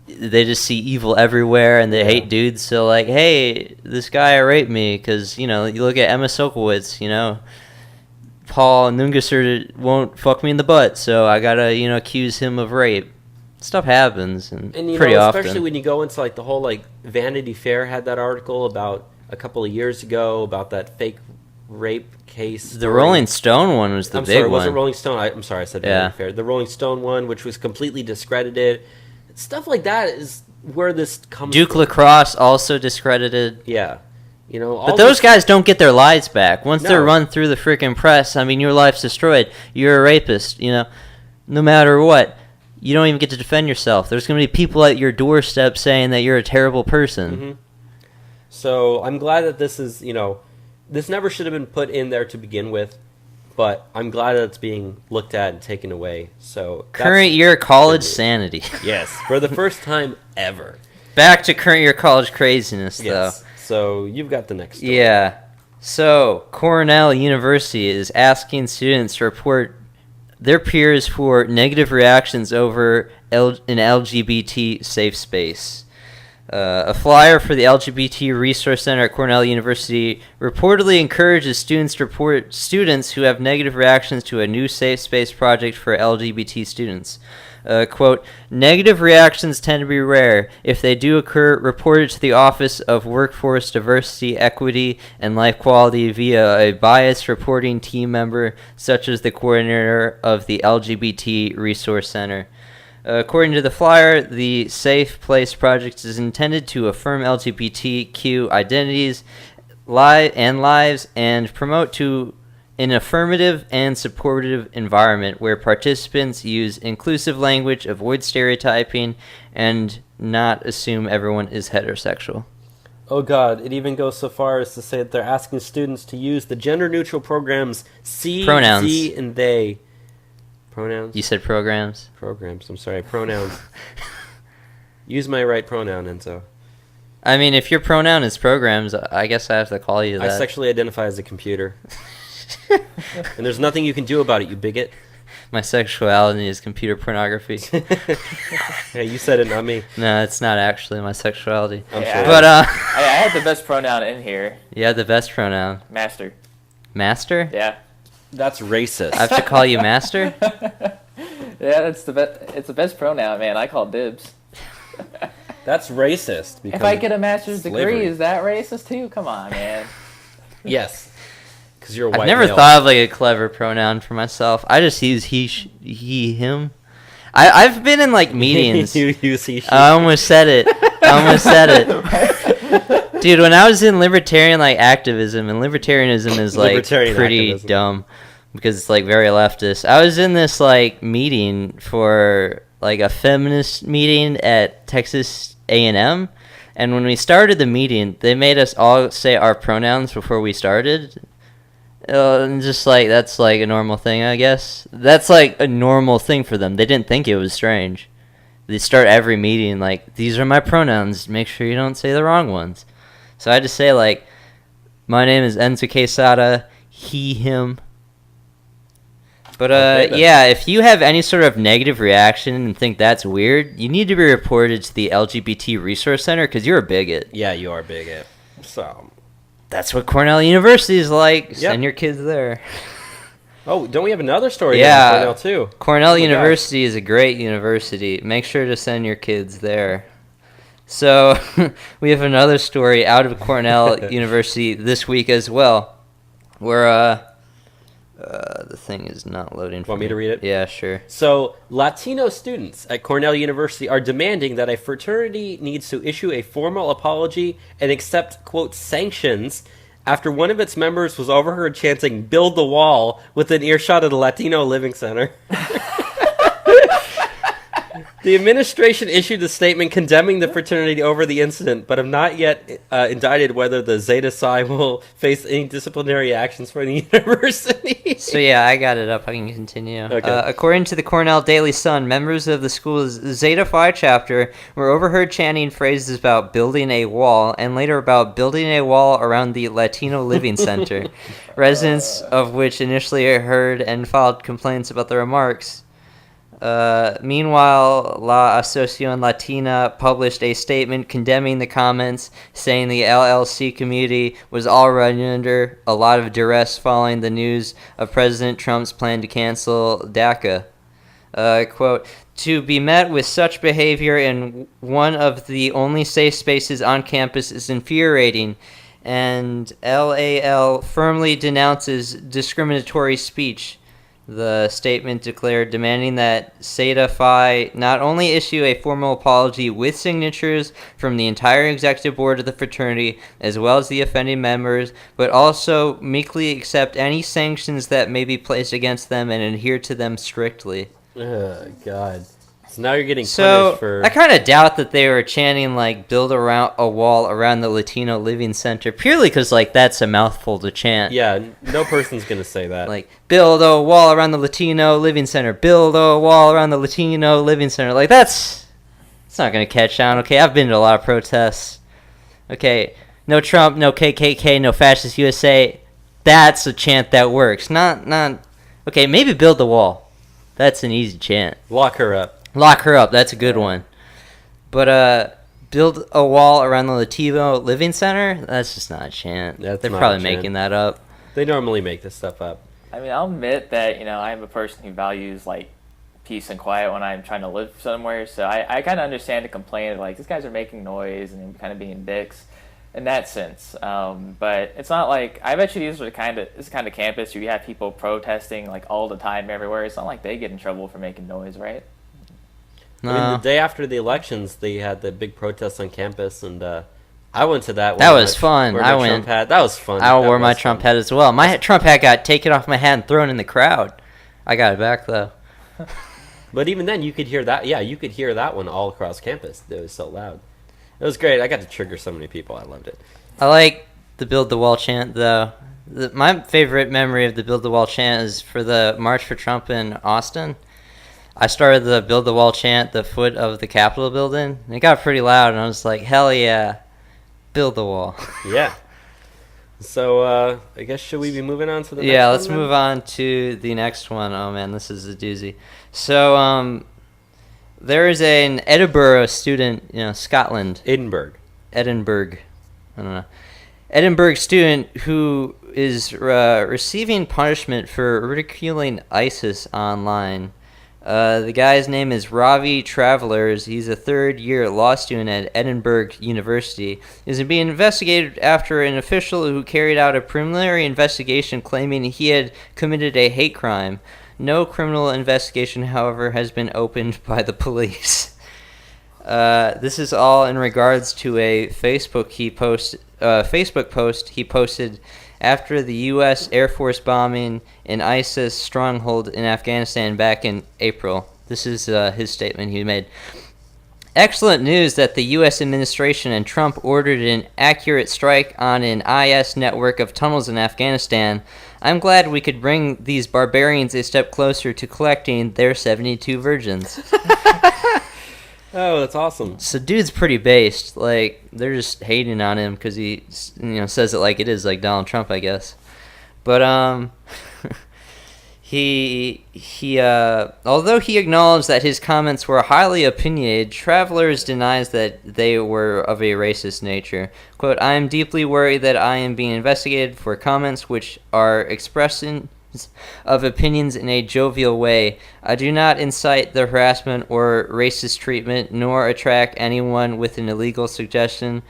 they just see evil everywhere and they hate dudes. So, like, hey, this guy raped me, because, you look at Emma Sokowitz, Paul Nungesser won't fuck me in the butt, so I gotta, accuse him of rape. Stuff happens, and pretty often. Especially when you go into, like, the whole, like, Vanity Fair had that article about a couple of years ago about that fake rape case. The Rolling Stone one was the big one. It wasn't Rolling Stone. I'm sorry, I said Vanity Fair. The Rolling Stone one, which was completely discredited. Stuff like that is where this comes Duke from. Lacrosse also discredited. Yeah. But those guys don't get their lives back. Once they're run through the freaking press, I mean, your life's destroyed. You're a rapist, no matter what. You don't even get to defend yourself. There's going to be people at your doorstep saying that you're a terrible person. Mm-hmm. So I'm glad that this is, this never should have been put in there to begin with, but I'm glad that it's being looked at and taken away. So current year college sanity. Yes, for the first time ever. Back to current year college craziness, though. So you've got the next story. Yeah. So Cornell University is asking students to report their peers for negative reactions over an LGBT safe space. A flyer for the LGBT Resource Center at Cornell University reportedly encourages students to report students who have negative reactions to a new safe space project for LGBT students. Quote, negative reactions tend to be rare. If they do occur, report it to the Office of Workforce Diversity, Equity, and Life Quality via a biased reporting team member, such as the coordinator of the LGBT Resource Center. According to the flyer, the Safe Place project is intended to affirm LGBTQ identities and lives and promote to an affirmative and supportive environment where participants use inclusive language, avoid stereotyping, and not assume everyone is heterosexual. Oh God, it even goes so far as to say that they're asking students to use the gender-neutral programs pronouns. Ze, and they. Pronouns? You said programs? Programs, I'm sorry, pronouns. Use my right pronoun, Enzo. I mean, if your pronoun is programs, I guess I have to call you that. I sexually identify as a computer. And there's nothing you can do about it, you bigot. My sexuality is computer pornography. Hey, you said it, not me. No, it's not actually my sexuality. I'm sure. But I had the best pronoun in here. You had the best pronoun. Master. Master? Yeah. That's racist. I have to call you master? Yeah, it's the best pronoun, man. I call dibs. That's racist. If I get a master's slavery. degree, is that racist too? Come on, man. Yes. Because you're a white I've never male. thought of like a clever pronoun for myself. I just use he, him. I've been in like meetings. You use he, she. I almost said it. Dude, when I was in libertarian like activism, and libertarianism is like Libertarian pretty activism. dumb because it's like very leftist. I was in this like meeting for like a feminist meeting at Texas A&M, and when we started the meeting, they made us all say our pronouns before we started. And just like that's like a normal thing, I guess. That's like a normal thing for them. They didn't think it was strange. They start every meeting like, these are my pronouns. Make sure you don't say the wrong ones. So I just say like, my name is Enzo Quesada, he, him. But yeah, if you have any sort of negative reaction and think that's weird, you need to be reported to the LGBT Resource Center because you're a bigot. Yeah, you are a bigot. So that's what Cornell University is like. Yep. Send your kids there. Oh, don't we have another story? Yeah. Here Cornell too. Cornell Oh my University is a great university. Make sure to send your kids there. So we have another story out of Cornell University this week as well, where the thing is not loading. Want me to read it? Yeah, sure. So, Latino students at Cornell University are demanding that a fraternity needs to issue a formal apology and accept, quote, sanctions after one of its members was overheard chanting, "Build the wall," within earshot of the Latino Living Center. The administration issued a statement condemning the fraternity over the incident, but have not yet indicted whether the Zeta Psi will face any disciplinary actions from the university. So yeah, I got it up. I can continue. Okay. According to the Cornell Daily Sun, members of the school's Zeta Phi chapter were overheard chanting phrases about building a wall and later about building a wall around the Latino Living Center. Residents of which initially heard and filed complaints about the remarks. Meanwhile, La Asociación Latina published a statement condemning the comments, saying the LLC community was already under a lot of duress following the news of President Trump's plan to cancel DACA. Quote, "To be met with such behavior in one of the only safe spaces on campus is infuriating, and LAL firmly denounces discriminatory speech," the statement declared, demanding that Zeta Phi not only issue a formal apology with signatures from the entire executive board of the fraternity, as well as the offending members, but also meekly accept any sanctions that may be placed against them and adhere to them strictly. Oh, God. So now you're getting So punished for... I kind of doubt that they were chanting like "build around a wall around the Latino Living Center" purely because like that's a mouthful to chant. Yeah, no person's going to say that. Like build a wall around the Latino Living Center. Build a wall around the Latino Living Center. Like it's not gonna catch on. Okay, I've been to a lot of protests. Okay, no Trump, no KKK, no fascist USA. That's a chant that works. Not. Okay, maybe build the wall. That's an easy chant. Lock her up. Lock her up. That's a good one. But build a wall around the Latino Living Center. That's just not a chant. That's They're not probably a chant. making that up. They normally make this stuff up. I mean, I'll admit that, I'm a person who values, like, peace and quiet when I'm trying to live somewhere, so I kind of understand the complaint of, like, these guys are making noise and kind of being dicks in that sense. But it's not like, I bet you this kind of campus where you have people protesting, like, all the time everywhere. It's not like they get in trouble for making noise, right? I mean, the day after the elections, they had the big protests on campus, and I went to that. That was fun. I went. Trump hat. That was fun. I wore my Trump hat as well. My Trump hat got taken off my hat and thrown in the crowd. I got it back though. But even then, you could hear that. Yeah, you could hear that one all across campus. It was so loud. It was great. I got to trigger so many people. I loved it. I like the Build the Wall chant though. My favorite memory of the Build the Wall chant is for the March for Trump in Austin. I started the Build the Wall chant at the foot of the Capitol building. And it got pretty loud, and I was like, hell yeah, build the wall. Yeah. So, I guess, should we be moving on to the next one? Yeah, let's then? move on to the next one. Oh, man, this is a doozy. So, there is an Edinburgh student, Scotland. Edinburgh. I don't know. Edinburgh student who is receiving punishment for ridiculing ISIS online. The guy's name is Ravi Travellers. He's a third-year law student at Edinburgh University. He's being investigated after an official who carried out a preliminary investigation claiming he had committed a hate crime. No criminal investigation, however, has been opened by the police. This is all in regards to a Facebook post he posted after the U.S. Air Force bombing an ISIS stronghold in Afghanistan back in April. This is his statement he made. Excellent news that the U.S. administration and Trump ordered an accurate strike on an IS network of tunnels in Afghanistan. I'm glad we could bring these barbarians a step closer to collecting their 72 virgins. Oh, that's awesome. So dude's pretty based. Like, they're just hating on him because he, says it like it is, like Donald Trump, I guess. But, although he acknowledged that his comments were highly opinionated, Travelers denies that they were of a racist nature. Quote, I am deeply worried that I am being investigated for comments which are expressing of opinions in a jovial way. I do not incite the harassment or racist treatment, nor attract anyone with an illegal suggestion,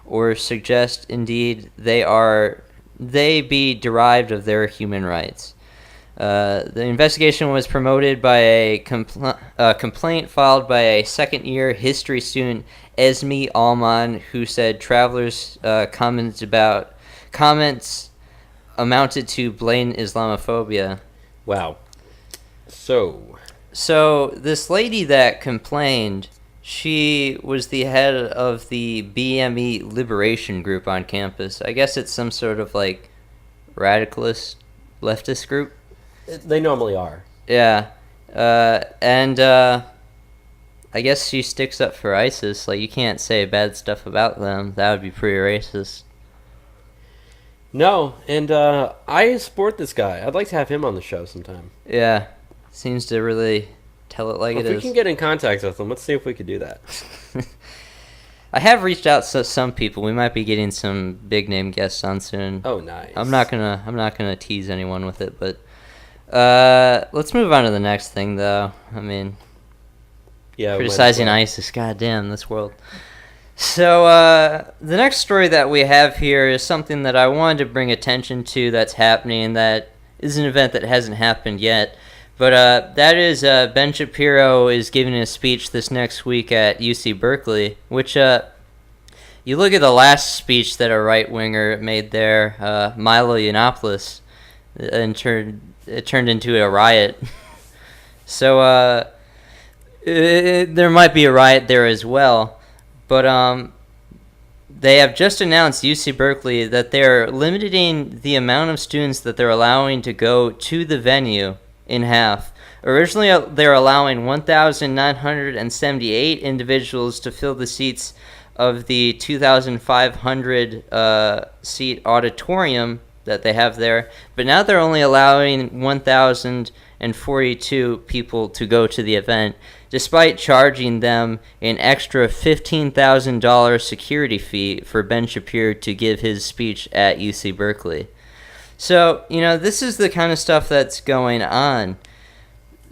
or suggest, indeed, they be derived of their human rights. The investigation was promoted by a complaint filed by a second-year history student, Esme Allman, who said travelers' comments amounted to blatant Islamophobia. Wow. So this lady that complained, she was the head of the BME Liberation Group on campus. I guess it's some sort of like radicalist leftist group. They normally are. Yeah. And I guess she sticks up for ISIS. Like, you can't say bad stuff about them. That would be pretty racist. No, and I support this guy. I'd like to have him on the show sometime. Yeah. Seems to really tell it like it is. If we can get in contact with him, let's see if we could do that. I have reached out to some people. We might be getting some big name guests on soon. Oh, nice. I'm not gonna tease anyone with it, but let's move on to the next thing, though. I mean, yeah, criticizing ISIS. Goddamn, this world. So the next story that we have here is something that I wanted to bring attention to that's happening. That is an event that hasn't happened yet. But that is Ben Shapiro is giving a speech this next week at UC Berkeley, which you look at the last speech that a right-winger made there, Milo Yiannopoulos, and it turned into a riot. So there might be a riot there as well. But they have just announced, UC Berkeley, that they're limiting the amount of students that they're allowing to go to the venue in half. Originally, they're allowing 1,978 individuals to fill the seats of the 2,500 seat auditorium that they have there, but now they're only allowing 1,042 people to go to the event, despite charging them an extra $15,000 security fee for Ben Shapiro to give his speech at UC Berkeley. So, this is the kind of stuff that's going on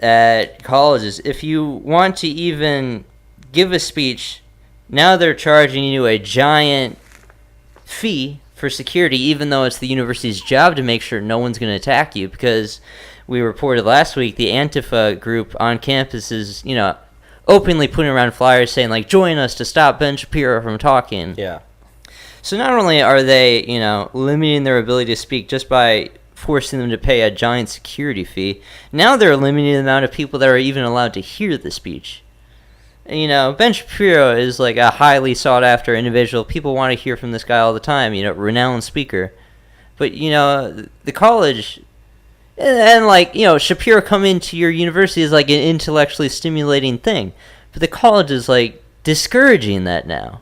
at colleges. If you want to even give a speech, now they're charging you a giant fee for security, even though it's the university's job to make sure no one's going to attack you, because we reported last week the Antifa group on campus is, openly putting around flyers saying, like, join us to stop Ben Shapiro from talking. Yeah. So not only are they, limiting their ability to speak just by forcing them to pay a giant security fee, now they're limiting the amount of people that are even allowed to hear the speech. And, Ben Shapiro is like a highly sought after individual. People want to hear from this guy all the time, renowned speaker. But, the college, and Shapiro coming to your university is like an intellectually stimulating thing. But the college is like discouraging that now.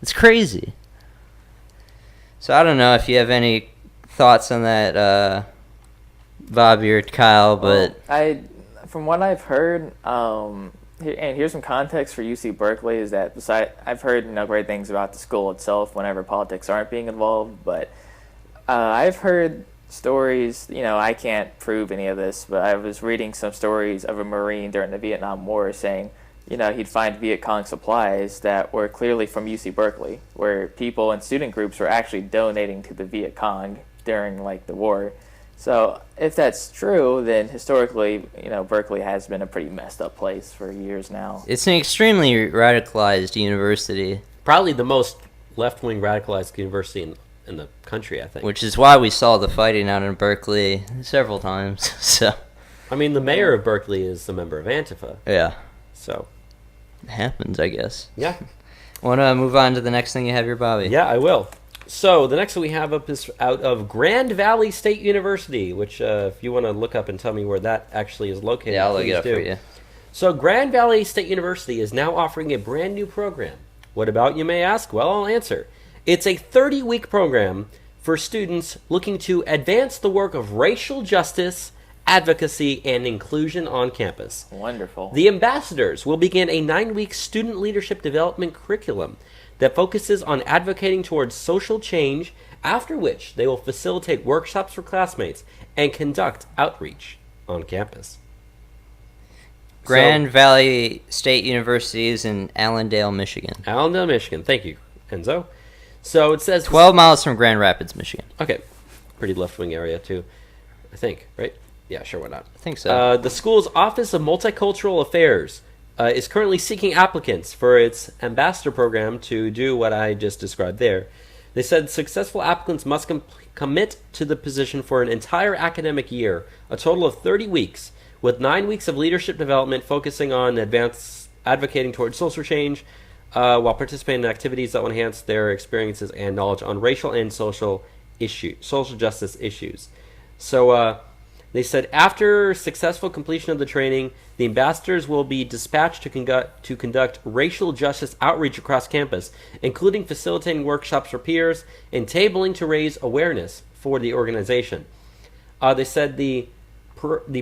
It's crazy. So I don't know if you have any thoughts on that, Bobby or Kyle, but from what I've heard, and here's some context for UC Berkeley, is that I've heard great things about the school itself whenever politics aren't being involved, but I've heard stories, I can't prove any of this, but I was reading some stories of a Marine during the Vietnam War saying, he'd find Viet Cong supplies that were clearly from UC Berkeley, where people and student groups were actually donating to the Viet Cong during the war. So if that's true, then historically, Berkeley has been a pretty messed up place for years now. It's an extremely radicalized university. Probably the most left-wing radicalized university in the country, I think. Which is why we saw the fighting out in Berkeley several times. So, I mean, the mayor of Berkeley is a member of Antifa. Yeah. So it happens, I guess. Yeah. Want to move on to the next thing you have here, Bobby? Yeah, I will. So the next one we have up is out of Grand Valley State University, which if you want to look up and tell me where that actually is located, yeah, I'll look it up for you. So Grand Valley State University is now offering a brand new program. What about, you may ask? Well, I'll answer. It's a 30-week program for students looking to advance the work of racial justice, advocacy, and inclusion on campus. Wonderful. The ambassadors will begin a 9-week student leadership development curriculum that focuses on advocating towards social change after which they will facilitate workshops for classmates and conduct outreach on campus. Grand Valley State University is in Allendale, Michigan. Allendale, Michigan. Thank you, Enzo. So it says 12 miles from Grand Rapids, Michigan. Okay. Pretty left-wing area, too. I think, right? Yeah, sure, why not? I think so. The school's Office of Multicultural Affairs is currently seeking applicants for its ambassador program to do what I just described there. They said successful applicants must commit to the position for an entire academic year, a total of 30 weeks, with 9 weeks of leadership development focusing on advocating towards social change, while participating in activities that will enhance their experiences and knowledge on racial and social justice issues. So they said after successful completion of the training, the ambassadors will be dispatched to conduct racial justice outreach across campus, including facilitating workshops for peers and tabling to raise awareness for the organization. They said the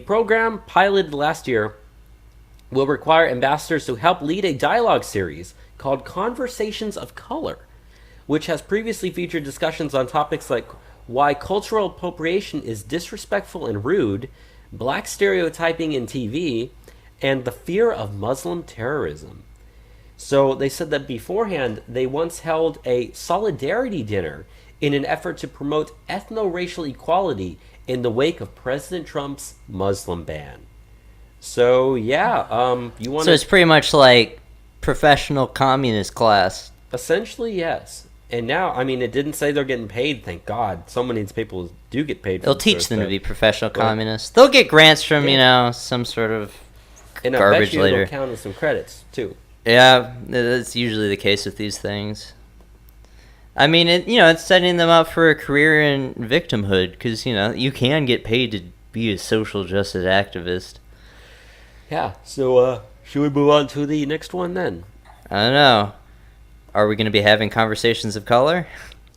program piloted last year will require ambassadors to help lead a dialogue series called Conversations of Color, which has previously featured discussions on topics like why cultural appropriation is disrespectful and rude, black stereotyping in TV, and the fear of Muslim terrorism. So they said that beforehand, they once held a solidarity dinner in an effort to promote ethno-racial equality in the wake of President Trump's Muslim ban. So, yeah, you want So it's pretty much like professional communist class. Essentially, yes. And now, I mean, it didn't say they're getting paid, thank God. So many people do get paid for They'll teach them to be professional communists. They'll get grants from, some sort of and garbage I bet you later. it'll count as some credits, too. Yeah, that's usually the case with these things. I mean, it's setting them up for a career in victimhood, because, you can get paid to be a social justice activist. Yeah, so should we move on to the next one then? I don't know. Are we going to be having conversations of color?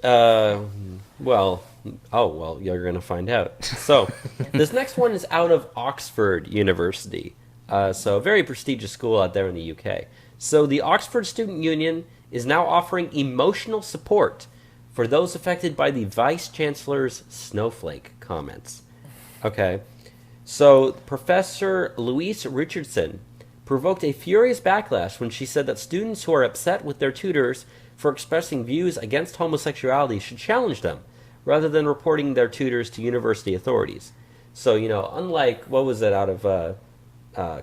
Well, you're going to find out. So, this next one is out of Oxford University. So, a very prestigious school out there in the UK. So, the Oxford Student Union is now offering emotional support for those affected by the Vice-Chancellor's snowflake comments. Okay. So, Professor Louise Richardson provoked a furious backlash when she said that students who are upset with their tutors for expressing views against homosexuality should challenge them, rather than reporting their tutors to university authorities. So, unlike, what was it out of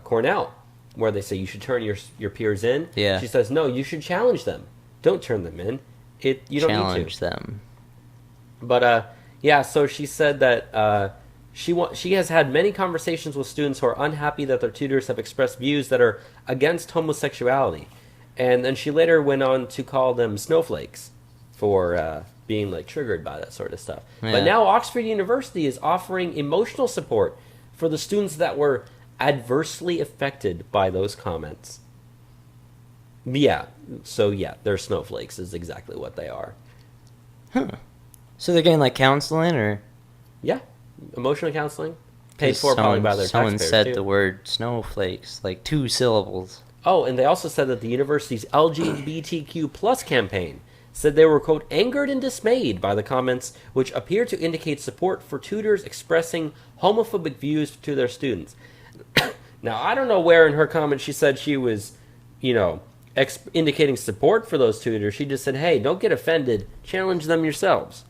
Cornell, where they say you should turn your peers in, she says, no, you should challenge them. Don't turn them in. You don't need to. Challenge them. But, so she said that she has had many conversations with students who are unhappy that their tutors have expressed views that are against homosexuality. And then she later went on to call them snowflakes for being triggered by that sort of stuff. Yeah. But now Oxford University is offering emotional support for the students that were adversely affected by those comments. Yeah, so they're snowflakes is exactly what they are. Huh. So they're getting counseling or? Yeah. Emotional counseling, paid for probably by their someone taxpayers, said too. the word snowflakes, 2 syllables. Oh, and they also said that the university's LGBTQ plus campaign said they were, quote, angered and dismayed by the comments, which appear to indicate support for tutors expressing homophobic views to their students. Now, I don't know where in her comment she said she was, indicating support for those tutors. She just said, hey, don't get offended, challenge them yourselves.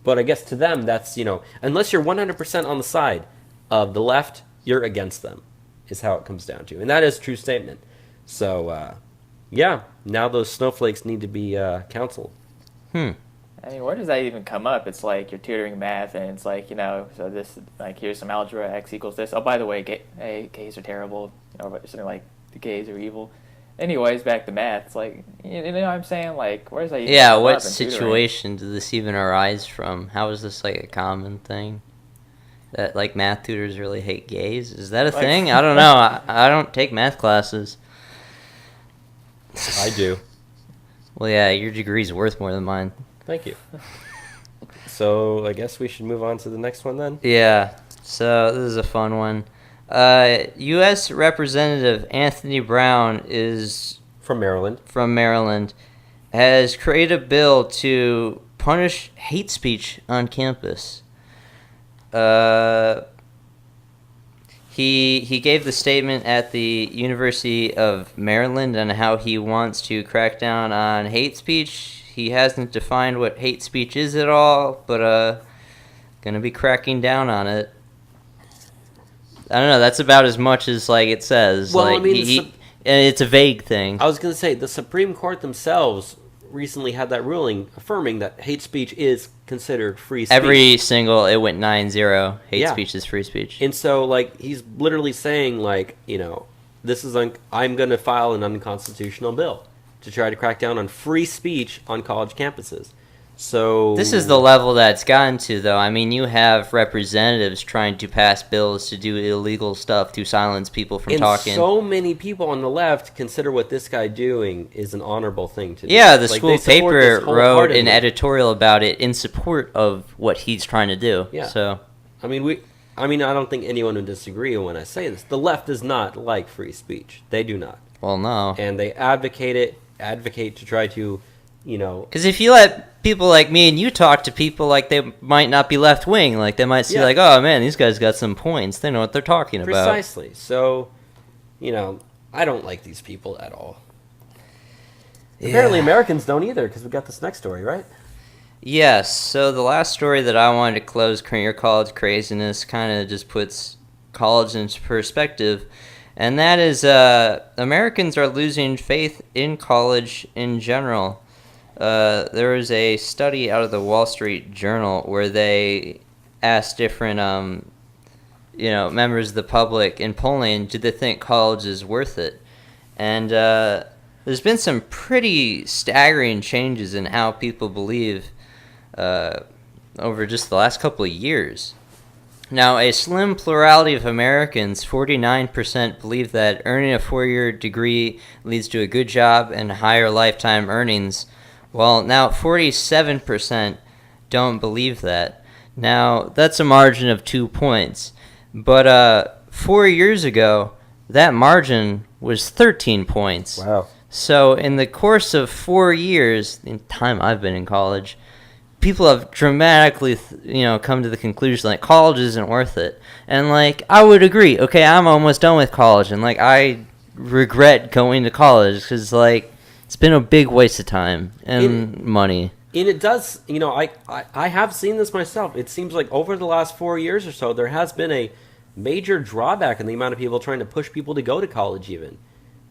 But I guess to them, that's, unless you're 100% on the side of the left, you're against them, is how it comes down to. And that is a true statement. So, now those snowflakes need to be counseled. I mean, where does that even come up? It's like you're tutoring math, and it's so this, here's some algebra, x equals this. Oh, by the way, gays are terrible, or something like the gays are evil. Anyways, back to math. It's what I'm saying? Where's that even come what up in tutoring? situation did this even arise from? How is this a common thing? That math tutors really hate gays? Is that a thing? I don't know. I don't take math classes. I do. Well, yeah, your degree's worth more than mine. Thank you. So I guess we should move on to the next one then? Yeah. So this is a fun one. U.S. Representative Anthony Brown is from Maryland. Has created a bill to punish hate speech on campus. He gave the statement at the University of Maryland on how he wants to crack down on hate speech. He hasn't defined what hate speech is at all, but gonna be cracking down on it. I don't know. That's about as much as like it says. Well, like, I mean, it's a vague thing. I was going to say the Supreme Court themselves recently had that ruling affirming that hate speech is considered free speech. It went 9-0. Hate speech is free speech. And so, like, he's literally saying, like, you know, this is I'm going to file an unconstitutional bill to try to crack down on free speech on college campuses. So this is the level that it's gotten to, though. I mean, you have representatives trying to pass bills to do illegal stuff to silence people from talking. And so many people on the left consider what this guy doing is an honorable thing to do. Yeah, the school paper wrote an editorial about it in support of what he's trying to do. Yeah. So, I mean, I don't think anyone would disagree when I say this. The left does not like free speech. They do not. Well, no. And they advocate to try to, you know... Because if you let people like me and you talk to people, like, they might not be left-wing. Like, they might see, like, oh, man, these guys got some points. They know what they're talking about. Precisely. So, you know, I don't like these people at all. Yeah. Apparently Americans don't either, because we got this next story, right? Yes. So the last story that I wanted to close your college craziness kind of just puts college into perspective. And that is Americans are losing faith in college in general. There was a study out of the Wall Street Journal where they asked different members of the public in polling, do they think college is worth it? And there's been some pretty staggering changes in how people believe over just the last couple of years. Now, a slim plurality of Americans, 49%, believe that earning a 4-year degree leads to a good job and higher lifetime earnings, while now 47% don't believe that. Now, that's a margin of 2 points. But 4 years ago, that margin was 13 points. Wow. So in the course of 4 years, the time I've been in college, people have dramatically, come to the conclusion, like, college isn't worth it. And, like, I would agree. Okay, I'm almost done with college, and, like, I regret going to college because, like, it's been a big waste of time and money. And it does, I have seen this myself. It seems like over the last 4 years or so, there has been a major drawback in the amount of people trying to push people to go to college even.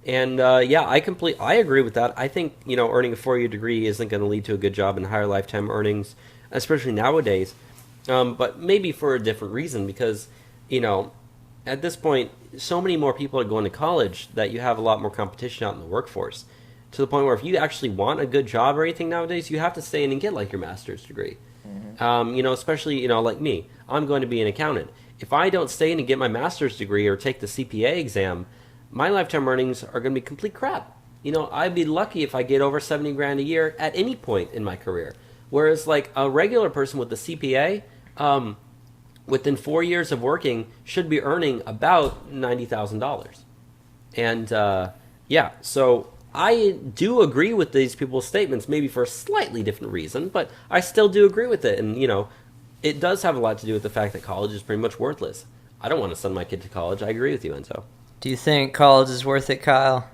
And, I agree with that. I think, earning a 4-year degree isn't going to lead to a good job and higher lifetime earnings, especially nowadays. But maybe for a different reason because, at this point, so many more people are going to college that you have a lot more competition out in the workforce. To the point where if you actually want a good job or anything nowadays, you have to stay in and get, like, your master's degree. Mm-hmm. Especially, like me. I'm going to be an accountant. If I don't stay in and get my master's degree or take the CPA exam, my lifetime earnings are going to be complete crap. I'd be lucky if I get over $70,000 a year at any point in my career. Whereas, like, a regular person with the CPA, within 4 years of working, should be earning about $90,000. And, so I do agree with these people's statements, maybe for a slightly different reason, but I still do agree with it. And, it does have a lot to do with the fact that college is pretty much worthless. I don't want to send my kid to college. I agree with you, Enzo. Do you think college is worth it, Kyle?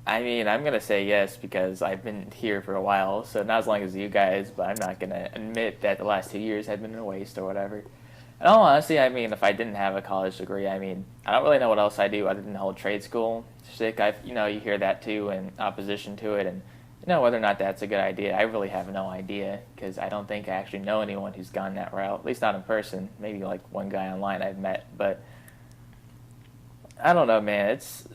I mean, I'm going to say yes because I've been here for a while, so not as long as you guys, but I'm not going to admit that the last 2 years have been a waste or whatever. And all honesty, I mean, if I didn't have a college degree, I mean, I don't really know what else I do other than hold trade school. Sick, you hear that too in opposition to it, and whether or not that's a good idea, I really have no idea because I don't think I actually know anyone who's gone that route, at least not in person. Maybe like one guy online I've met, but I don't know, man. It's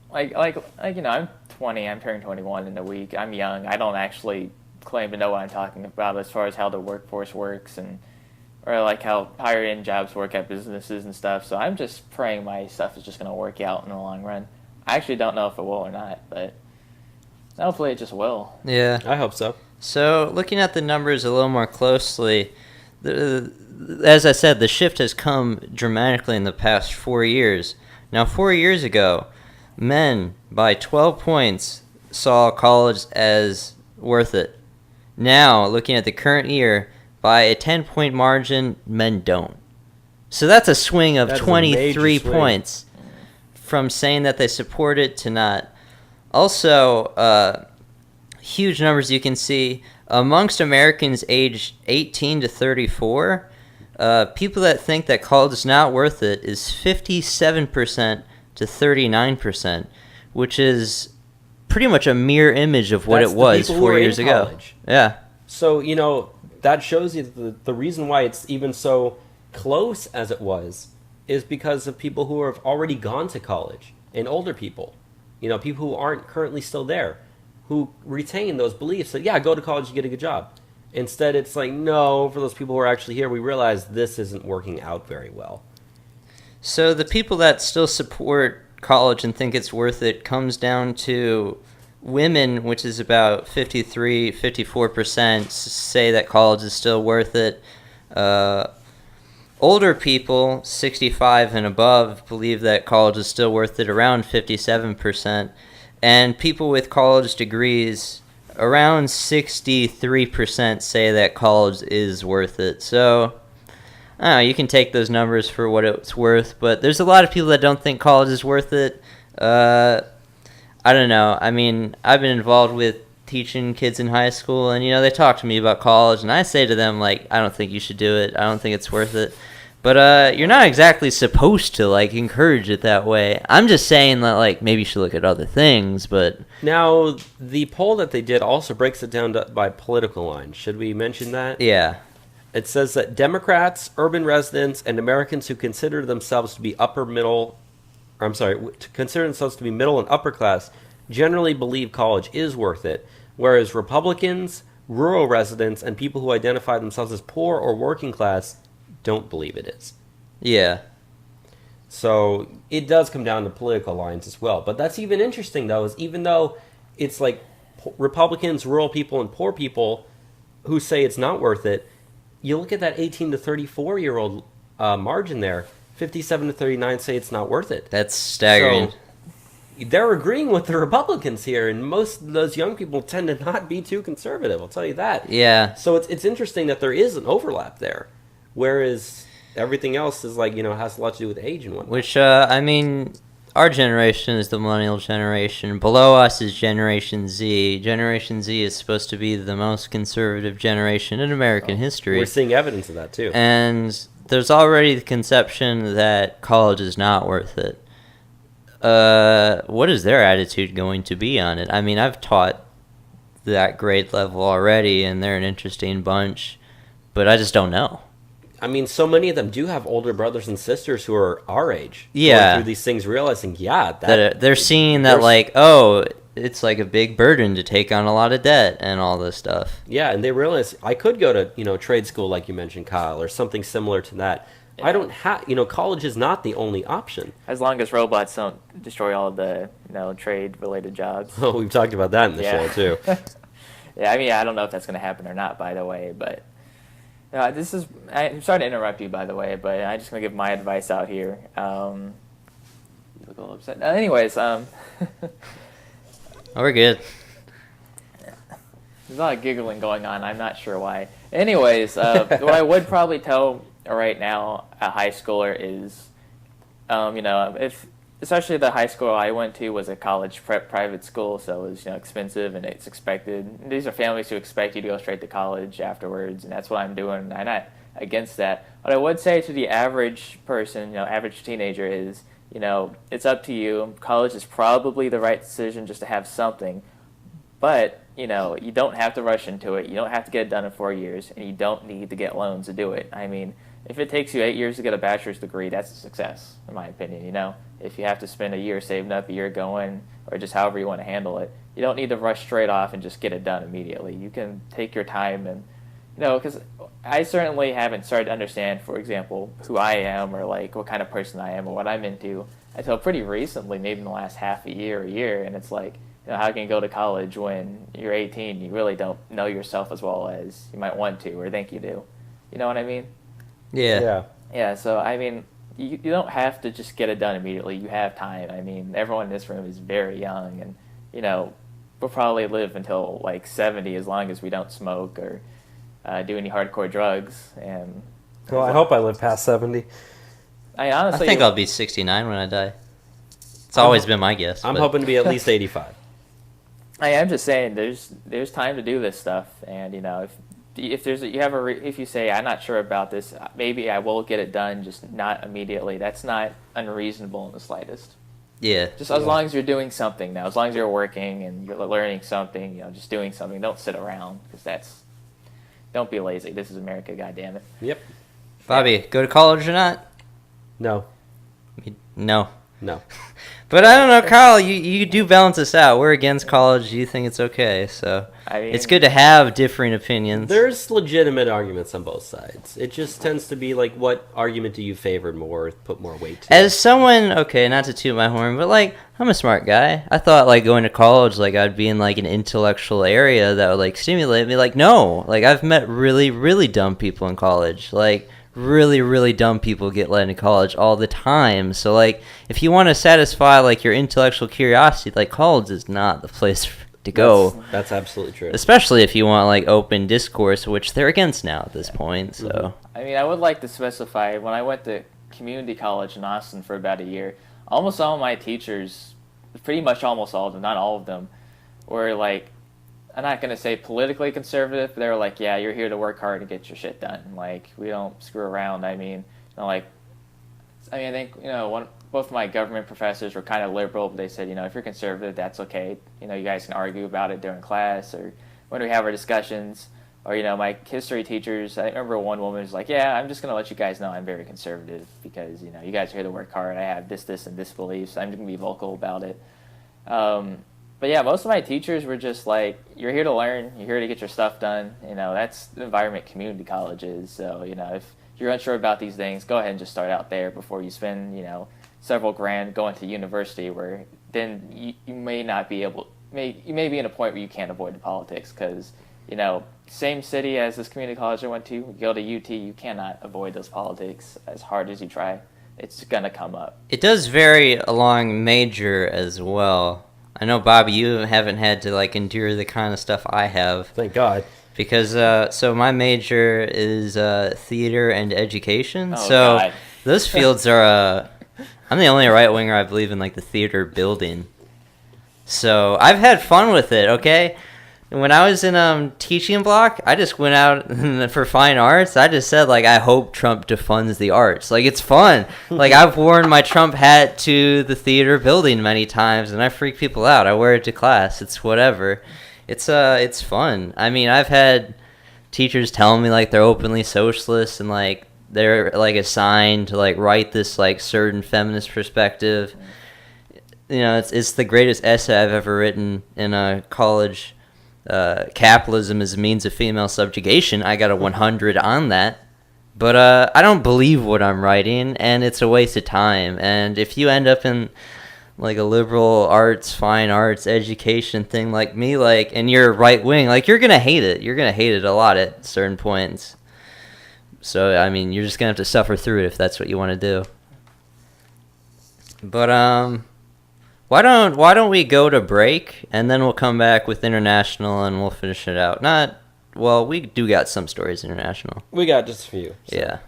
like I'm 20. I'm turning 21 in a week. I'm young. I don't actually claim to know what I'm talking about as far as how the workforce works or like how higher end jobs work at businesses and stuff. So I'm just praying my stuff is just going to work out in the long run. I actually don't know if it will or not, but hopefully it just will. Yeah, I hope so. So looking at the numbers a little more closely, as I said, the shift has come dramatically in the past 4 years. Now, 4 years ago, men by 12 points saw college as worth it. Now, looking at the current year, by a 10-point margin, men don't. So that's a swing of 23 points from saying that they support it to not. Also, huge numbers you can see. Amongst Americans aged 18 to 34, people that think that college is not worth it is 57% to 39%, which is pretty much a mirror image of what it was 4 years ago. Yeah. So, that shows you the reason why it's even so close as it was is because of people who have already gone to college and older people. People who aren't currently still there, who retain those beliefs that, yeah, go to college, you get a good job. Instead, it's like, no, for those people who are actually here, we realize this isn't working out very well. So the people that still support college and think it's worth it comes down to women, which is about 54% say that college is still worth it. Older people, 65 and above, believe that college is still worth it, around 57%. And people with college degrees, around 63% say that college is worth it. So, I don't know, you can take those numbers for what it's worth, but there's a lot of people that don't think college is worth it. I don't know. I mean, I've been involved with teaching kids in high school, and, they talk to me about college, and I say to them, I don't think you should do it. I don't think it's worth it. But you're not exactly supposed to, encourage it that way. I'm just saying that, maybe you should look at other things, but... Now, the poll that they did also breaks it down by political lines. Should we mention that? Yeah. It says that Democrats, urban residents, and Americans who consider themselves to be middle and upper class generally believe college is worth it, whereas Republicans, rural residents, and people who identify themselves as poor or working class don't believe it is. Yeah. So it does come down to political lines as well. But that's even interesting, though, is even though it's Republicans, rural people, and poor people who say it's not worth it, you look at that 18 to 34-year-old margin there, 57 to 39 say it's not worth it. That's staggering. So they're agreeing with the Republicans here, and most of those young people tend to not be too conservative, I'll tell you that. Yeah. So it's interesting that there is an overlap there, whereas everything else is has a lot to do with age and whatnot. Which, our generation is the millennial generation. Below us is Generation Z. Generation Z is supposed to be the most conservative generation in American history. We're seeing evidence of that, too. And there's already the conception that college is not worth it. What is their attitude going to be on it? I mean, I've taught that grade level already, and they're an interesting bunch, but I just don't know. I mean, so many of them do have older brothers and sisters who are our age. Yeah. Going through these things, realizing, they're seeing that, it's like a big burden to take on a lot of debt and all this stuff. Yeah, and they realize, I could go to, trade school like you mentioned, Kyle, or something similar to that. Yeah. I don't have, college is not the only option. As long as robots don't destroy all of the, trade-related jobs. Oh, we've talked about that in the show, too. Yeah, I don't know if that's going to happen or not, by the way, but... I'm sorry to interrupt you, by the way, but I'm just going to give my advice out here. You look a little upset. Anyways, we're good. There's a lot of giggling going on. I'm not sure why. Anyways, what I would probably tell right now a high schooler is, if especially the high school I went to was a college prep private school, so it was expensive and it's expected. These are families who expect you to go straight to college afterwards, and that's what I'm doing. I'm not against that. What I would say to the average person, average teenager is, it's up to you. College is probably the right decision just to have something, but you don't have to rush into it. You don't have to get it done in 4 years, and you don't need to get loans to do it. I mean, if it takes you 8 years to get a bachelor's degree, that's a success, in my opinion, If you have to spend a year saving up, a year going, or just however you want to handle it, you don't need to rush straight off and just get it done immediately. You can take your time and, because I certainly haven't started to understand, for example, who I am or, what kind of person I am or what I'm into until pretty recently, maybe in the last half a year, and it's like, how can you go to college when you're 18? You really don't know yourself as well as you might want to or think you do. You know what I mean? Yeah. Yeah, so, you don't have to just get it done immediately. You have time. Everyone in this room is very young, and, we'll probably live until like 70 as long as we don't smoke or do any hardcore drugs. And well, I hope I live past 70. I think I'll be 69 when I die. It's always been my guess. I'm hoping to be at least 85. I am just saying there's time to do this stuff, and if you say I'm not sure about this, maybe I will get it done, just not immediately. That's not unreasonable in the slightest. Yeah. Just as long as you're doing something now, as long as you're working and you're learning something, just doing something. Don't sit around because don't be lazy. This is America, goddammit. Yep. Bobby, go to college or not? No. No. But I don't know, Carl, you do balance us out. We're against college. You think it's okay. So it's good to have differing opinions. There's legitimate arguments on both sides. It just tends to be like, what argument do you favor more, put more weight to? As someone, okay, not to toot my horn, but like, I'm a smart guy. I thought like going to college, like I'd be in like an intellectual area that would like stimulate me. Like, no. Like I've met really, really dumb people in college. Like, really, really dumb people get let into college all the time. So, like, if you want to satisfy, like, your intellectual curiosity, like, college is not the place to go. That's absolutely true. Especially if you want, like, open discourse, which they're against now at this point, so. I mean, I would like to specify, when I went to community college in Austin for about a year, almost all of my teachers, pretty much almost all of them, not all of them, were, like, I'm not going to say politically conservative, but they were like, yeah, you're here to work hard and get your shit done. Like, we don't screw around. I think, both of my government professors were kind of liberal, but they said, if you're conservative, that's okay. You guys can argue about it during class or when we have our discussions. Or, my history teachers, I remember one woman was like, yeah, I'm just going to let you guys know I'm very conservative because, you guys are here to work hard. I have this, and this beliefs. I'm going to be vocal about it. But yeah, most of my teachers were just like, you're here to learn, you're here to get your stuff done. That's the environment community college is. So, if you're unsure about these things, go ahead and just start out there before you spend, several grand going to university where then you may not be able, you may be in a point where you can't avoid the politics because, same city as this community college I went to, you go to UT, you cannot avoid those politics as hard as you try. It's going to come up. It does vary along major as well. I know, Bobby, you haven't had to, like, endure the kind of stuff I have. Thank God. Because, so my major is theater and education. Oh, so God. Those fields are, I'm the only right-winger, I believe, in, like, the theater building. So I've had fun with it, okay? When I was in teaching block, I just went out for fine arts. I just said, like, I hope Trump defunds the arts. Like, it's fun. Like, I've worn my Trump hat to the theater building many times, and I freak people out. I wear it to class. It's whatever. It's fun. I mean, I've had teachers tell me, like, they're openly socialist and, like, they're, like, assigned to, like, write this, like, certain feminist perspective. It's the greatest essay I've ever written in a college. Capitalism as a means of female subjugation. I got a 100 on that, but I don't believe what I'm writing, and it's a waste of time. And if you end up in like a liberal arts, fine arts, education thing like me, like, and you're right wing, like, you're gonna hate it. You're gonna hate it a lot at certain points. So I mean, you're just gonna have to suffer through it if that's what you want to do. But Why don't we go to break, and then we'll come back with international, and we'll finish it out. We do got some stories international. We got just a few. So. Yeah.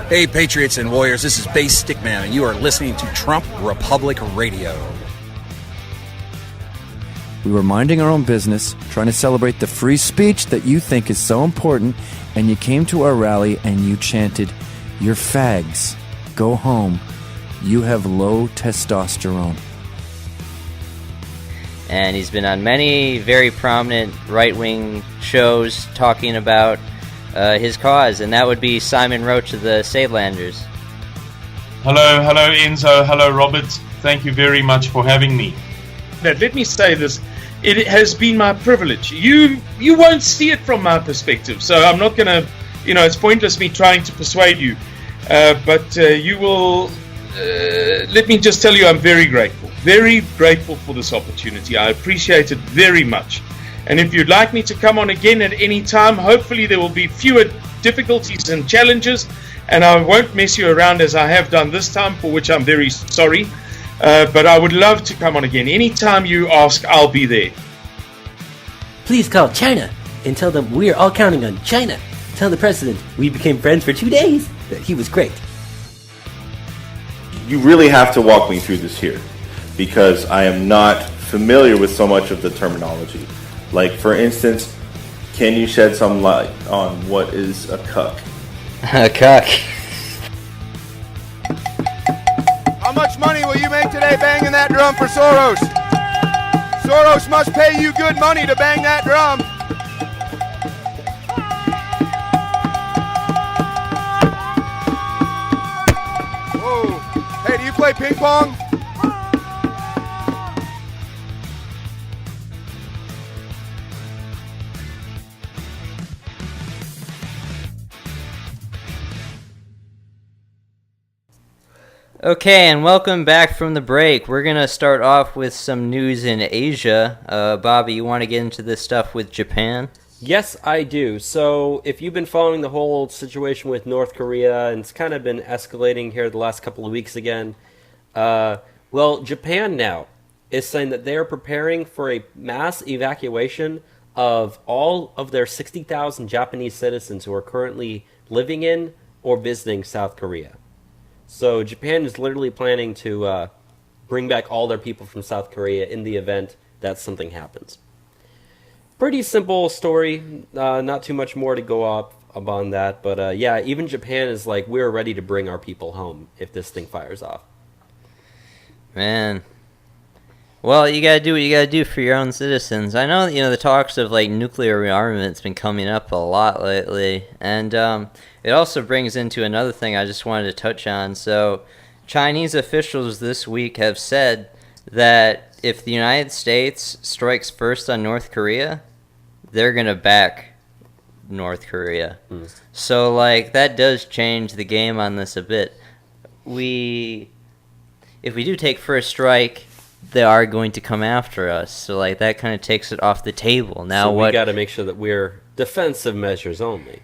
Hey, Patriots and Warriors, this is Bass Stickman, and you are listening to Trump Republic Radio. We were minding our own business, trying to celebrate the free speech that you think is so important, and you came to our rally and you chanted, "You're fags. Go home. You have low testosterone." And he's been on many very prominent right-wing shows talking about his cause, and that would be Simon Roach of the Savelanders. Hello Enzo, hello Robert. Thank you very much for having me. Let me say this. It has been my privilege. You won't see it from my perspective, so I'm not going to, it's pointless me trying to persuade you. But you will, let me just tell you, I'm very grateful for this opportunity. I appreciate it very much. And if you'd like me to come on again at any time, hopefully there will be fewer difficulties and challenges, and I won't mess you around as I have done this time, for which I'm very sorry. But I would love to come on again. Anytime you ask, I'll be there. Please call China and tell them we're all counting on China. Tell the president we became friends for 2 days, that he was great. You really have to walk me through this here, because I am not familiar with so much of the terminology. Like, for instance, can you shed some light on what is a cuck? A cuck. How much money will you make today banging that drum for Soros? Soros must pay you good money to bang that drum. Whoa. Hey, do you play ping pong? Okay, and welcome back from the break. We're going to start off with some news in Asia. Bobby, you want to get into this stuff with Japan? Yes, I do. So, if you've been following the whole situation with North Korea, and it's kind of been escalating here the last couple of weeks again, well, Japan now is saying that they are preparing for a mass evacuation of all of their 60,000 Japanese citizens who are currently living in or visiting South Korea. So Japan is literally planning to bring back all their people from South Korea in the event that something happens. Pretty simple story, not too much more to go up on that, but yeah, even Japan is like, we're ready to bring our people home if this thing fires off. Man. Well, you gotta do what you gotta do for your own citizens. I know, the talks of like nuclear rearmament's been coming up a lot lately, and it also brings into another thing I just wanted to touch on. So, Chinese officials this week have said that if the United States strikes first on North Korea, they're gonna back North Korea. So, like, that does change the game on this a bit. If we do take first strike, they are going to come after us. So, like, that kind of takes it off the table. Now, so we got to make sure that we're defensive measures only.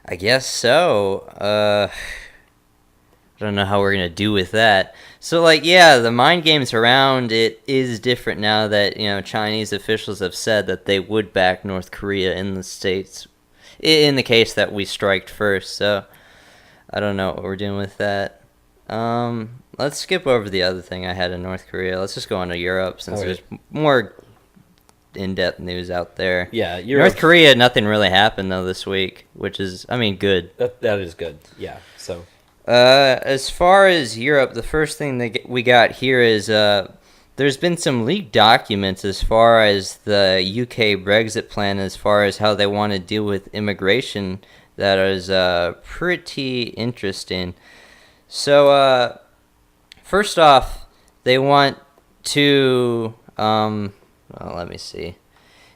I guess so. I don't know how we're going to do with that. So, like, yeah, the mind games around it is different now that, Chinese officials have said that they would back North Korea in the States, in the case that we striked first. So, I don't know what we're doing with that. Let's skip over the other thing I had in North Korea. Let's just go on to Europe, since there's more in-depth news out there. Yeah, North Korea, nothing really happened, though, this week, which is, good. That is good, yeah, so. As far as Europe, the first thing that we got here is there's been some leaked documents as far as the UK Brexit plan, as far as how they want to deal with immigration, that is pretty interesting. So, first off, they want to, let me see.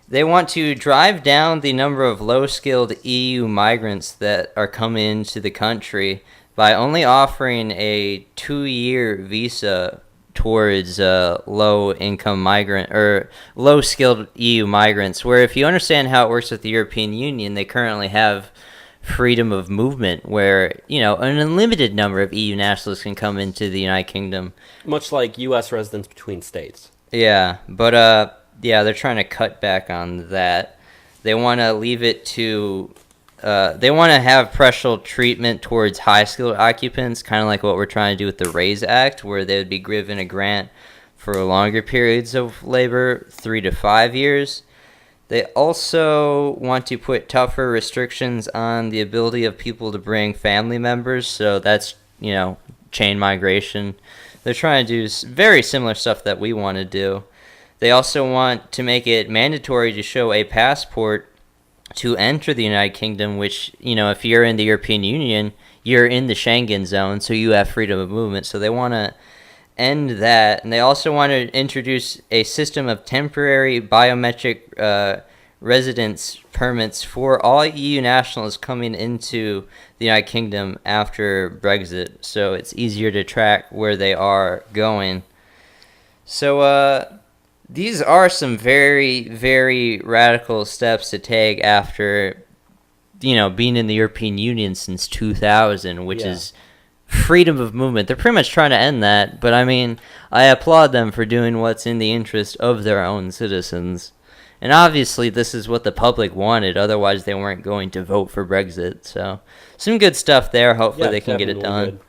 They want to drive down the number of low-skilled EU migrants that are coming into the country by only offering a 2-year visa towards low-income migrant or low-skilled EU migrants, where if you understand how it works with the European Union, they currently have freedom of movement where, an unlimited number of EU nationals can come into the United Kingdom. Much like U.S. residents between states. Yeah, but they're trying to cut back on that. They want to leave it to, they want to have preferential treatment towards high-skilled occupants, kind of like what we're trying to do with the RAISE Act, where they would be given a grant for longer periods of labor, 3 to 5 years. They also want to put tougher restrictions on the ability of people to bring family members, so that's, chain migration. They're trying to do very similar stuff that we want to do. They also want to make it mandatory to show a passport to enter the United Kingdom, which, if you're in the European Union, you're in the Schengen zone, so you have freedom of movement. So they want to end that. And they also want to introduce a system of temporary biometric residence permits for all EU nationals coming into the United Kingdom after Brexit, so it's easier to track where they are going. So these are some very, very radical steps to take after, being in the European Union since 2000, which is freedom of movement. They're pretty much trying to end that, but I mean, I applaud them for doing what's in the interest of their own citizens. And obviously, this is what the public wanted. Otherwise, they weren't going to vote for Brexit. So, some good stuff there. Hopefully, they can get it done.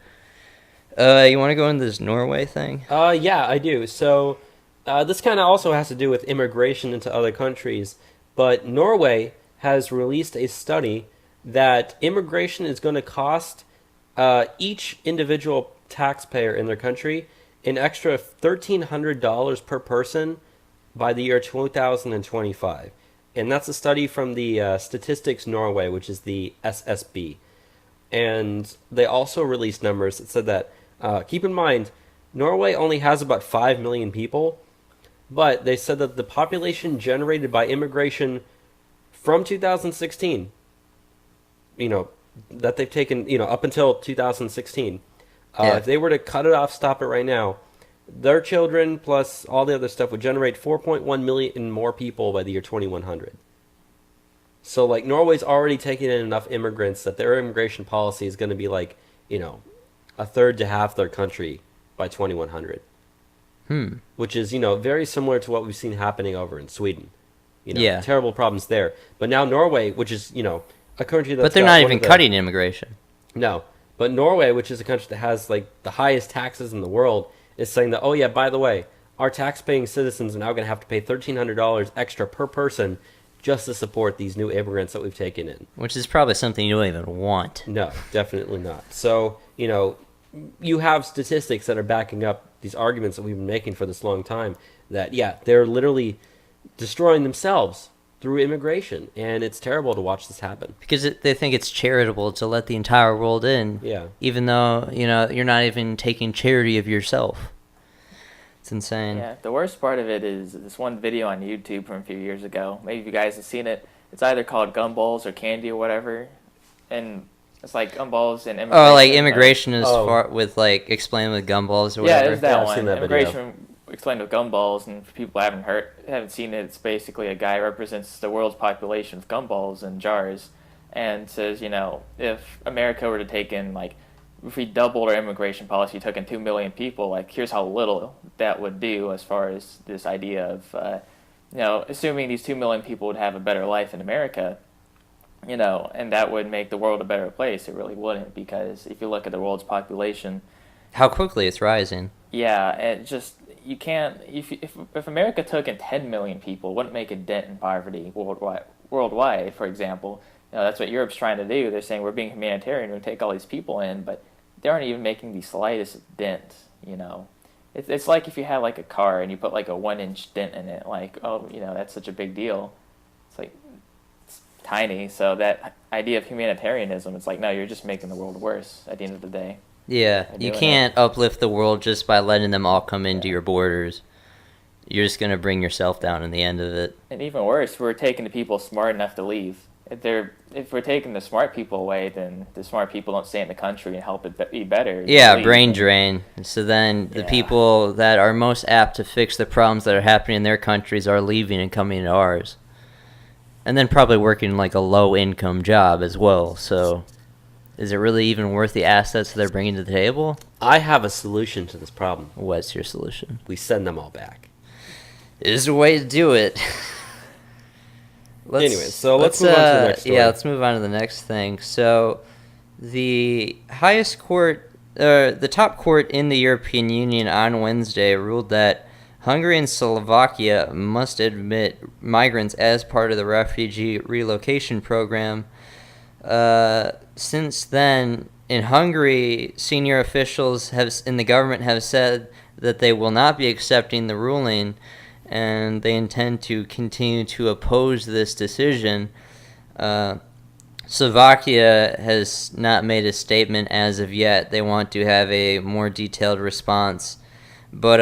You want to go into this Norway thing? Yeah, I do. So, this kind of also has to do with immigration into other countries. But Norway has released a study that immigration is going to cost each individual taxpayer in their country an extra $1,300 per person by the year 2025. And that's a study from the Statistics Norway, which is the SSB. And they also released numbers that said that, keep in mind, Norway only has about 5 million people, but they said that the population generated by immigration from 2016, that they've taken, up until 2016, if they were to cut it off, stop it right now, their children plus all the other stuff would generate 4.1 million more people by the year 2100. So, Norway's already taking in enough immigrants that their immigration policy is going to be a third to half their country by 2100. Which is, very similar to what we've seen happening over in Sweden. Terrible problems there. But now Norway, which is, a country that's... But they're not even cutting immigration. No. But Norway, which is a country that has, the highest taxes in the world, is saying that, oh yeah, by the way, our tax-paying citizens are now going to have to pay $1,300 extra per person just to support these new immigrants that we've taken in. Which is probably something you don't even want. No, definitely not. So, you have statistics that are backing up these arguments that we've been making for this long time that, they're literally destroying themselves through immigration, and it's terrible to watch this happen. Because they think it's charitable to let the entire world in, even though, you're not even taking charity of yourself. It's insane. Yeah, the worst part of it is this one video on YouTube from a few years ago. Maybe you guys have seen it. It's either called Gumballs or Candy or whatever, and it's like gumballs and immigration. Oh, like immigration is far with explained with gumballs or whatever. Yeah, there's that one. I've seen that immigration video. Explained with gumballs, and for people who haven't seen it, it's basically a guy represents the world's population of gumballs in jars, and says, if America were to take in if we doubled our immigration policy, took in 2 million people, here's how little that would do as far as this idea of, assuming these 2 million people would have a better life in America. And that would make the world a better place. It really wouldn't, because if you look at the world's population, how quickly it's rising. Yeah, it just, you can't, if America took in 10 million people, it wouldn't make a dent in poverty worldwide, for example. That's what Europe's trying to do. They're saying we're being humanitarian, we take all these people in, but they aren't even making the slightest dent, It's like if you had a car and you put a 1-inch dent in it, that's such a big deal. It's tiny. So that idea of humanitarianism, it's no, you're just making the world worse at the end of the day. Yeah, you can't uplift the world just by letting them all come into your borders. You're just going to bring yourself down in the end of it. And even worse, we're taking the people smart enough to leave. If we're taking the smart people away, then the smart people don't stay in the country and help it be better. Yeah, brain drain. So then the people that are most apt to fix the problems that are happening in their countries are leaving and coming to ours. And then probably working a low-income job as well, so... Is it really even worth the assets they're bringing to the table? I have a solution to this problem. What's your solution? We send them all back. Is the way to do it. Anyway, so let's move on to the next story. Yeah, let's move on to the next thing. So, the highest court, the top court in the European Union on Wednesday ruled that Hungary and Slovakia must admit migrants as part of the refugee relocation program. Since then, in Hungary, senior officials in the government have said that they will not be accepting the ruling, and they intend to continue to oppose this decision. Slovakia has not made a statement as of yet. They want to have a more detailed response. But,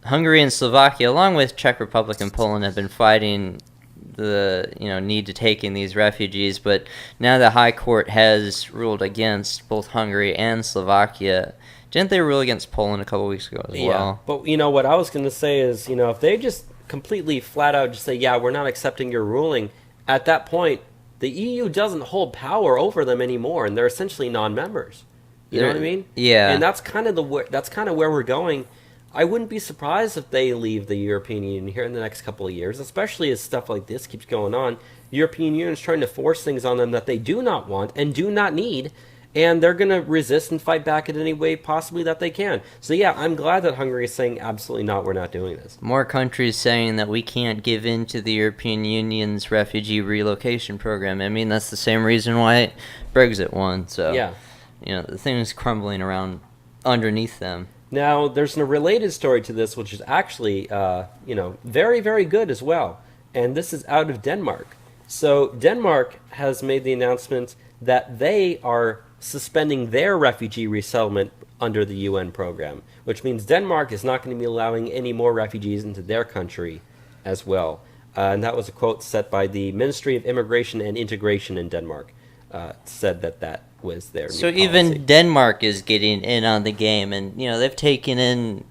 Hungary and Slovakia, along with Czech Republic and Poland, have been fighting the need to take in these refugees, but now the High Court has ruled against both Hungary and Slovakia. Didn't they rule against Poland a couple weeks ago as well? But what I was going to say is, if they just completely flat out just say, we're not accepting your ruling, at that point, the EU doesn't hold power over them anymore, and they're essentially non-members. You know what I mean? Yeah. And that's kind of where we're going. I wouldn't be surprised if they leave the European Union here in the next couple of years, especially as stuff like this keeps going on. The European Union is trying to force things on them that they do not want and do not need, and they're going to resist and fight back in any way possibly that they can. So yeah, I'm glad that Hungary is saying absolutely not, we're not doing this. More countries saying that we can't give in to the European Union's refugee relocation program. I mean, that's the same reason why Brexit won. So yeah, the thing is crumbling around underneath them. Now, there's a related story to this, which is actually, very, very good as well. And this is out of Denmark. So Denmark has made the announcement that they are suspending their refugee resettlement under the UN program, which means Denmark is not going to be allowing any more refugees into their country as well. And that was a quote set by the Ministry of Immigration and Integration in Denmark, said that was their new policy. Even Denmark is getting in on the game, and they've taken in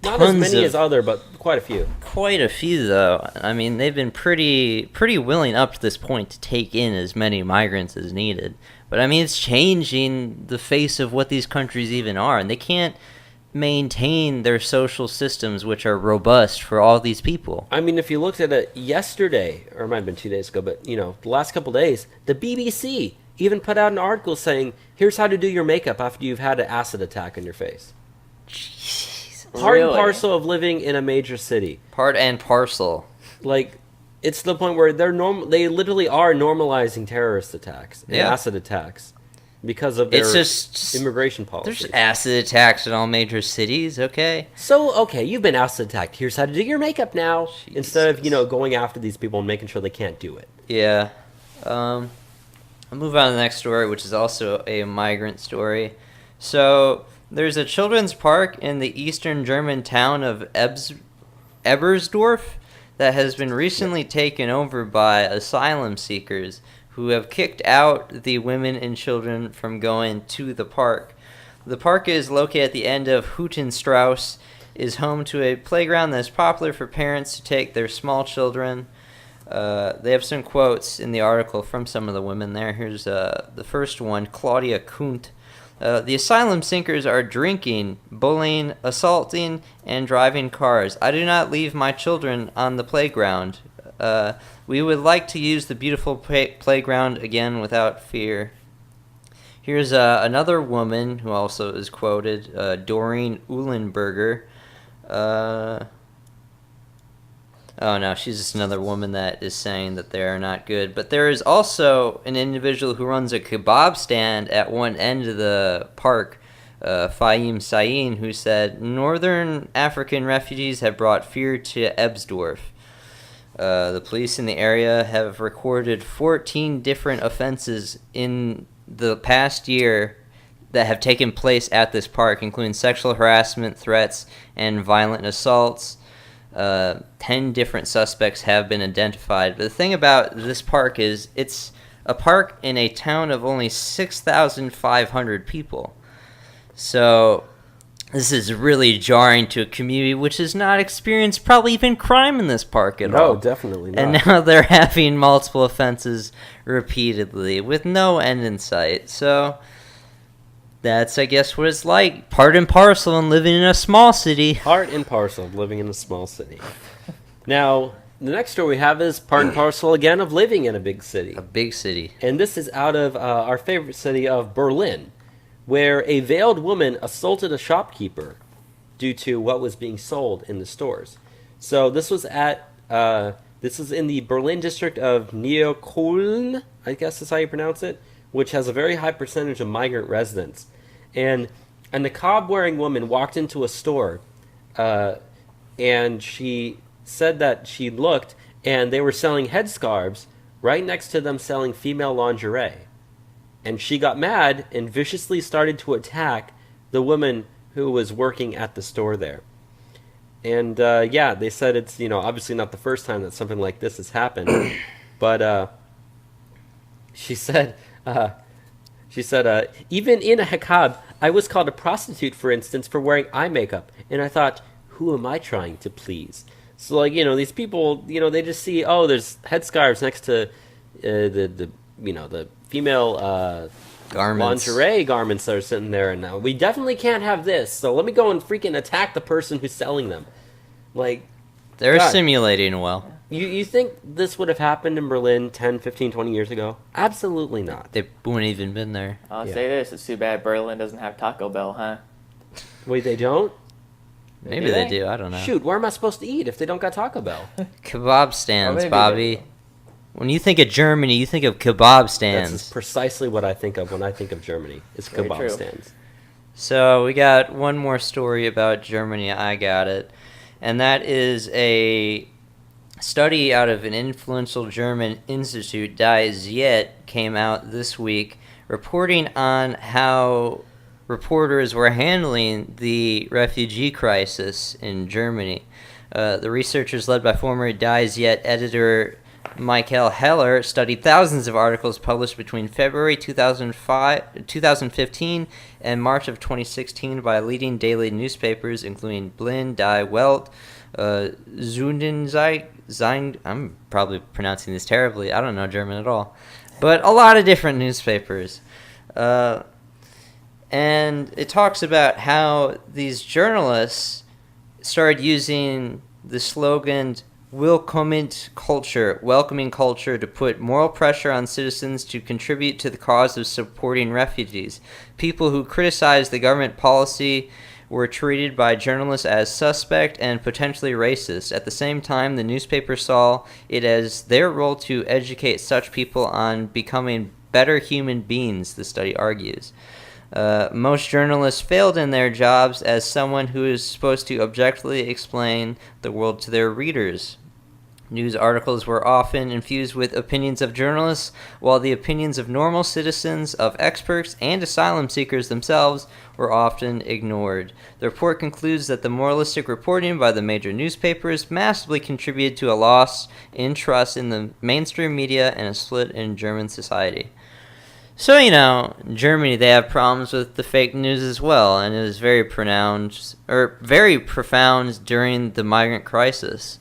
not as many as other, but quite a few. Quite a few, though. I mean, they've been pretty willing up to this point to take in as many migrants as needed. But I mean, it's changing the face of what these countries even are, and they can't maintain their social systems, which are robust for all these people. I mean, if you looked at it yesterday, or it might have been 2 days ago, but the last couple of days, the BBC even put out an article saying, here's how to do your makeup after you've had an acid attack on your face. Jeez. Part and parcel of living in a major city. Part and parcel. Like, it's to the point where they literally are normalizing terrorist attacks and acid attacks because of their immigration policies. There's acid attacks in all major cities, okay? So, okay, you've been acid attacked. Here's how to do your makeup now. Jesus. Instead of, going after these people and making sure they can't do it. Yeah. I'll move on to the next story, which is also a migrant story. So, there's a children's park in the eastern German town of Ebersdorf that has been recently taken over by asylum seekers who have kicked out the women and children from going to the park. The park is located at the end of Hüttenstrasse, is home to a playground that is popular for parents to take their small children. They have some quotes in the article from some of the women there. Here's the first one, Claudia Kunt. The asylum seekers are drinking, bullying, assaulting, and driving cars. I do not leave my children on the playground. We would like to use the beautiful playground again without fear. Here's another woman who also is quoted, Doreen Uhlenberger. Oh no, she's just another woman that is saying that they are not good. But there is also an individual who runs a kebab stand at one end of the park, Fahim Sain, who said, Northern African refugees have brought fear to Ebersdorf. The police in the area have recorded 14 different offenses in the past year that have taken place at this park, including sexual harassment, threats, and violent assaults. 10 different suspects have been identified. But the thing about this park is it's a park in a town of only 6,500 people. So this is really jarring to a community which has not experienced probably even crime in this park at all. No, definitely not. And now they're having multiple offenses repeatedly with no end in sight. So that's, I guess, what it's like. Part and parcel in living in a small city. Part and parcel of living in a small city. Now, the next story we have is part and parcel, again, of living in a big city. A big city. And this is out of our favorite city of Berlin, where a veiled woman assaulted a shopkeeper due to what was being sold in the stores. So this was this is in the Berlin district of Neukölln, I guess is how you pronounce it, which has a very high percentage of migrant residents. And a niqab-wearing woman walked into a store, and she said that she looked, and they were selling headscarves right next to them selling female lingerie. And she got mad and viciously started to attack the woman who was working at the store there. And they said it's obviously not the first time that something like this has happened, but she said even in a hijab, I was called a prostitute, for instance, for wearing eye makeup, and I thought, who am I trying to please? So these people, they just see, there's headscarves next to the female garments. lingerie garments that are sitting there, and we definitely can't have this. So let me go and freaking attack the person who's selling them. Like, they're God. simulating well. You think this would have happened in Berlin 10, 15, 20 years ago? Absolutely not. They wouldn't even been there. I'll say this: it's too bad Berlin doesn't have Taco Bell, huh? Wait, they don't? Maybe they do. I don't know. Shoot, where am I supposed to eat if they don't got Taco Bell? Kebab stands, Bobby. When you think of Germany, you think of kebab stands. That's precisely what I think of when I think of Germany. It's kebab stands. So we got one more story about Germany. I got it. And that is a study out of an influential German institute, Die Ziet, came out this week reporting on how reporters were handling the refugee crisis in Germany. The researchers, led by former Die Ziet editor Michael Heller, studied thousands of articles published between February 2015 and March of 2016 by leading daily newspapers, including Blind, Die Welt, Zundenzeig, I'm probably pronouncing this terribly. I don't know German at all. But a lot of different newspapers. And it talks about how these journalists started using the slogan welcoming culture to put moral pressure on citizens to contribute to the cause of supporting refugees. People who criticized the government policy were treated by journalists as suspect and potentially racist. At the same time, the newspaper saw it as their role to educate such people on becoming better human beings, the study argues. Most journalists failed in their jobs as someone who is supposed to objectively explain the world to their readers. News articles were often infused with opinions of journalists, while the opinions of normal citizens, of experts, and asylum seekers themselves were often ignored. The report concludes that the moralistic reporting by the major newspapers massively contributed to a loss in trust in the mainstream media and a split in German society. So, in Germany, they have problems with the fake news as well, and it was very profound during the migrant crisis.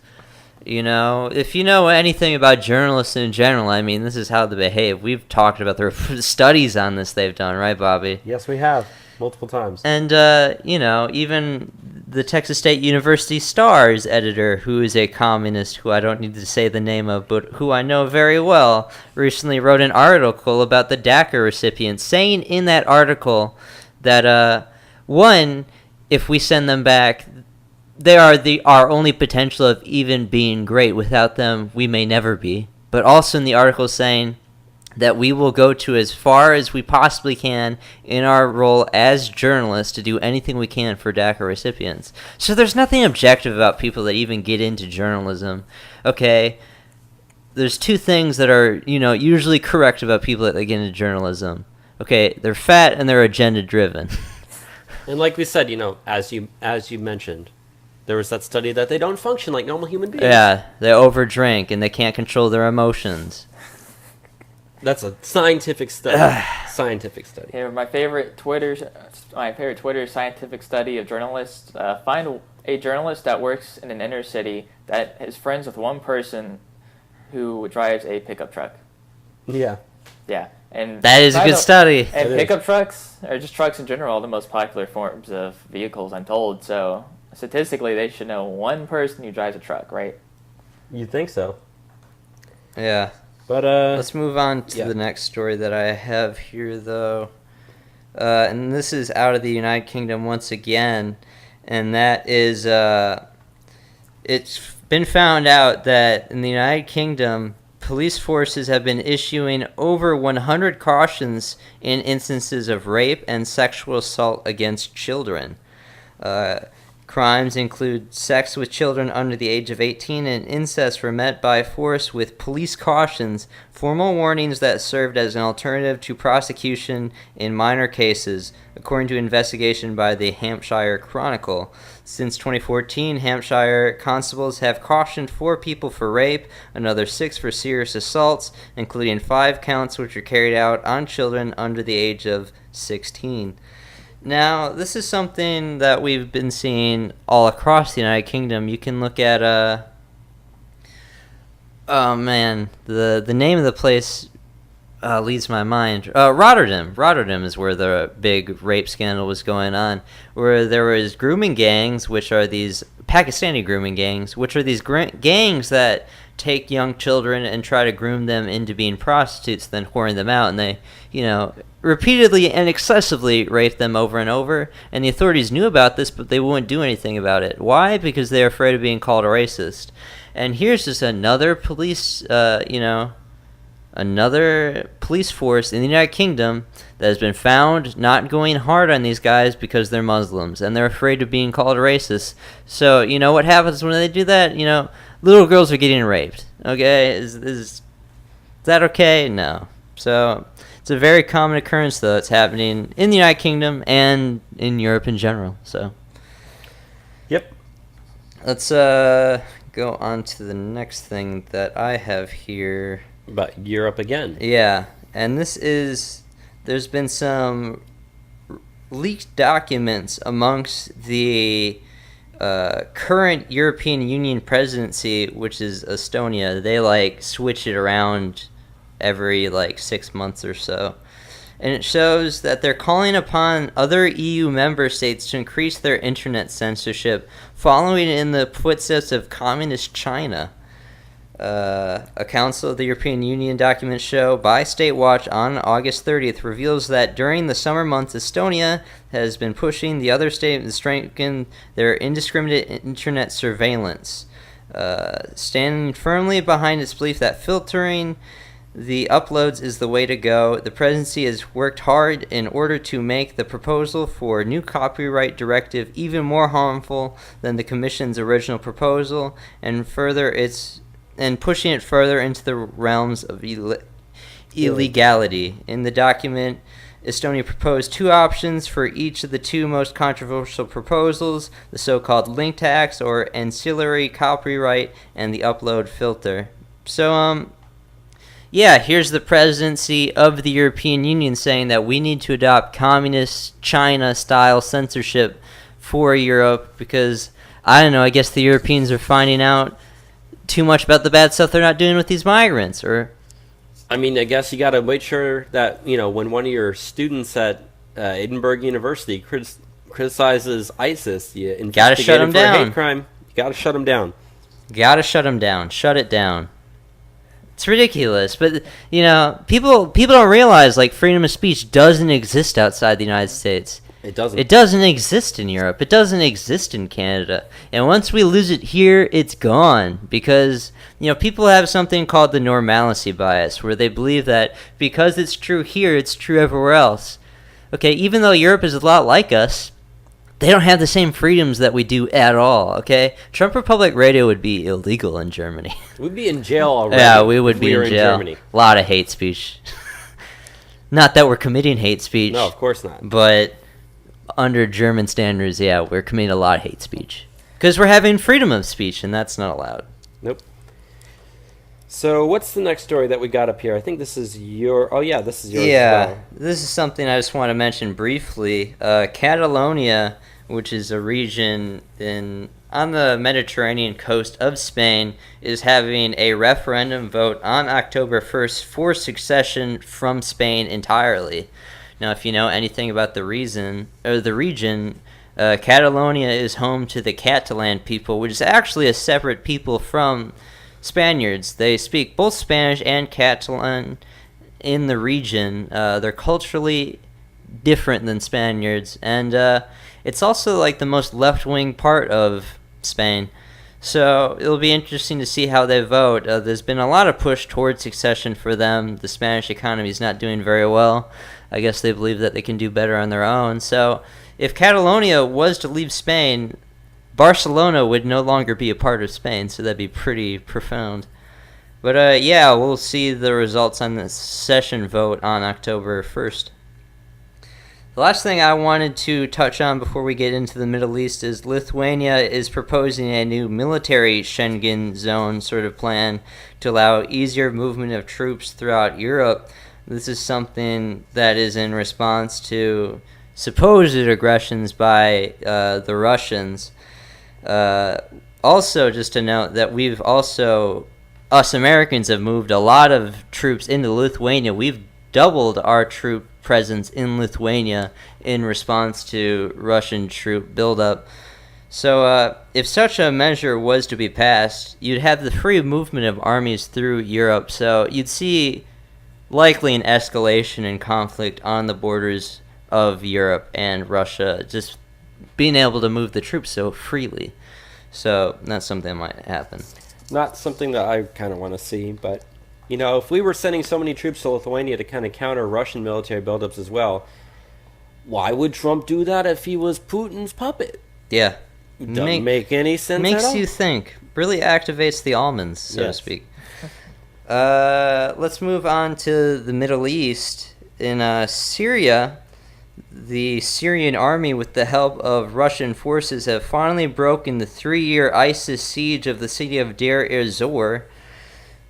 If you know anything about journalists in general, this is how they behave. We've talked about the studies on this they've done, right, Bobby? Yes, we have. Multiple times. And, even the Texas State University Star's editor, who is a communist, who I don't need to say the name of, but who I know very well, recently wrote an article about the DACA recipients, saying in that article that, one, if we send them back, they are our only potential of even being great. Without them, we may never be. But also in the article saying that we will go to as far as we possibly can in our role as journalists to do anything we can for DACA recipients. So there's nothing objective about people that even get into journalism. Okay, there's two things that are, usually correct about people that get into journalism. Okay, they're fat and they're agenda-driven. And like we said, as you mentioned, there was that study that they don't function like normal human beings. Yeah, they overdrink and they can't control their emotions. That's a scientific study. Yeah, my favorite Twitter scientific study of journalists. Find a journalist that works in an inner city that is friends with one person who drives a pickup truck. Yeah. Yeah, and that is a good study. And pickup trucks, or just trucks in general, are the most popular forms of vehicles, I'm told. So statistically, they should know one person who drives a truck, right? You'd think so. Yeah. But let's move on to the next story that I have here, though. And this is out of the United Kingdom once again. And that is, it's been found out that in the United Kingdom, police forces have been issuing over 100 cautions in instances of rape and sexual assault against children. Crimes include sex with children under the age of 18 and incest were met by force with police cautions, formal warnings that served as an alternative to prosecution in minor cases, according to investigation by the Hampshire Chronicle. Since 2014, Hampshire constables have cautioned 4 people for rape, another 6 for serious assaults, including 5 counts which were carried out on children under the age of 16. Now, this is something that we've been seeing all across the United Kingdom. You can look at Oh man, the name of the place leaves my mind. Rotterdam. Rotterdam is where the big rape scandal was going on, where there was grooming gangs, which are these Pakistani grooming gangs, which are these gangs that take young children and try to groom them into being prostitutes, then whoring them out, and they, repeatedly and excessively rape them over and over. And the authorities knew about this, but they wouldn't do anything about it. Why? Because they're afraid of being called a racist. And here's just another police, another police force in the United Kingdom that has been found not going hard on these guys because they're Muslims and they're afraid of being called racist. So, what happens when they do that? Little girls are getting raped. Okay? Is that okay? No. So, it's a very common occurrence, though. It's happening in the United Kingdom and in Europe in general. So, yep. Let's go on to the next thing that I have here. About Europe again. Yeah, and there's been some leaked documents amongst the current European Union presidency, which is Estonia. They switch it around every 6 months or so. And it shows that they're calling upon other EU member states to increase their internet censorship, following in the footsteps of communist China. A Council of the European Union document show by State Watch on August 30th reveals that during the summer months, Estonia has been pushing the other states to strengthen their indiscriminate internet surveillance, standing firmly behind its belief that filtering the uploads is the way to go. The presidency has worked hard in order to make the proposal for new copyright directive even more harmful than the Commission's original proposal, and pushing it further into the realms of illegality. In the document, Estonia proposed two options for each of the two most controversial proposals: the so-called link tax, or ancillary copyright, and the upload filter. So, here's the presidency of the European Union saying that we need to adopt communist China-style censorship for Europe because, I don't know, I guess the Europeans are finding out too much about the bad stuff they're not doing with these migrants. I guess you got to make sure that, when one of your students at Edinburgh University criticizes ISIS, you investigate shut him them for a down. hate crime. You got to shut him down. Shut it down. It's ridiculous, but people don't realize freedom of speech doesn't exist outside the United States. It doesn't. It doesn't exist in Europe. It doesn't exist in Canada. And once we lose it here, it's gone because people have something called the normalcy bias, where they believe that because it's true here, it's true everywhere else. Okay, even though Europe is a lot like us, they don't have the same freedoms that we do at all, okay? Trump Republic Radio would be illegal in Germany. We'd be in jail already. Yeah, we would be in jail. Germany. A lot of hate speech. Not that we're committing hate speech. No, of course not. But under German standards, we're committing a lot of hate speech. Because we're having freedom of speech, and that's not allowed. Nope. So what's the next story that we got up here? I think this is your... Oh, yeah, this is yours as well. This is something I just want to mention briefly. Catalonia, which is a region on the Mediterranean coast of Spain, is having a referendum vote on October 1st for secession from Spain entirely. Now, if you know anything about the region, Catalonia is home to the Catalan people, which is actually a separate people from Spaniards. They speak both Spanish and Catalan in the region. They're culturally different than Spaniards, and it's also the most left-wing part of Spain. So it'll be interesting to see how they vote. There's been a lot of push towards succession for them. The Spanish economy is not doing very well. I guess they believe that they can do better on their own. So if Catalonia was to leave Spain, Barcelona would no longer be a part of Spain, so that'd be pretty profound. But we'll see the results on the secession vote on October 1st. The last thing I wanted to touch on before we get into the Middle East is Lithuania is proposing a new military Schengen zone sort of plan to allow easier movement of troops throughout Europe. This is something that is in response to supposed aggressions by the Russians. Also, just to note that we've also us Americans have moved a lot of troops into Lithuania. We've doubled our troop presence in Lithuania in response to Russian troop buildup. So if such a measure was to be passed, you'd have the free movement of armies through Europe. So you'd see likely an escalation in conflict on the borders of Europe and Russia, just being able to move the troops so freely. So that's something that might happen. Not something that I kind of want to see, but, you know, if we were sending so many troops to Lithuania to kind of counter Russian military buildups as well, why would Trump do that if he was Putin's puppet? Yeah. Doesn't make any sense Makes at all. you think. Really activates the almonds, so to speak. Let's move on to the Middle East. In Syria, the Syrian army, with the help of Russian forces, have finally broken the 3-year ISIS siege of the city of Deir ez-Zor,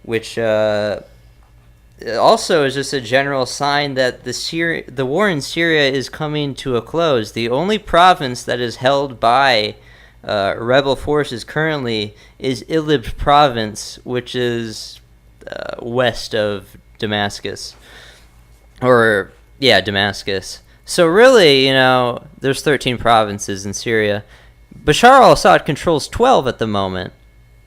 which also is just a general sign that the war in Syria is coming to a close. The only province that is held by rebel forces currently is Idlib province, which is west of Damascus. Damascus. So really, there's 13 provinces in Syria. Bashar al-Assad controls 12 at the moment.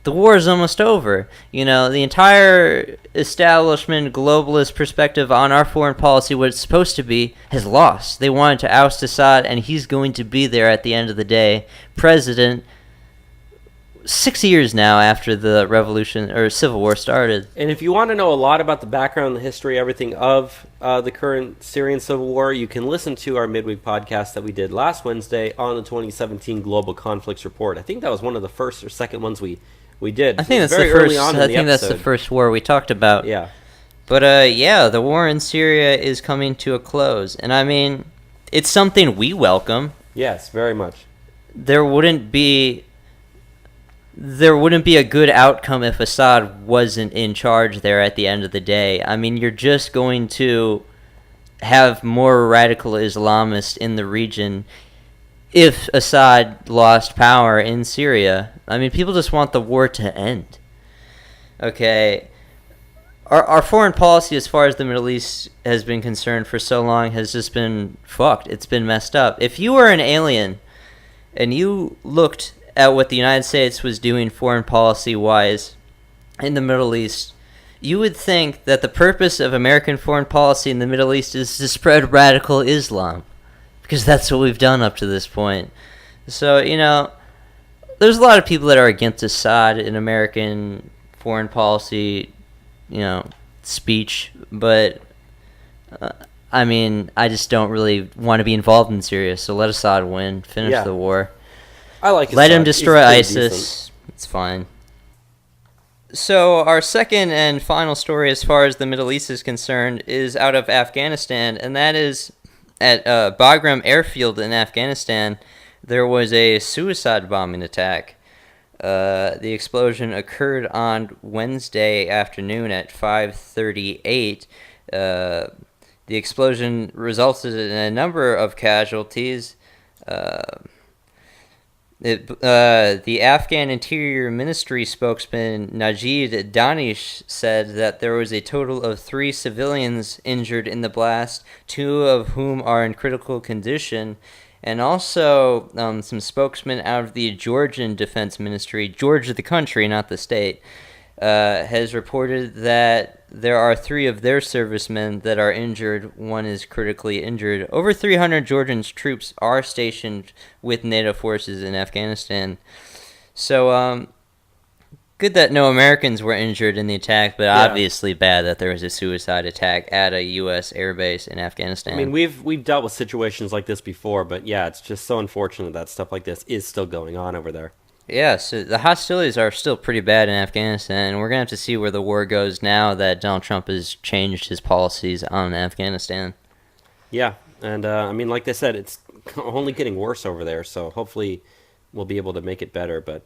The war is almost over. The entire establishment, globalist perspective on our foreign policy, what it's supposed to be, has lost. They wanted to oust Assad, and he's going to be there at the end of the day. President, 6 years now after the revolution or civil war started. And if you want to know a lot about the background, the history, everything of the current Syrian civil war, you can listen to our midweek podcast that we did last Wednesday on the 2017 Global Conflicts Report. I think that was one of the first or second ones we did. I think that's the first. I think that's the first war we talked about. Yeah. But the war in Syria is coming to a close, and I mean, it's something we welcome. Yes, very much. There wouldn't be a good outcome if Assad wasn't in charge there at the end of the day. I mean, you're just going to have more radical Islamists in the region if Assad lost power in Syria. I mean, people just want the war to end. Okay. Our foreign policy as far as the Middle East has been concerned for so long has just been fucked. It's been messed up. If you were an alien and you looked at what the United States was doing foreign policy-wise in the Middle East, you would think that the purpose of American foreign policy in the Middle East is to spread radical Islam, because that's what we've done up to this point. So, there's a lot of people that are against Assad in American foreign policy, speech, but I mean, I just don't really want to be involved in Syria, so let Assad win, finish the war. I like Let Assad. him destroy ISIS. Decent. It's fine. So our second and final story as far as the Middle East is concerned is out of Afghanistan, and that is at Bagram Airfield in Afghanistan. There was a suicide bombing attack. The explosion occurred on Wednesday afternoon at 5:38. The explosion resulted in a number of casualties. The Afghan Interior Ministry spokesman Najid Danish said that there was a total of 3 civilians injured in the blast, 2 of whom are in critical condition. And also, some spokesman out of the Georgian Defense Ministry, Georgia the country, not the state, has reported that there are 3 of their servicemen that are injured. 1 is critically injured. Over 300 Georgian troops are stationed with NATO forces in Afghanistan. So, good that no Americans were injured in the attack, but obviously bad that there was a suicide attack at a U.S. airbase in Afghanistan. I mean, we've dealt with situations like this before, but yeah, it's just so unfortunate that stuff like this is still going on over there. Yeah, so the hostilities are still pretty bad in Afghanistan, and we're going to have to see where the war goes now that Donald Trump has changed his policies on Afghanistan. Yeah, and I mean, like they said, it's only getting worse over there, so hopefully we'll be able to make it better, but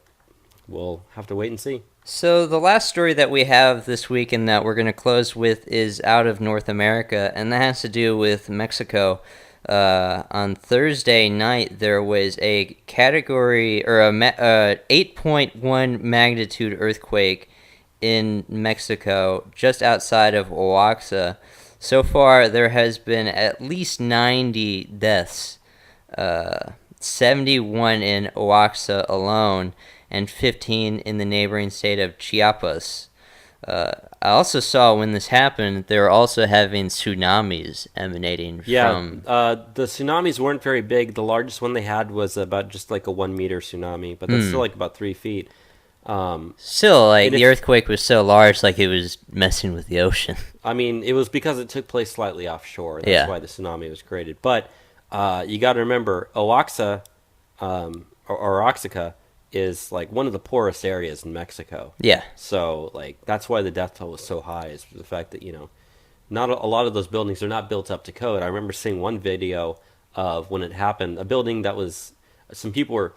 we'll have to wait and see. So the last story that we have this week and that we're going to close with is out of North America, and that has to do with Mexico. On Thursday night, there was a category or a 8.1 magnitude earthquake in Mexico, just outside of Oaxaca. So far, there has been at least 90 deaths, 71 in Oaxaca alone, and 15 in the neighboring state of Chiapas. I also saw when this happened, they were also having tsunamis emanating from... the tsunamis weren't very big. The largest one they had was about just like a 1 meter tsunami, but that's still like about 3 feet. Still, like, the earthquake was so large, like it was messing with the ocean. I mean, it was because it took place slightly offshore. That's why the tsunami was created. But you got to remember, Oaxaca, or Oaxaca, is like one of the poorest areas in Mexico. Yeah. So like that's why the death toll was so high, is the fact that, you know, not a lot of those buildings are not built up to code. I remember seeing one video of when it happened, a building that was, some people were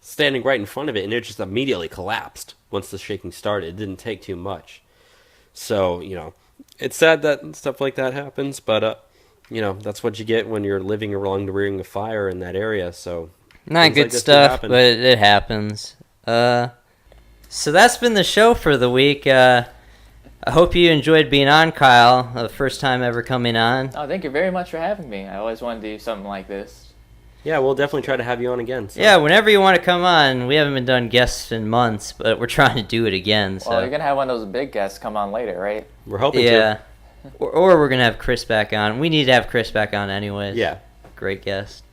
standing right in front of it, and it just immediately collapsed once the shaking started. It didn't take too much. So, you know, it's sad that stuff like that happens, but you know, that's what you get when you're living along the ring of fire in that area. So not good stuff, but it happens. So that's been the show for the week. I hope you enjoyed being on, Kyle. The first time ever coming on. Oh, thank you very much for having me. I always wanted to do something like this. Yeah, we'll definitely try to have you on again. So. Yeah, whenever you want to come on. We haven't been done guests in months, but we're trying to do it again. So. Well, you're going to have one of those big guests come on later, right? We're hoping to. Yeah. Or we're going to have Chris back on. We need to have Chris back on anyways. Yeah. Great guest.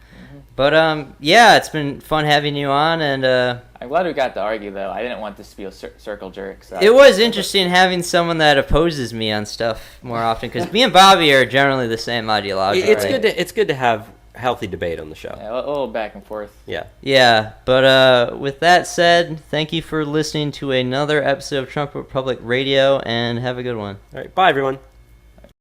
But, yeah, it's been fun having you on, and... I'm glad we got to argue, though. I didn't want this to be a circle jerk. So it was interesting having someone that opposes me on stuff more often, because me and Bobby are generally the same ideology. It's good to have healthy debate on the show. Yeah, a little back and forth. Yeah, but with that said, thank you for listening to another episode of Trump Republic Radio, and have a good one. All right, bye, everyone.